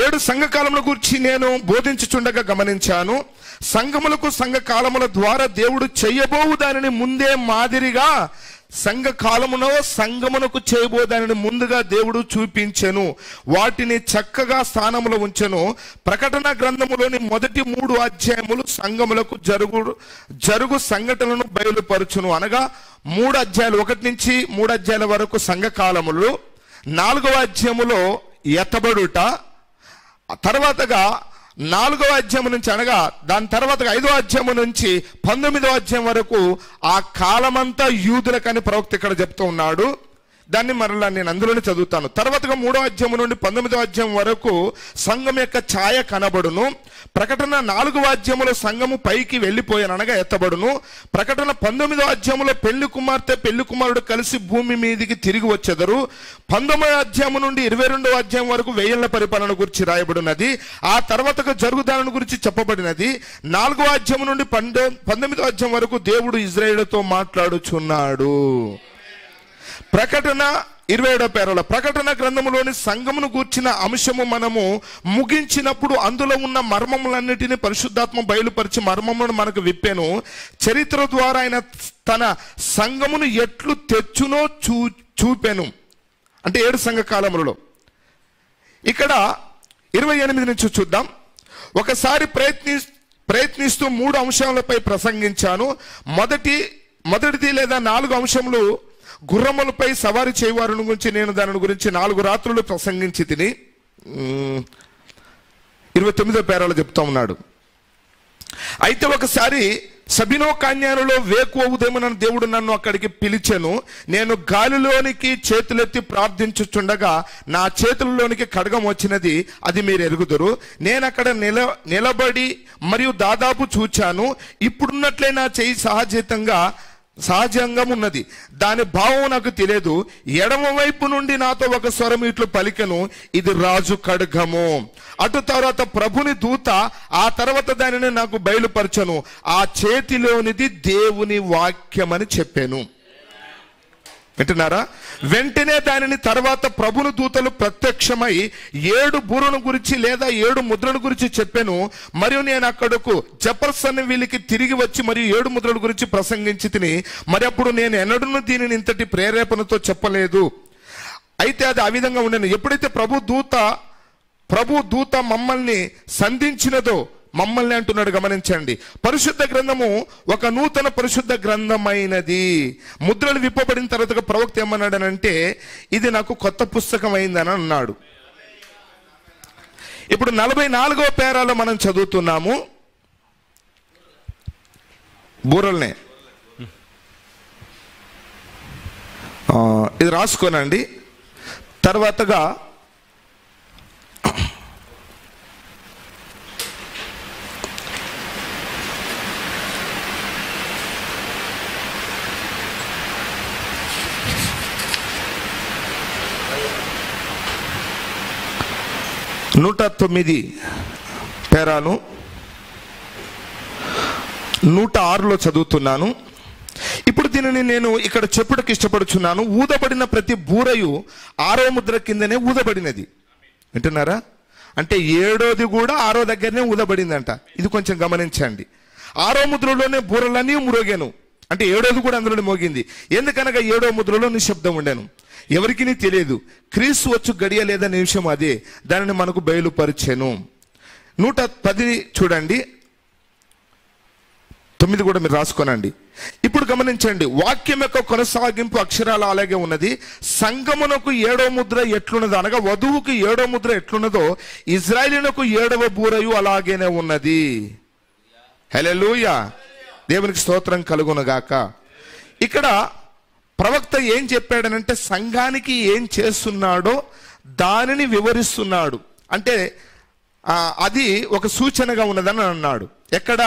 7 సంఘకాలముల గురించి నేను బోధించుచుండగా గమనించాను. సంఘములకు సంఘ కాలముల ద్వారా దేవుడు చేయబోవు దానిని ముందే మాదిరిగా సంఘ కాలమునో సంఘమునకు చేయబో దానిని ముందుగా దేవుడు చూపించెను. వాటిని చక్కగా స్థానములో ఉంచెను. ప్రకటన గ్రంథములోని మొదటి 3 అధ్యాయములు సంఘములకు జరుగు సంఘటనలను బయలుపరచును. అనగా 3 అధ్యాయాలు 1 నుంచి 3 అధ్యాయాల వరకు సంఘ కాలములు, 4వ అధ్యాయములో ఎత్తబడుట, తర్వాతగా 4వ అధ్యాయం నుంచి అనగా దాని తర్వాత 5వ అధ్యాయం నుంచి 19వ అధ్యాయం వరకు ఆ కాలమంతా యూదులకని ప్రవక్త ఇక్కడ చెప్తూ ఉన్నాడు. దాన్ని మరలా నేను అందులోనే చదువుతాను. తర్వాతగా 3వ అధ్యాయం నుండి 19వ అధ్యాయం వరకు సంఘం యొక్క ఛాయ కనబడును. ప్రకటన 4వ అధ్యాయంలో సంఘము పైకి వెళ్ళిపోయాను అనగా ఎత్తబడును. ప్రకటన 19వ అధ్యాయంలో పెళ్లి కుమార్తె పెళ్లి కుమారుడు కలిసి భూమి మీదికి తిరిగి వచ్చెదరు. 19వ అధ్యాయం నుండి 22వ అధ్యాయం వరకు 1000 ఏళ్ల పరిపాలన గురించి రాయబడినది. ఆ తర్వాతగా జరుగుదాని గురించి చెప్పబడినది. 4వ అధ్యాయం నుండి 19వ అధ్యాయం వరకు దేవుడు ఇజ్రాయేలుతో మాట్లాడుచున్నాడు. ప్రకటన 27వ పేరాల ప్రకటన గ్రంథములోని సంఘమును గూర్చిన అంశము మనము ముగించినప్పుడు అందులో ఉన్న మర్మములన్నిటిని పరిశుద్ధాత్మ బయలుపరిచి మర్మములను మనకు విప్పెను. చరిత్ర ద్వారా ఆయన తన సంఘమును ఎట్లు తెచ్చునో చూపెను. అంటే 7 సంఘ కాలములలో. ఇక్కడ 28 నుంచి చూద్దాం. ఒకసారి ప్రయత్నిస్తూ 3 అంశాలపై ప్రసంగించాను. మొదటిది లేదా 4 అంశములు గుర్రములపై సవారి చేయవారిని గురించి నేను దాని గురించి 4 రాత్రులు ప్రసంగించి తిని 29వ పేరాలో చెప్తా ఉన్నాడు. అయితే ఒకసారి సబినో కాన్యానులో వేకువ ఉదయమున దేవుడు నన్ను అక్కడికి పిలిచెను. నేను గాలిలోనికి చేతులెత్తి ప్రార్థించుచుండగా నా చేతుల్లోనికి ఖడ్గం వచ్చినది, అది మీరు ఎరుగుదురు. నేను అక్కడ నిలబడి మరియు దాదాపు చూచాను. ఇప్పుడున్నట్లే నా చెయ్యి సహజంగా ఉన్నది. దాని భావం నాకు తెలియదు. ఎడమ వైపు నుండి నాతో ఒక స్వరం ఇట్లు పలికెను, ఇది రాజు ఖడ్గము. అటు తర్వాత ప్రభుని దూత ఆ తర్వాత దానిని నాకు బయలుపరచను. ఆ చేతిలోనిది దేవుని వాక్యమని చెప్పాను. వింటున్నారా? వెంటనే దానిని తర్వాత ప్రభుని దూతలు ప్రత్యక్షమై 7 బూరను గురించి లేదా 7 ముద్రల గురించి చెప్పాను. మరియు నేను అక్కడకు జెఫర్సన్ వీళ్ళకి తిరిగి వచ్చి మరియు 7 ముద్రల గురించి ప్రసంగించి తిని, మరి అప్పుడు నేను ఎన్నడూ దీనిని ఇంతటి ప్రేరేపణతో చెప్పలేదు. అయితే అది ఆ విధంగా ఉండను. ఎప్పుడైతే ప్రభు దూత మమ్మల్ని సంధించినదో, మమ్మల్ని అంటున్నాడు, గమనించండి. పరిశుద్ధ గ్రంథము ఒక నూతన పరిశుద్ధ గ్రంథమైనది. ముద్రలు విప్పబడిన తర్వాత ప్రవక్త ఏమన్నాడనంటే, ఇది నాకు కొత్త పుస్తకం అయిందని అన్నాడు. ఇప్పుడు 44వ పేరాలో మనం చదువుతున్నాము బూరల్నే. ఇది రాసుకోనండి. తర్వాతగా 109 పేరాను 106లో చదువుతున్నాను. ఇప్పుడు దీనిని నేను ఇక్కడ చెప్పుటకు ఇష్టపడుచున్నాను. ఊదబడిన ప్రతి బూరయు 6వ ముద్ర కిందనే ఊదబడినది. వింటున్నారా? అంటే 7వది కూడా 6వ దగ్గరనే ఊదబడిందంట. ఇది కొంచెం గమనించండి. 6వ ముద్రలోనే బూరలన్నీ మ్రోగాను. అంటే 7వది కూడా అందులోనే మోగింది. ఎందుకనగా 7వ ముద్రలో నిశ్శబ్దం ఉండెను. ఎవరికి తెలియదు. క్రీస్తు వచ్చు గడియ లేదా నిమిషం అదే దానిని మనకు బయలుపరిచెను. 110 చూడండి, 9 కూడా మీరు రాసుకోనండి. ఇప్పుడు గమనించండి, వాక్యం యొక్క కొనసాగింపు అక్షరాలు అలాగే ఉన్నది. సంగమునకు 7వ ముద్ర ఎట్లున్నదో, అనగా వధువుకు 7వ ముద్ర ఎట్లున్నదో ఇజ్రాయేలునకు 7వ బూరయు అలాగేనే ఉన్నది. హల్లెలూయా, దేవునికి స్తోత్రం కలుగునుగాక. ఇక్కడ ప్రవక్త ఏం చెప్పాడనంటే, సంఘానికి ఏం చేస్తున్నాడో దానిని వివరిస్తున్నాడు. అంటే అది ఒక సూచనగా ఉన్నదని అన్నాడు. ఎక్కడ?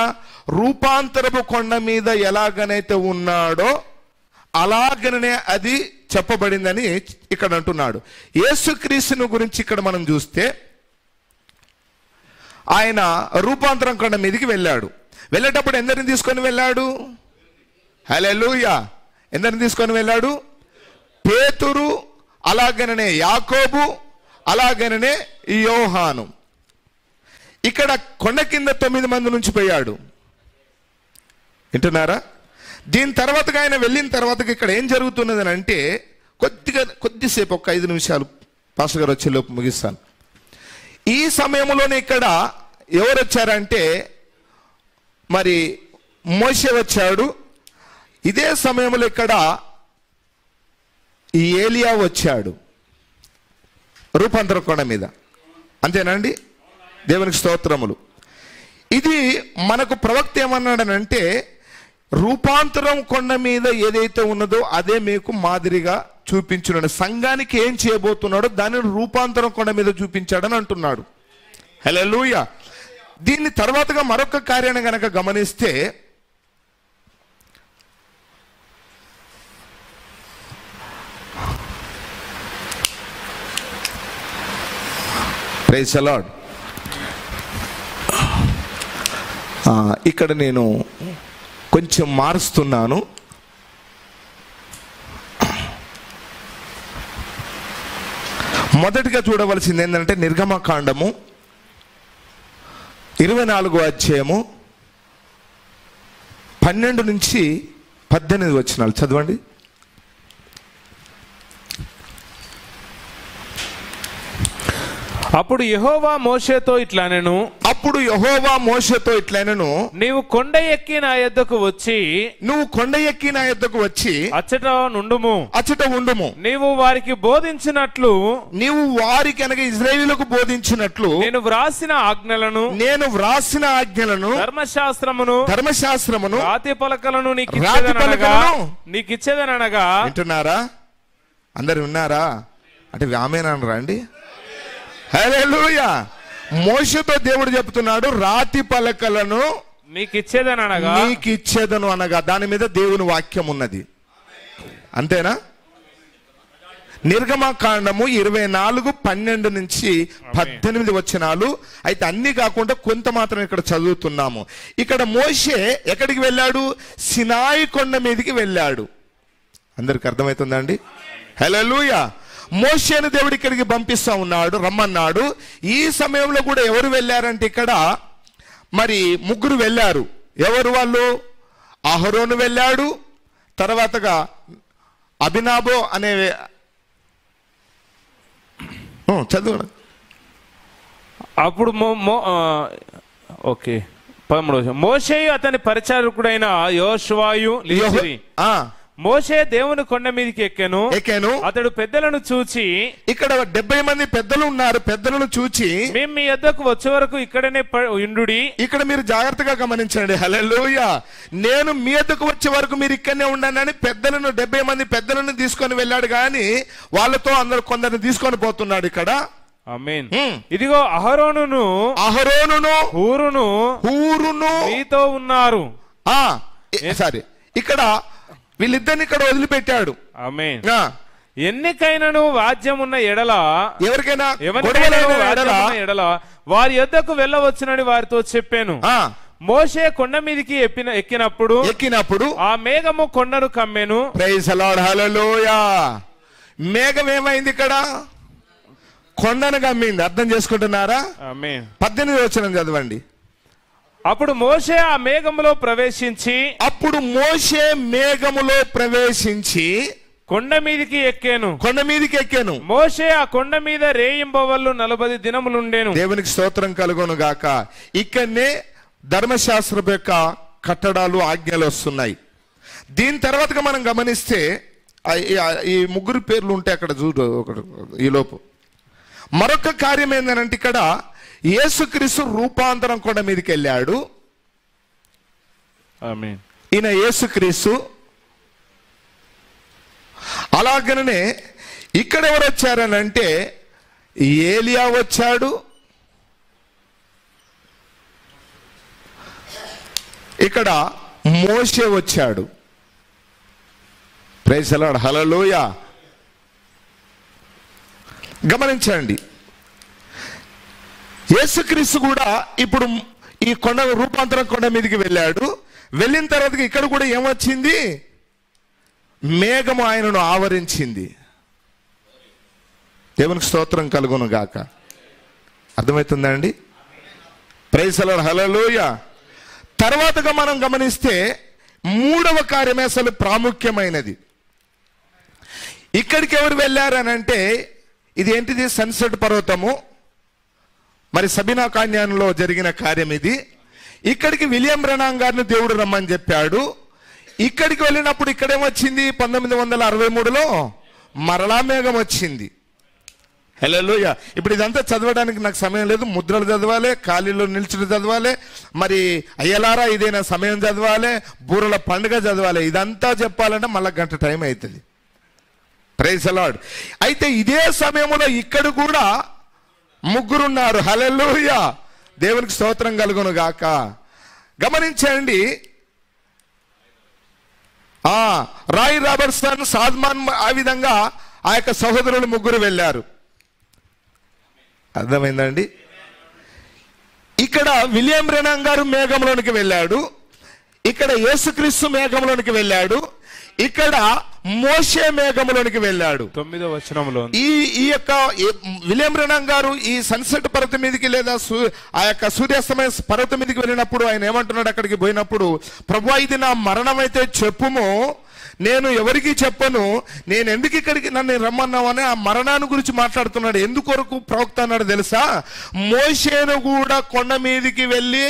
రూపాంతరపు కొండ మీద ఎలాగనైతే ఉన్నాడో అలాగనే అది చెప్పబడిందని ఇక్కడ అంటున్నాడు. యేసుక్రీస్తుని గురించి ఇక్కడ మనం చూస్తే, ఆయన రూపాంతరం కొండ మీదకి వెళ్ళాడు. వెళ్ళేటప్పుడు ఎందరిని తీసుకొని వెళ్ళాడు? హల్లెలూయా, ఎందరిని తీసుకొని వెళ్ళాడు? పేతురు, అలాగనే యాకోబు, అలాగనే యోహాను. ఇక్కడ కొండ కింద 9 మంది నుంచి పోయాడు. వింటున్నారా? దీని తర్వాతగా ఆయన వెళ్ళిన తర్వాత ఇక్కడ ఏం జరుగుతున్నదని అంటే, కొద్దిసేపు ఒక 5 నిమిషాలు పాస్టర్ గారు వచ్చేలోపు ముగిస్తాను. ఈ సమయంలోనే ఇక్కడ ఎవరు వచ్చారంటే, మరి మోషే వచ్చాడు. ఇదే సమయంలో ఇక్కడ ఈ ఏలియా వచ్చాడు రూపాంతర కొండ మీద. అంతేనండి? దేవునికి స్తోత్రములు. ఇది మనకు ప్రవక్త ఏమన్నాడనంటే, రూపాంతరం కొండ మీద ఏదైతే ఉన్నదో అదే మీకు మాదిరిగా చూపించున్నాడు. సంఘానికి ఏం చేయబోతున్నాడో దానిని రూపాంతరం కొండ మీద చూపించాడని అంటున్నాడు. హల్లెలూయా. దీన్ని తర్వాతగా మరొక కార్యాన్ని గనక గమనిస్తే, ప్రైజ్ ది లార్డ్. ఇక్కడ నేను కొంచెం మారుస్తున్నాను. మొదటిగా చూడవలసింది ఏంటంటే, నిర్గమకాండము 24వ అధ్యాయము 12 నుంచి 18 వచనాలు చదవండి. అప్పుడు యెహోవా మోషేతో ఇట్లనెను, నీవు కొండ ఎక్కి నా యొద్దకు వచ్చి అచ్చట ఉండుము. నీవు వారికి బోధించినట్లు అనగా ఇశ్రాయేలుకు బోధించినట్లు నేను వ్రాసిన ఆజ్ఞలను ధర్మశాస్త్రమును రాతి పలకలను నీకు ఇచ్చేదనగా. వింటున్నారా? అందరు విన్నారా? అంటే ఆమేననరా అండి? హల్లెలూయా. మోషేతో దేవుడు చెప్తున్నాడు, రాతి పలకలను నీకు ఇచ్చేదను అనగా దాని మీద దేవుని వాక్యం ఉన్నది. అంతేనా? నిర్గమకాండము 24:12 నుంచి 18 వచనాలు. అయితే అన్ని కాకుండా కొంత మాత్రం ఇక్కడ చదువుతున్నాము. ఇక్కడ మోషే ఎక్కడికి వెళ్ళాడు? సినాయి కొండ మీదకి వెళ్ళాడు. అందరికి అర్థమవుతుందండి? హల్లెలూయా. మోషేను దేవుడు ఇక్కడికి పంపిస్తా ఉన్నాడు, రమ్మన్నాడు. ఈ సమయంలో కూడా ఎవరు వెళ్ళారంటే ఇక్కడ మరి ముగ్గురు వెళ్ళారు. ఎవరు వాళ్ళు? అహరోను వెళ్ళాడు, తర్వాతగా అభినాబో అనే చదువు. అప్పుడు ఓకే 13 మోషేయు అతని పరిచారకుడైన యోషువాయు మోషే దేవుని కొండ మీదకి ఎక్కాను. అతడు పెద్దలను చూచి, ఇక్కడ 70 మంది పెద్దలు ఉన్నారు, పెద్దలను చూచి మేము మీ యొద్దకు వచ్చే వరకు ఇక్కడనే ఉండుడి. ఇక్కడ మీరు జాగ్రత్తగా గమనించండి. హల్లెలూయా. నేను మీ యొద్దకు వచ్చే వరకు మీరు ఇక్కడనే ఉండండి. పెద్దలను 70 మంది పెద్దలను తీసుకొని వెళ్ళాడు, గాని వాళ్ళతో అందరు కొందరిని తీసుకొని పోతున్నాడు ఇక్కడ. ఆమేన్. ఇదిగో అహరోనును హూరును మీతో ఉన్నారు. సరే, ఇక్కడ వీళ్ళిద్దరిని ఇక్కడ వదిలిపెట్టాడు. ఆమేన్. ఎన్నికైనను వాద్యం ఉన్న ఎడల, ఎవరికైనా ఎడల వారి యొద్దకు వెళ్ళవచ్చునని వారితో చెప్పాను. మోషే కొండ మీదకి ఎక్కినప్పుడు ఆ మేఘము కొండను కమ్మెను. Praise the lord. హల్లెలూయా. మేఘం ఏమైంది? ఇక్కడ కొండను కమ్మింది. అర్థం చేసుకుంటున్నారా? ఆమేన్. 18 వచనం చదవండి. అప్పుడు మోషే ఆ మేఘములో ప్రవేశించి కొండ మీదకి ఎక్కాను. మోషే ఆ కొండ మీద రేయింబవళ్ళు 40 దినములుండెను. దేవునికి స్తోత్రం కలుగును గాక. ఇక్కడనే ధర్మశాస్త్రం యొక్క కట్టడాలు, ఆజ్ఞలు వస్తున్నాయి. దీని తర్వాతగా మనం గమనిస్తే ఈ ముగ్గురు పేర్లు ఉంటాయి అక్కడ చూడు. ఈ లోపు మరొక కార్యం ఏంటంటే ఇక్కడ యేసుక్రీస్తు రూపాంతరం కొండ మీదకి వెళ్ళాడు. ఆమేన్. ఈయన యేసుక్రీస్తు. అలాగనే ఇక్కడ ఎవరు వచ్చారనంటే ఏలియా వచ్చాడు, ఇక్కడ మోషే వచ్చాడు. Praise the lord. హల్లెలూయా. గమనించండి, యేసుక్రీస్తు కూడా ఇప్పుడు ఈ కొండ రూపాంతరం కొండ మీదకి వెళ్ళాడు. వెళ్ళిన తర్వాత ఇక్కడ కూడా ఏమొచ్చింది? మేఘము ఆయనను ఆవరించింది. దేవునికి స్తోత్రం కలుగును గాక. అర్థమవుతుందా అండి? Praise the lord. హల్లెలూయా. తర్వాతగా మనం గమనిస్తే మూడవ కార్యమే అసలు ప్రాముఖ్యమైనది. ఇక్కడికి ఎవరు వెళ్ళారనంటే ఇది ఏంటిది? సన్సెట్ పర్వతము. మరి సబీనా కాన్యాన్లో జరిగిన కార్యం ఇది. ఇక్కడికి విలియం బ్రనాం గారిని దేవుడు రమ్మని చెప్పాడు. ఇక్కడికి వెళ్ళినప్పుడు ఇక్కడేమొచ్చింది? 1963లో మరలా మేఘం వచ్చింది. హల్లెలూయా. ఇప్పుడు ఇదంతా చదవడానికి నాకు సమయం లేదు. ముద్రలు చదవాలి, ఖాళీలో నిల్చుని చదవాలి, మరి అయ్యలారా ఇదైనా సమయం చదవాలి, బూరల పండుగ చదవాలి. ఇదంతా చెప్పాలంటే మళ్ళీ గంట టైం అవుతుంది. Praise the lord. అయితే ఇదే సమయంలో ఇక్కడ కూడా ముగ్గురున్నారు. హల్లెలూయా. దేవునికి స్తోత్రం కలుగును గాక. గమనించండి, రాయ్ రాబర్ట్సన్, సాద్మాన్, ఆ విధంగా ఆ యొక్క సహోదరులు ముగ్గురు వెళ్ళారు. అర్థమైందండి? ఇక్కడ విలియం బ్రెనాం గారు మేఘంలోనికి వెళ్ళాడు, ఇక్కడ యేసుక్రీస్తు మేఘంలోనికి వెళ్ళాడు, ఇక్కడ మోషే మేఘంలోనికి వెళ్ళాడు. 9వ వచనంలో ఈ యొక్క విలియం బ్రెనాం గారు ఈ సన్సెట్ పర్వతం మీదకి లేదా ఆ యొక్క సూర్యాస్తమయ పర్వతం మీదకి వెళ్ళినప్పుడు ఆయన ఏమంటున్నాడు? అక్కడికి పోయినప్పుడు, ప్రభువా ఇది నా మరణం అయితే చెప్పుము, నేను ఎవరికి చెప్పను, నేను ఎందుకు ఇక్కడికి నన్ను రమ్మన్నావు అని ఆ మరణాన్ని గురించి మాట్లాడుతున్నాడు. ఎందుకొరకు ప్రవక్త అన్నాడు తెలుసా? మోషేను కూడా కొండ మీదకి వెళ్ళి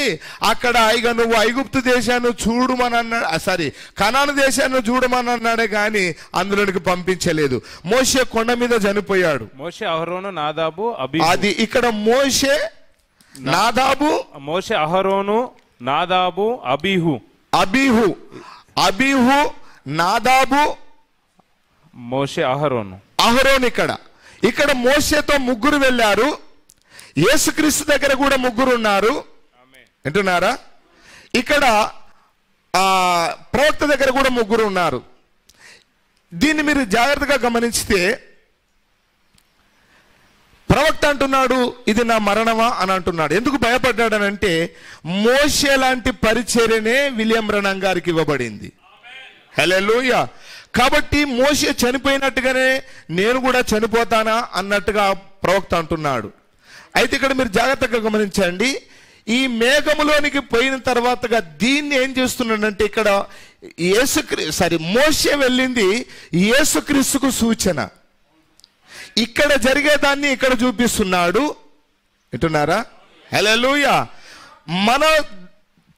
అక్కడ ఇక నువ్వు ఐగుప్తు దేశాన్ని చూడమని అన్నాడు, కనాను దేశాన్ని చూడమని అన్నాడే కానీ అందులోనికి పంపించలేదు. మోషే కొండ మీద చనిపోయాడు. మోషే అహరోను నాదాబు అబీహు. అది ఇక్కడ మోషే నాదాబు, మోషే అహరోను నాదాబు అబీహు. అబీహు నాదాబు మోషే అహరోను. ఇక్కడ మోషేతో ముగ్గురు వెళ్ళారు. యేసుక్రీస్తు దగ్గర కూడా ముగ్గురు ఉన్నారు. వింటున్నారా? ఇక్కడ ప్రవక్త దగ్గర కూడా ముగ్గురు ఉన్నారు. దీన్ని మీరు జాగ్రత్తగా గమనిస్తే ప్రవక్త అంటున్నాడు ఇది నా మరణమా అని అంటున్నాడు. ఎందుకు భయపడ్డాడనంటే మోషే లాంటి పరిచర్యనే విలియం బ్రనమ్ గారికి ఇవ్వబడింది. హల్లెలూయా. కాబట్టి మోషే చనిపోయినట్టుగానే నేను కూడా చనిపోతానా అన్నట్టుగా ప్రవక్త అంటున్నాడు. అయితే ఇక్కడ మీరు జాగ్రత్తగా గమనించండి. ఈ మేఘములోనికి పోయిన తర్వాతగా దీన్ని ఏం చేస్తున్నాడంటే ఇక్కడ మోషే వెళ్ళింది యేసుక్రీస్తుకు సూచన. ఇక్కడ జరిగేదాన్ని ఇక్కడ చూపిస్తున్నాడు. వింటున్నారా? హల్లెలూయా. మన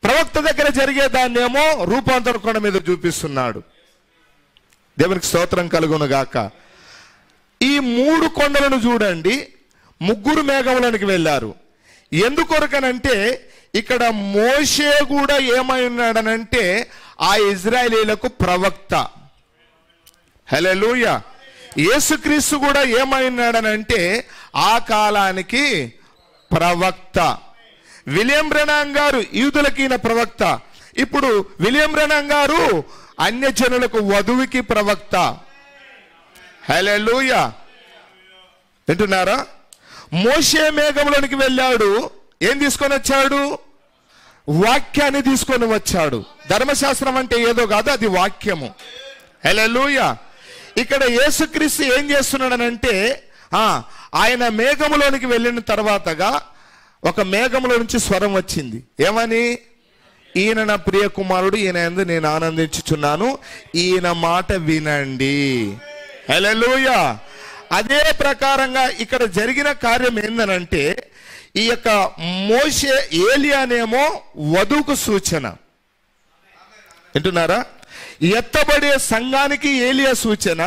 ప్రవక్త దగ్గర జరిగేదాన్ని ఏమో రూపాంతర కొండ మీద చూపిస్తున్నాడు. దేవునికి స్తోత్రం కలుగును గాక. ఈ 3 కొండలను చూడండి. ముగ్గురు మేఘములోనికి వెళ్ళారు. ఎందుకొరకనంటే ఇక్కడ మోషే కూడా ఏమై ఉన్నాడనంటే ఆ ఇజ్రాయేలీలకు ప్రవక్త. హల్లెలూయా. యేసుక్రీస్తు కూడా ఏమై ఉన్నాడనంటే ఆ కాలానికి ప్రవక్త. విలియం బ్రనమ్ గారు యూదులకి ప్రవక్త. ఇప్పుడు విలియం బ్రనమ్ గారు అన్యజనులకు వధువుకి ప్రవక్త. హల్లెలూయా. వింటున్నారా? మోషే మేఘంలోనికి వెళ్ళాడు. ఏం తీసుకొని వచ్చాడు? వాక్యాన్ని తీసుకొని వచ్చాడు. ధర్మశాస్త్రం అంటే ఏదో కాదు, అది వాక్యము. హల్లెలూయా. ఇక్కడ యేసుక్రీస్తు ఏం చేస్తున్నాడనంటే ఆయన మేఘములోనికి వెళ్ళిన తర్వాతగా ఒక మేఘములో నుంచి స్వరం వచ్చింది. ఏమని? ఈయన నా ప్రియ కుమారుడు, ఈయన యందు నేను ఆనందించుచున్నాను, ఈయన మాట వినండి. హల్లెలూయా. అదే ప్రకారంగా ఇక్కడ జరిగిన కార్యం ఏందనంటే ఈ యొక్క మోషే ఏలియానేమో వధువుకు సూచన. వింటున్నారా? ఎత్తబడే సంఘానికి ఏలియా సూచన,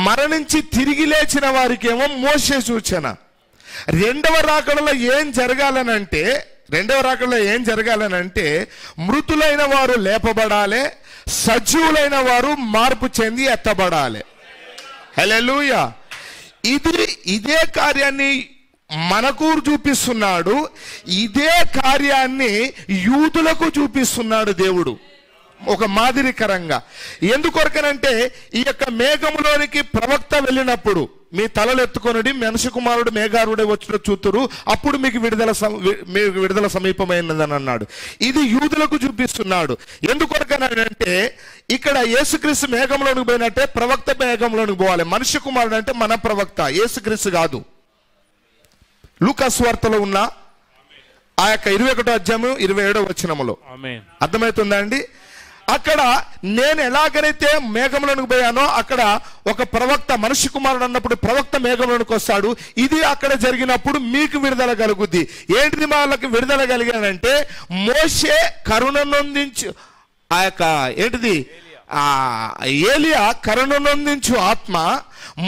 మరణించి తిరిగి లేచిన వారికేమో మోషే సూచన. రెండవ రాకడలో ఏం జరగాలనంటే మృతులైన వారు లేపబడాలి, సజీవులైన వారు మార్పు చెంది ఎత్తబడాలి. హల్లెలూయా. ఇదే కార్యాన్ని మనకు చూపిస్తున్నాడు. ఇదే కార్యాన్ని యూదులకు చూపిస్తున్నాడు దేవుడు ఒక మాదిరికరంగా. ఎందుకొరకనంటే ఈ యొక్క మేఘములోనికి ప్రవక్త వెళ్ళినప్పుడు మీ తలలు ఎత్తుకొనడి మనిషి కుమారుడు మేఘారుడే వచ్చిన చూతురు, అప్పుడు మీకు విడుదల సమీపమైనదని అన్నాడు. ఇది యూదులకు చూపిస్తున్నాడు. ఎందుకొరకనంటే ఇక్కడ యేసుక్రీస్తు మేఘంలోనికి పోయినట్టే ప్రవక్త మేఘంలోనికి పోవాలి. మనిషి కుమారుడు అంటే మన ప్రవక్త, యేసుక్రీస్తు కాదు. లూకా సువార్తలో ఉన్న ఆ యొక్క 21వ అధ్యాయము 27వ వచనములో అర్థమవుతుందా అండి? అక్కడ నేను ఎలాగైతే మేఘంలోనికి పోయానో అక్కడ ఒక ప్రవక్త మనిషి కుమారుడు అన్నప్పుడు ప్రవక్త మేఘంలోనికి వస్తాడు. ఇది అక్కడ జరిగినప్పుడు మీకు విడుదల కలుగుద్ది. ఏంటిది వాళ్ళకి విడుదల కలిగానంటే మోషే కరుణ నొందించు ఆ యొక్క ఏలియా కరుణ నొందించు ఆత్మ,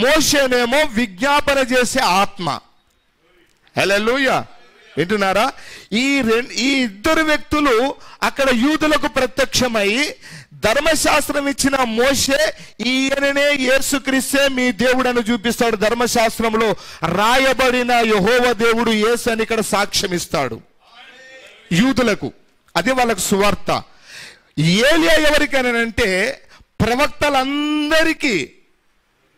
మోషేనేమో విజ్ఞాపన చేసే ఆత్మ. హల్లెలూయా. వింటున్నారా? ఈ ఇద్దరు వ్యక్తులు అక్కడ యూదులకు ప్రత్యక్షమై ధర్మశాస్త్రం ఇచ్చిన మోషే ఈయననే యేసుక్రీస్తే మీ దేవుడని చూపిస్తాడు. ధర్మశాస్త్రంలో రాయబడిన యెహోవా దేవుడు యేసు అని ఇక్కడ సాక్ష్యం ఇస్తాడు యూదులకు. అదే వాళ్ళకు సువార్త. ఏలియా ఎవరికైనానంటే ప్రవక్తలందరికీ,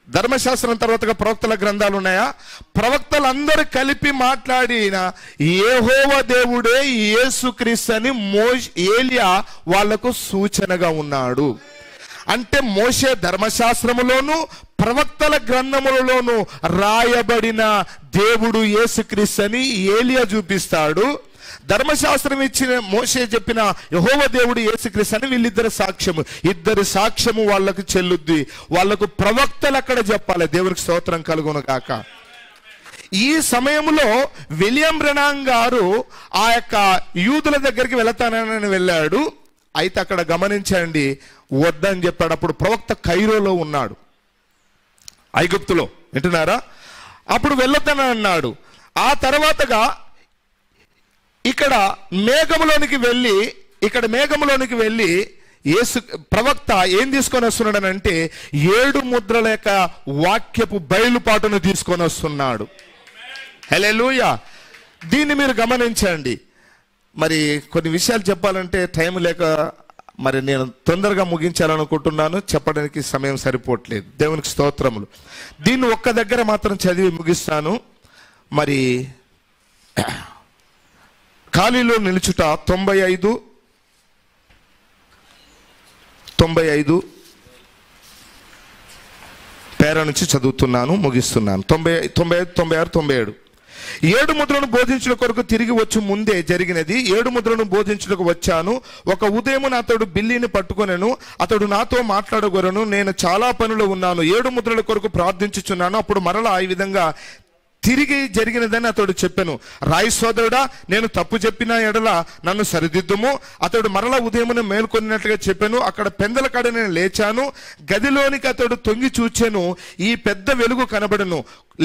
ధర్మశాస్త్రం తర్వాత ప్రవక్తల గ్రంథాలు ఉన్నాయా, ప్రవక్తలందరూ కలిపి మాట్లాడిన యెహోవా దేవుడే యేసుక్రీస్తు అని ఏలియా వాళ్లకు సూచనగా ఉన్నాడు. అంటే మోషే ధర్మశాస్త్రములోను ప్రవక్తల గ్రంథములలోను రాయబడిన దేవుడు యేసుక్రీస్తు అని ఏలియా చూపిస్తాడు. ధర్మశాస్త్రం ఇచ్చిన మోషే చెప్పిన యెహోవా దేవుడు యేసుక్రీస్తు అని వీళ్ళిద్దరు సాక్ష్యము, ఇద్దరు సాక్ష్యము వాళ్ళకు చెల్లుద్ది. వాళ్ళకు ప్రవక్తలు అక్కడ చెప్పాలి. దేవునికి స్తోత్రం కలుగును గాక. ఈ సమయంలో విలియం బ్రెనాన్ గారు ఆ యొక్క యూదుల దగ్గరికి వెళతానని వెళ్ళాడు. అయితే అక్కడ గమనించండి, వద్దని చెప్పాడు. అప్పుడు ప్రవక్త కైరోలో ఉన్నాడు, ఐగుప్తులో. వింటున్నారా? అప్పుడు వెళ్ళొద్దని అన్నాడు. ఆ తర్వాతగా ఇక్కడ మేఘములోనికి వెళ్ళి యేసు ప్రవక్త ఏం తీసుకొని వస్తున్నాడనంటే 7 ముద్రల యొక్క వాక్యపు బయలుపాటును తీసుకొని వస్తున్నాడు. హల్లెలూయా. దీన్ని మీరు గమనించండి. మరి కొన్ని విషయాలు చెప్పాలంటే టైం లేక మరి నేను తొందరగా ముగించాలనుకుంటున్నాను, చెప్పడానికి సమయం సరిపోవట్లేదు. దేవునికి స్తోత్రములు. దీన్ని ఒక్క దగ్గర మాత్రం చదివి ముగిస్తాను. మరి ఖాళీలో నిలుచుట 95 పేర నుంచి చదువుతున్నాను, ముగిస్తున్నాను. 95, 96, 97. 7 ముద్రలను బోధించుట కొరకు తిరిగి వచ్చి ముందే జరిగినది. 7 ముద్రలను బోధించుటకు వచ్చాను. ఒక ఉదయమున అతడు బిల్లిని పట్టుకొనెను. అతడు నాతో మాట్లాడగొరను. నేను చాలా పనులు ఉన్నాను, 7 ముద్రల కొరకు ప్రార్థించుచున్నాను. అప్పుడు మరలా ఈ విధంగా తిరిగి జరిగినదని అతడు చెప్పాను. రాయి సోదరుడా, నేను తప్పు చెప్పిన ఎడల నన్ను సరిదిద్దుము. అతడు మరలా ఉదయమున మేల్కొన్నట్లుగా చెప్పాను. అక్కడ పెందల కాడ నేను లేచాను. గదిలోనికి అతడు తొంగి చూచాను. ఈ పెద్ద వెలుగు కనబడను,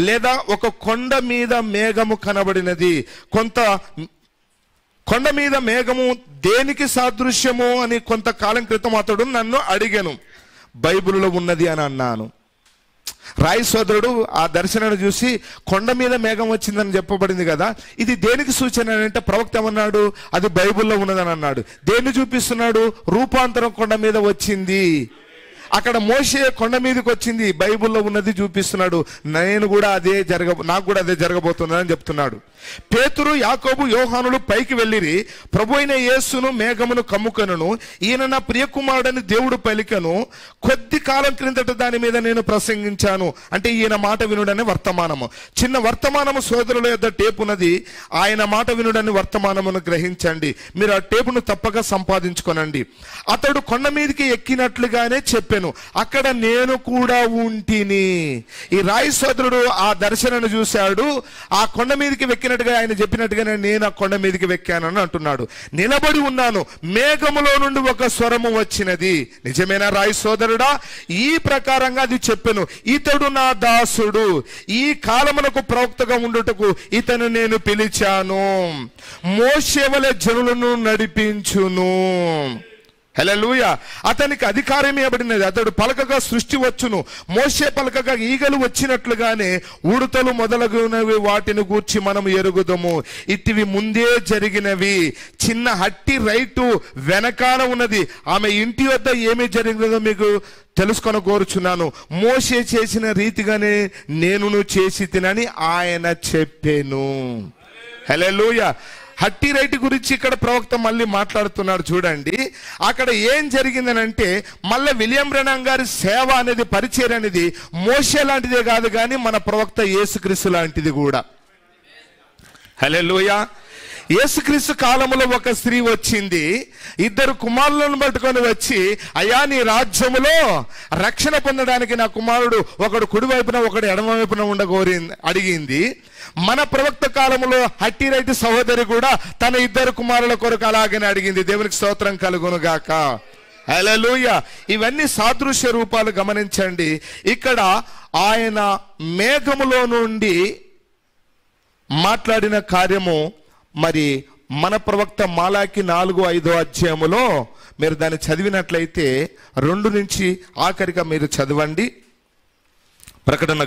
లేదా ఒక కొండ మీద మేఘము కనబడినది. కొండ మీద మేఘము దేనికి సాదృశ్యము అని కొంతకాలం క్రితం అతడు నన్ను అడిగాను. బైబిల్లో ఉన్నది అని అన్నాను. రాయి సోదరుడు ఆ దర్శనాన్ని చూసి కొండ మీద మేఘం వచ్చిందని చెప్పబడింది కదా, ఇది దేనికి సూచన అంటే ప్రవక్త ఏమన్నాడు? అది బైబిల్లో ఉన్నదని అన్నాడు. దేన్ని చూపిస్తున్నాడు? రూపాంతరం కొండ మీద వచ్చింది. అక్కడ మోషే కొండ మీదకి వచ్చింది, బైబిల్లో ఉన్నది చూపిస్తున్నాడు. నాకు కూడా అదే జరగబోతుందని చెప్తున్నాడు. పేతురు, యాకోబు, యోహానులు పైకి వెళ్ళిరి. ప్రభు అయిన యేసును మేఘమును కమ్ముకొనెను. ఈయన నా ప్రియకుమారుడని దేవుడు పలికెను. కొద్ది కాలం క్రిందట దాని మీద నేను ప్రసంగించాను. అంటే ఈయన మాట వినుడని వర్తమానము. చిన్న వర్తమానము సోదరుల యొద్ద టేపు ఉన్నది. ఆయన మాట వినుడని వర్తమానమును గ్రహించండి. మీరు ఆ టేపును తప్పక సంపాదించుకోనండి. అతడు కొండ మీదకి ఎక్కినట్లుగానే చెప్పాను. అక్కడ నేను కూడా ఉంటిని. ఈ రాయి సోదరుడు ఆ దర్శనాన్ని చూశాడు. ఆ కొండ మీదకి వెక్కినట్టుగా ఆయన చెప్పినట్టుగానే నేను ఆ కొండ మీదకి వెక్కానని అంటున్నాడు. నిలబడి ఉన్నాను, మేఘములో నుండి ఒక స్వరము వచ్చినది. నిజమేనా రాయి సోదరుడా? ఈ ప్రకారంగా అది చెప్పాను. ఇతడు నా దాసుడు, ఈ కాలమునకు ప్రవక్తగా ఉండుటకు ఇతను నేను పిలిచాను. మోషే వలె జనులను నడిపించును. హల్లెలూయా. అతనికి అధికారం ఇవ్వబడినది. అతడు పలకగా సృష్టి వచ్చును. మోషే పలకగా ఈగలు వచ్చినట్లుగానే ఉడతలు మొదలగునవి వాటిని గూర్చి మనం ఎరుగుదము. ఇటివి ముందే జరిగినవి. చిన్న హట్టి రైటు వెనకాల ఉన్నది. ఆమె ఇంటి వద్ద ఏమి జరిగినదో మీకు తెలుసుకొని కోరుచున్నాను. మోషే చేసిన రీతిగానే నేను చేసి తినని ఆయన చెప్పాను. హల్లెలూయా. హట్టి రైట్ గురించి ఇక్కడ ప్రవక్త మళ్ళీ మాట్లాడుతున్నాడు. చూడండి అక్కడ ఏం జరిగిందనంటే, మళ్ళీ విలియం బ్రెనాన్ గారి సేవ అనేది, పరిచర్య అనేది మోషే లాంటిదే కాదు, కానీ మన ప్రవక్త యేసుక్రీస్తు లాంటిది కూడా. హల్లెలూయా. యేసుక్రీస్తు కాలంలో ఒక స్త్రీ వచ్చింది. 2 కుమారులను పట్టుకొని వచ్చి, అయ్యా నీ రాజ్యములో రక్షణ పొందడానికి నా కుమారుడు ఒకడు కుడి వైపున ఒకడు ఎడమ వైపున అడిగింది. మన ప్రవక్త కాలంలో హట్టి రైట్ సహోదరి కూడా తన 2 కుమారుల కొరకు అలాగనే అడిగింది. దేవునికి స్తోత్రం కలుగును గాక. హల్లెలూయా. ఇవన్నీ సాదృశ్య రూపాలు గమనించండి. ఇక్కడ ఆయన మేఘములో నుండి మాట్లాడిన కార్యము మరి మన ప్రవక్త మాలాకి 4-5 అధ్యాయములో మీరు దాన్ని చదివినట్లయితే 2 నుంచి ఆఖరిగా మీరు చదవండి. ప్రకటన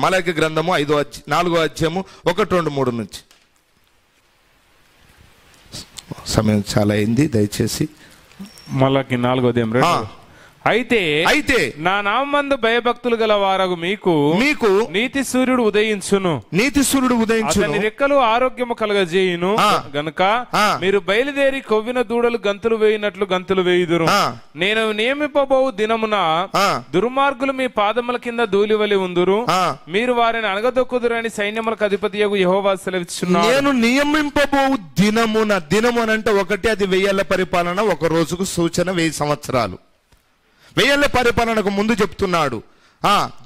మాలాకి గ్రంథము 4వ అధ్యాయము 1, 2, 3 నుంచి. సమయం చాలా అయింది, దయచేసి. మాలాకి 4వ అధ్యాయం అయితే నా నామందు భయభక్తులు గల వారగు మీకు నీతి సూర్యుడు ఉదయించును. అతని రెక్కలు ఆరోగ్యము కలగజేయును గనుక మీరు బయలుదేరి కొవ్విన దూడలు గంతులు వేయినట్లు గంతులు వేయుదురు. నేను నియమింపబోవు దినమున దుర్మార్గులు మీ పాదముల కింద ధూళివలి ఉందురు. మీరు వారిని అనగదొక్కుదురని సైన్యములకు అధిపతియగు యెహోవా సెలవిస్తున్నాడు. నేను నియమింపబోవు దినమునంటే ఒకటి, అది 1000 పరిపాలన, ఒక రోజుకు సూచన 1000 సంవత్సరాలు. 1000 పరిపాలనకు ముందు చెప్తున్నాడు,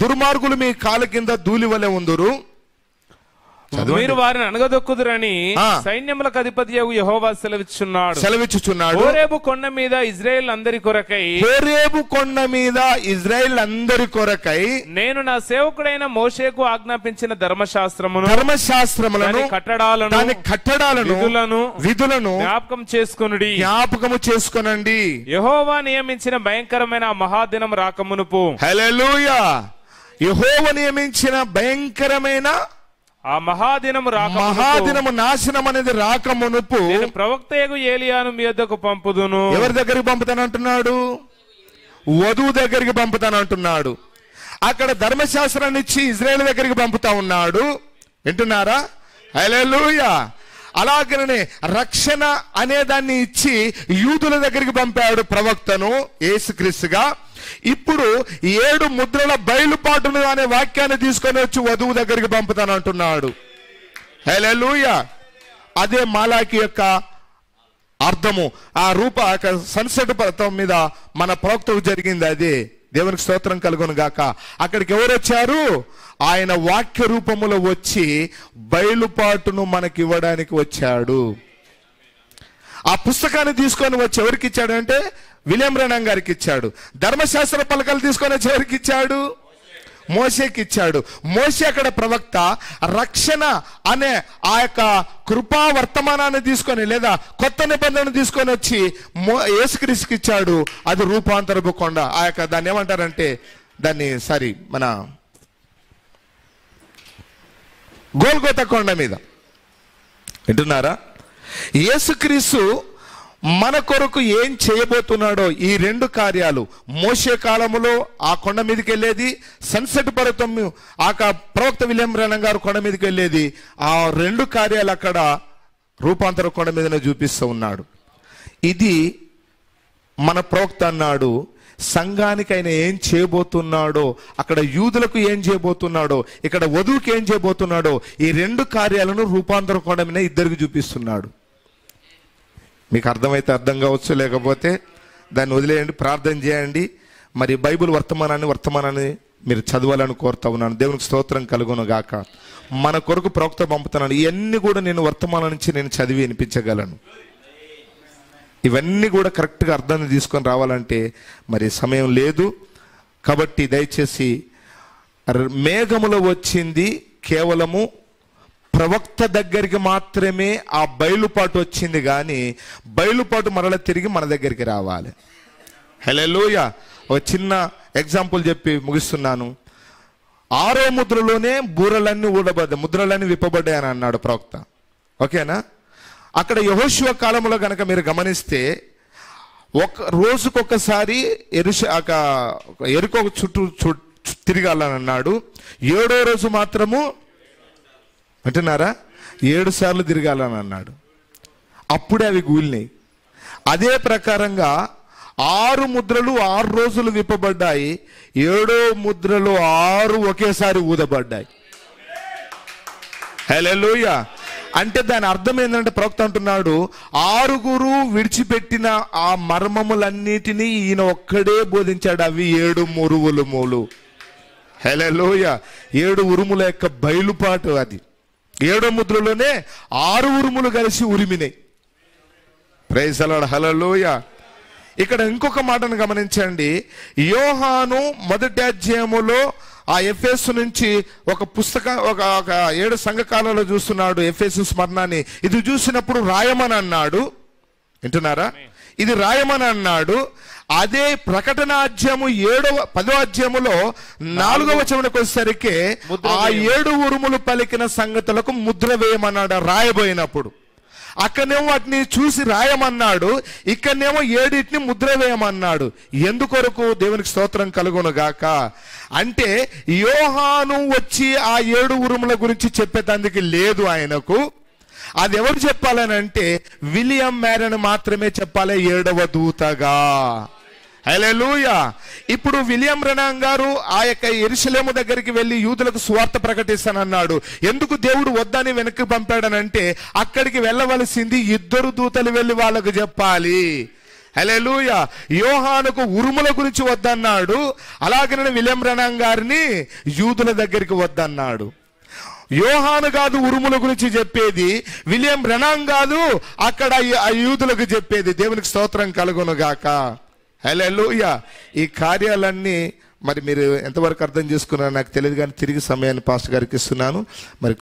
దుర్మార్గులు మీ కాళ్ళ కింద ధూళి వలె ఉందురు. మీరు వారిని అనగదొక్కుదురని సైన్యములకు అధిపతియగు యెహోవా సెలవిచ్చుచున్నాడు. హోరేబు కొండ మీద ఇజ్రాయేల్ అందరి కొరకై నేను నా సేవకుడైన మోషేకు ఆజ్ఞాపించిన ధర్మశాస్త్రములను కట్టడాలను విధులను జ్ఞాపకము చేసుకొనండి. యెహోవా నియమించిన భయంకరమైన మహాదినం రాకమునుపు. హల్లెలూయా. యెహోవా నియమించిన భయంకరమైన ఆ మహాదినము నాశనం అనేది రాకమునుపు ప్రవక్తయగు ఏలియాను మీ వద్దకు పంపుదును. ఎవరి దగ్గరికి పంపుతానంటున్నాడు? వధువు దగ్గరికి పంపుతానంటున్నాడు. అక్కడ ధర్మశాస్త్రాన్ని ఇచ్చి ఇజ్రాయేల్ దగ్గరికి పంపుతా ఉన్నాడు. వింటున్నారా? హల్లెలూయా. అలాగనే రక్షణ అనే దాన్ని ఇచ్చి యూదుల దగ్గరికి పంపాడు ప్రవక్తను యేసుక్రీస్తుగా. ఇప్పుడు 7 ముద్రల బయలుపాటును అనే వాక్యాన్ని తీసుకొని వచ్చి వధువు దగ్గరికి పంపుతానంటున్నాడు. హల్లెలూయా. అదే మాలాకి యొక్క అర్థము. ఆ రూప సన్సెట్ పర్వతం మీద మన ప్రవక్తకు జరిగింది. అదే దేవునికి స్తోత్రం కలుగును గాక. అక్కడికి ఎవరు వచ్చారు? ఆయన వాక్య రూపములో వచ్చి బయలుపాటును మనకి ఇవ్వడానికి వచ్చాడు. ఆ పుస్తకాన్ని తీసుకొని వచ్చి ఎవరికి ఇచ్చాడు అంటే విలియం బ్రనమ్ గారికి ఇచ్చాడు. ధర్మశాస్త్ర పలకలు తీసుకొని వచ్చి ఎవరికి ఇచ్చాడు? మోషేకి ఇచ్చాడు. మోషే అక్కడ ప్రవక్త. రక్షణ అనే ఆ యొక్క కృపా వర్తమానాన్ని తీసుకొని లేదా కొత్త నిబంధనను తీసుకొని వచ్చి యేసుక్రీస్తుకి ఇచ్చాడు. అది రూపాంతరపు కొండ. ఆ యొక్క దాన్ని ఏమంటారంటే మన గోల్గోతా కొండ మీద. వింటున్నారా? యేసుక్రీస్తు మన కొరకు ఏం చేయబోతున్నాడో ఈ 2 కార్యాలు, మోషే కాలములో ఆ కొండ మీదకి వెళ్ళేది, సన్సెట్ పర్వతం ఆ ప్రవక్త విలియం బ్రనమ్ గారు కొండ మీదకి వెళ్ళేది, ఆ 2 కార్యాలు అక్కడ రూపాంతర కొండ మీదనే చూపిస్తూ ఉన్నాడు. ఇది మన ప్రవక్త అన్నాడు. సంఘానికి ఆయన ఏం చేయబోతున్నాడో, అక్కడ యూదులకు ఏం చేయబోతున్నాడో, ఇక్కడ వధువుకి ఏం చేయబోతున్నాడో, ఈ 2 కార్యాలను రూపాంతర కొండ మీద ఇద్దరికి చూపిస్తున్నాడు. మీకు అర్థమైతే అర్థం కావచ్చు, లేకపోతే దాన్ని వదిలేయండి, ప్రార్థన చేయండి. మరి బైబిల్ వర్తమానాన్ని మీరు చదవాలని కోరుతా ఉన్నాను. దేవునికి స్తోత్రం కలుగును గాక. మన కొరకు ప్రవక్త పంపుతున్నాను. ఇవన్నీ కూడా నేను వర్తమానం నుంచి నేను చదివి వినిపించగలను. ఇవన్నీ కూడా కరెక్ట్గా అర్థాన్ని తీసుకొని రావాలంటే మరి సమయం లేదు. కాబట్టి దయచేసి మేఘములో వచ్చింది కేవలము ప్రవక్త దగ్గరికి మాత్రమే ఆ బయలుపాటు వచ్చింది, కానీ బయలుపాటు మరల తిరిగి మన దగ్గరికి రావాలి. హల్లెలూయా. ఒక చిన్న ఎగ్జాంపుల్ చెప్పి ముగిస్తున్నాను. 6వ ముద్రలోనే బూరలన్నీ ముద్రలన్నీ విప్పబడ్డాయి అని అన్నాడు ప్రవక్త. ఓకేనా? అక్కడ యెహోషువ కాలంలో కనుక మీరు గమనిస్తే రోజుకొకసారి ఎరుకో చుట్టూ తిరగాలని అన్నాడు. 7వ రోజు మాత్రము అంటున్నారా 7 సార్లు తిరగాలని అన్నాడు. అప్పుడే అవి కూలినాయి. అదే ప్రకారంగా 6 ముద్రలు 6 రోజులు విప్పబడ్డాయి. 7వ ముద్రలు 6 ఒకేసారి ఊదబడ్డాయి. హల్లెలూయా. అంటే దాని అర్థం ఏంటంటే ప్రవక్త అంటున్నాడు, 6 విడిచిపెట్టిన ఆ మర్మములన్నిటినీ ఈయన ఒక్కడే బోధించాడు. అవి 7 ఉరుములు. హల్లెలూయా. 7 ఉరుముల యొక్క బయలుపాటు అది. 7వ ముద్రలోనే 6 ఉరుములు కలిసి ఉరిమినాయి. Praise the lord. హల్లెలూయా. ఇక్కడ ఇంకొక మాటను గమనించండి. యోహాను 1వ అధ్యాయములో ఆ ఎఫెసు నుంచి ఒక 7 సంఘకాలలో చూస్తున్నాడు ఎఫెసు స్మరణాన్ని. ఇది చూసినప్పుడు రాయమని అన్నాడు. వింటున్నారా? ఇది రాయమని అన్నాడు. అదే ప్రకటన అధ్యాయము 10వ అధ్యాయములో 4వ వచనానికి వచ్చేసరికి ఆ 7 ఉరుములు పలికిన సంగతులకు ముద్ర వేయమన్నాడు రాయబోయినప్పుడు. అక్కడనేమో వాటిని చూసి రాయమన్నాడు, ఇక్కడనేమో 7 ముద్ర వేయమన్నాడు. ఎందుకొరకు? దేవునికి స్తోత్రం కలుగును గాక. అంటే యోహాను వచ్చి ఆ 7 ఉరుముల గురించి చెప్పేటందుకు లేదు ఆయనకు. అది ఎవరు చెప్పాలని అంటే విలియం మ్యారన్ మాత్రమే చెప్పాలి 7వ దూతగా. హల్లెలూయా. ఇప్పుడు విలియం బ్రనహం గారు ఆ యొక్క యెరూషలేము దగ్గరికి వెళ్ళి యూదులకు సువార్త ప్రకటిస్తానన్నాడు. ఎందుకు దేవుడు వద్దని వెనక్కి పంపాడనంటే అక్కడికి వెళ్ళవలసింది 2 దూతలు వెళ్ళి వాళ్ళకు చెప్పాలి. హల్లెలూయా. యోహానుకు ఉరుముల గురించి వద్దన్నాడు, అలాగనే విలియం బ్రనహం గారిని యూదుల దగ్గరికి వద్దన్నాడు. యోహాను కాదు ఉరుముల గురించి చెప్పేది, విలియం బ్రనహం కాదు అక్కడ ఆ యూదులకు చెప్పేది. దేవునికి స్తోత్రం కలుగును గాక. హల్లెలూయా. ఈ కార్యాలన్నీ మరి మీరు ఎంతవరకు అర్థం చేసుకున్నారో నాకు తెలియదు, కానీ తిరిగి సమయాన్ని పాస్టర్ గారికి ఇస్తున్నాను. మరి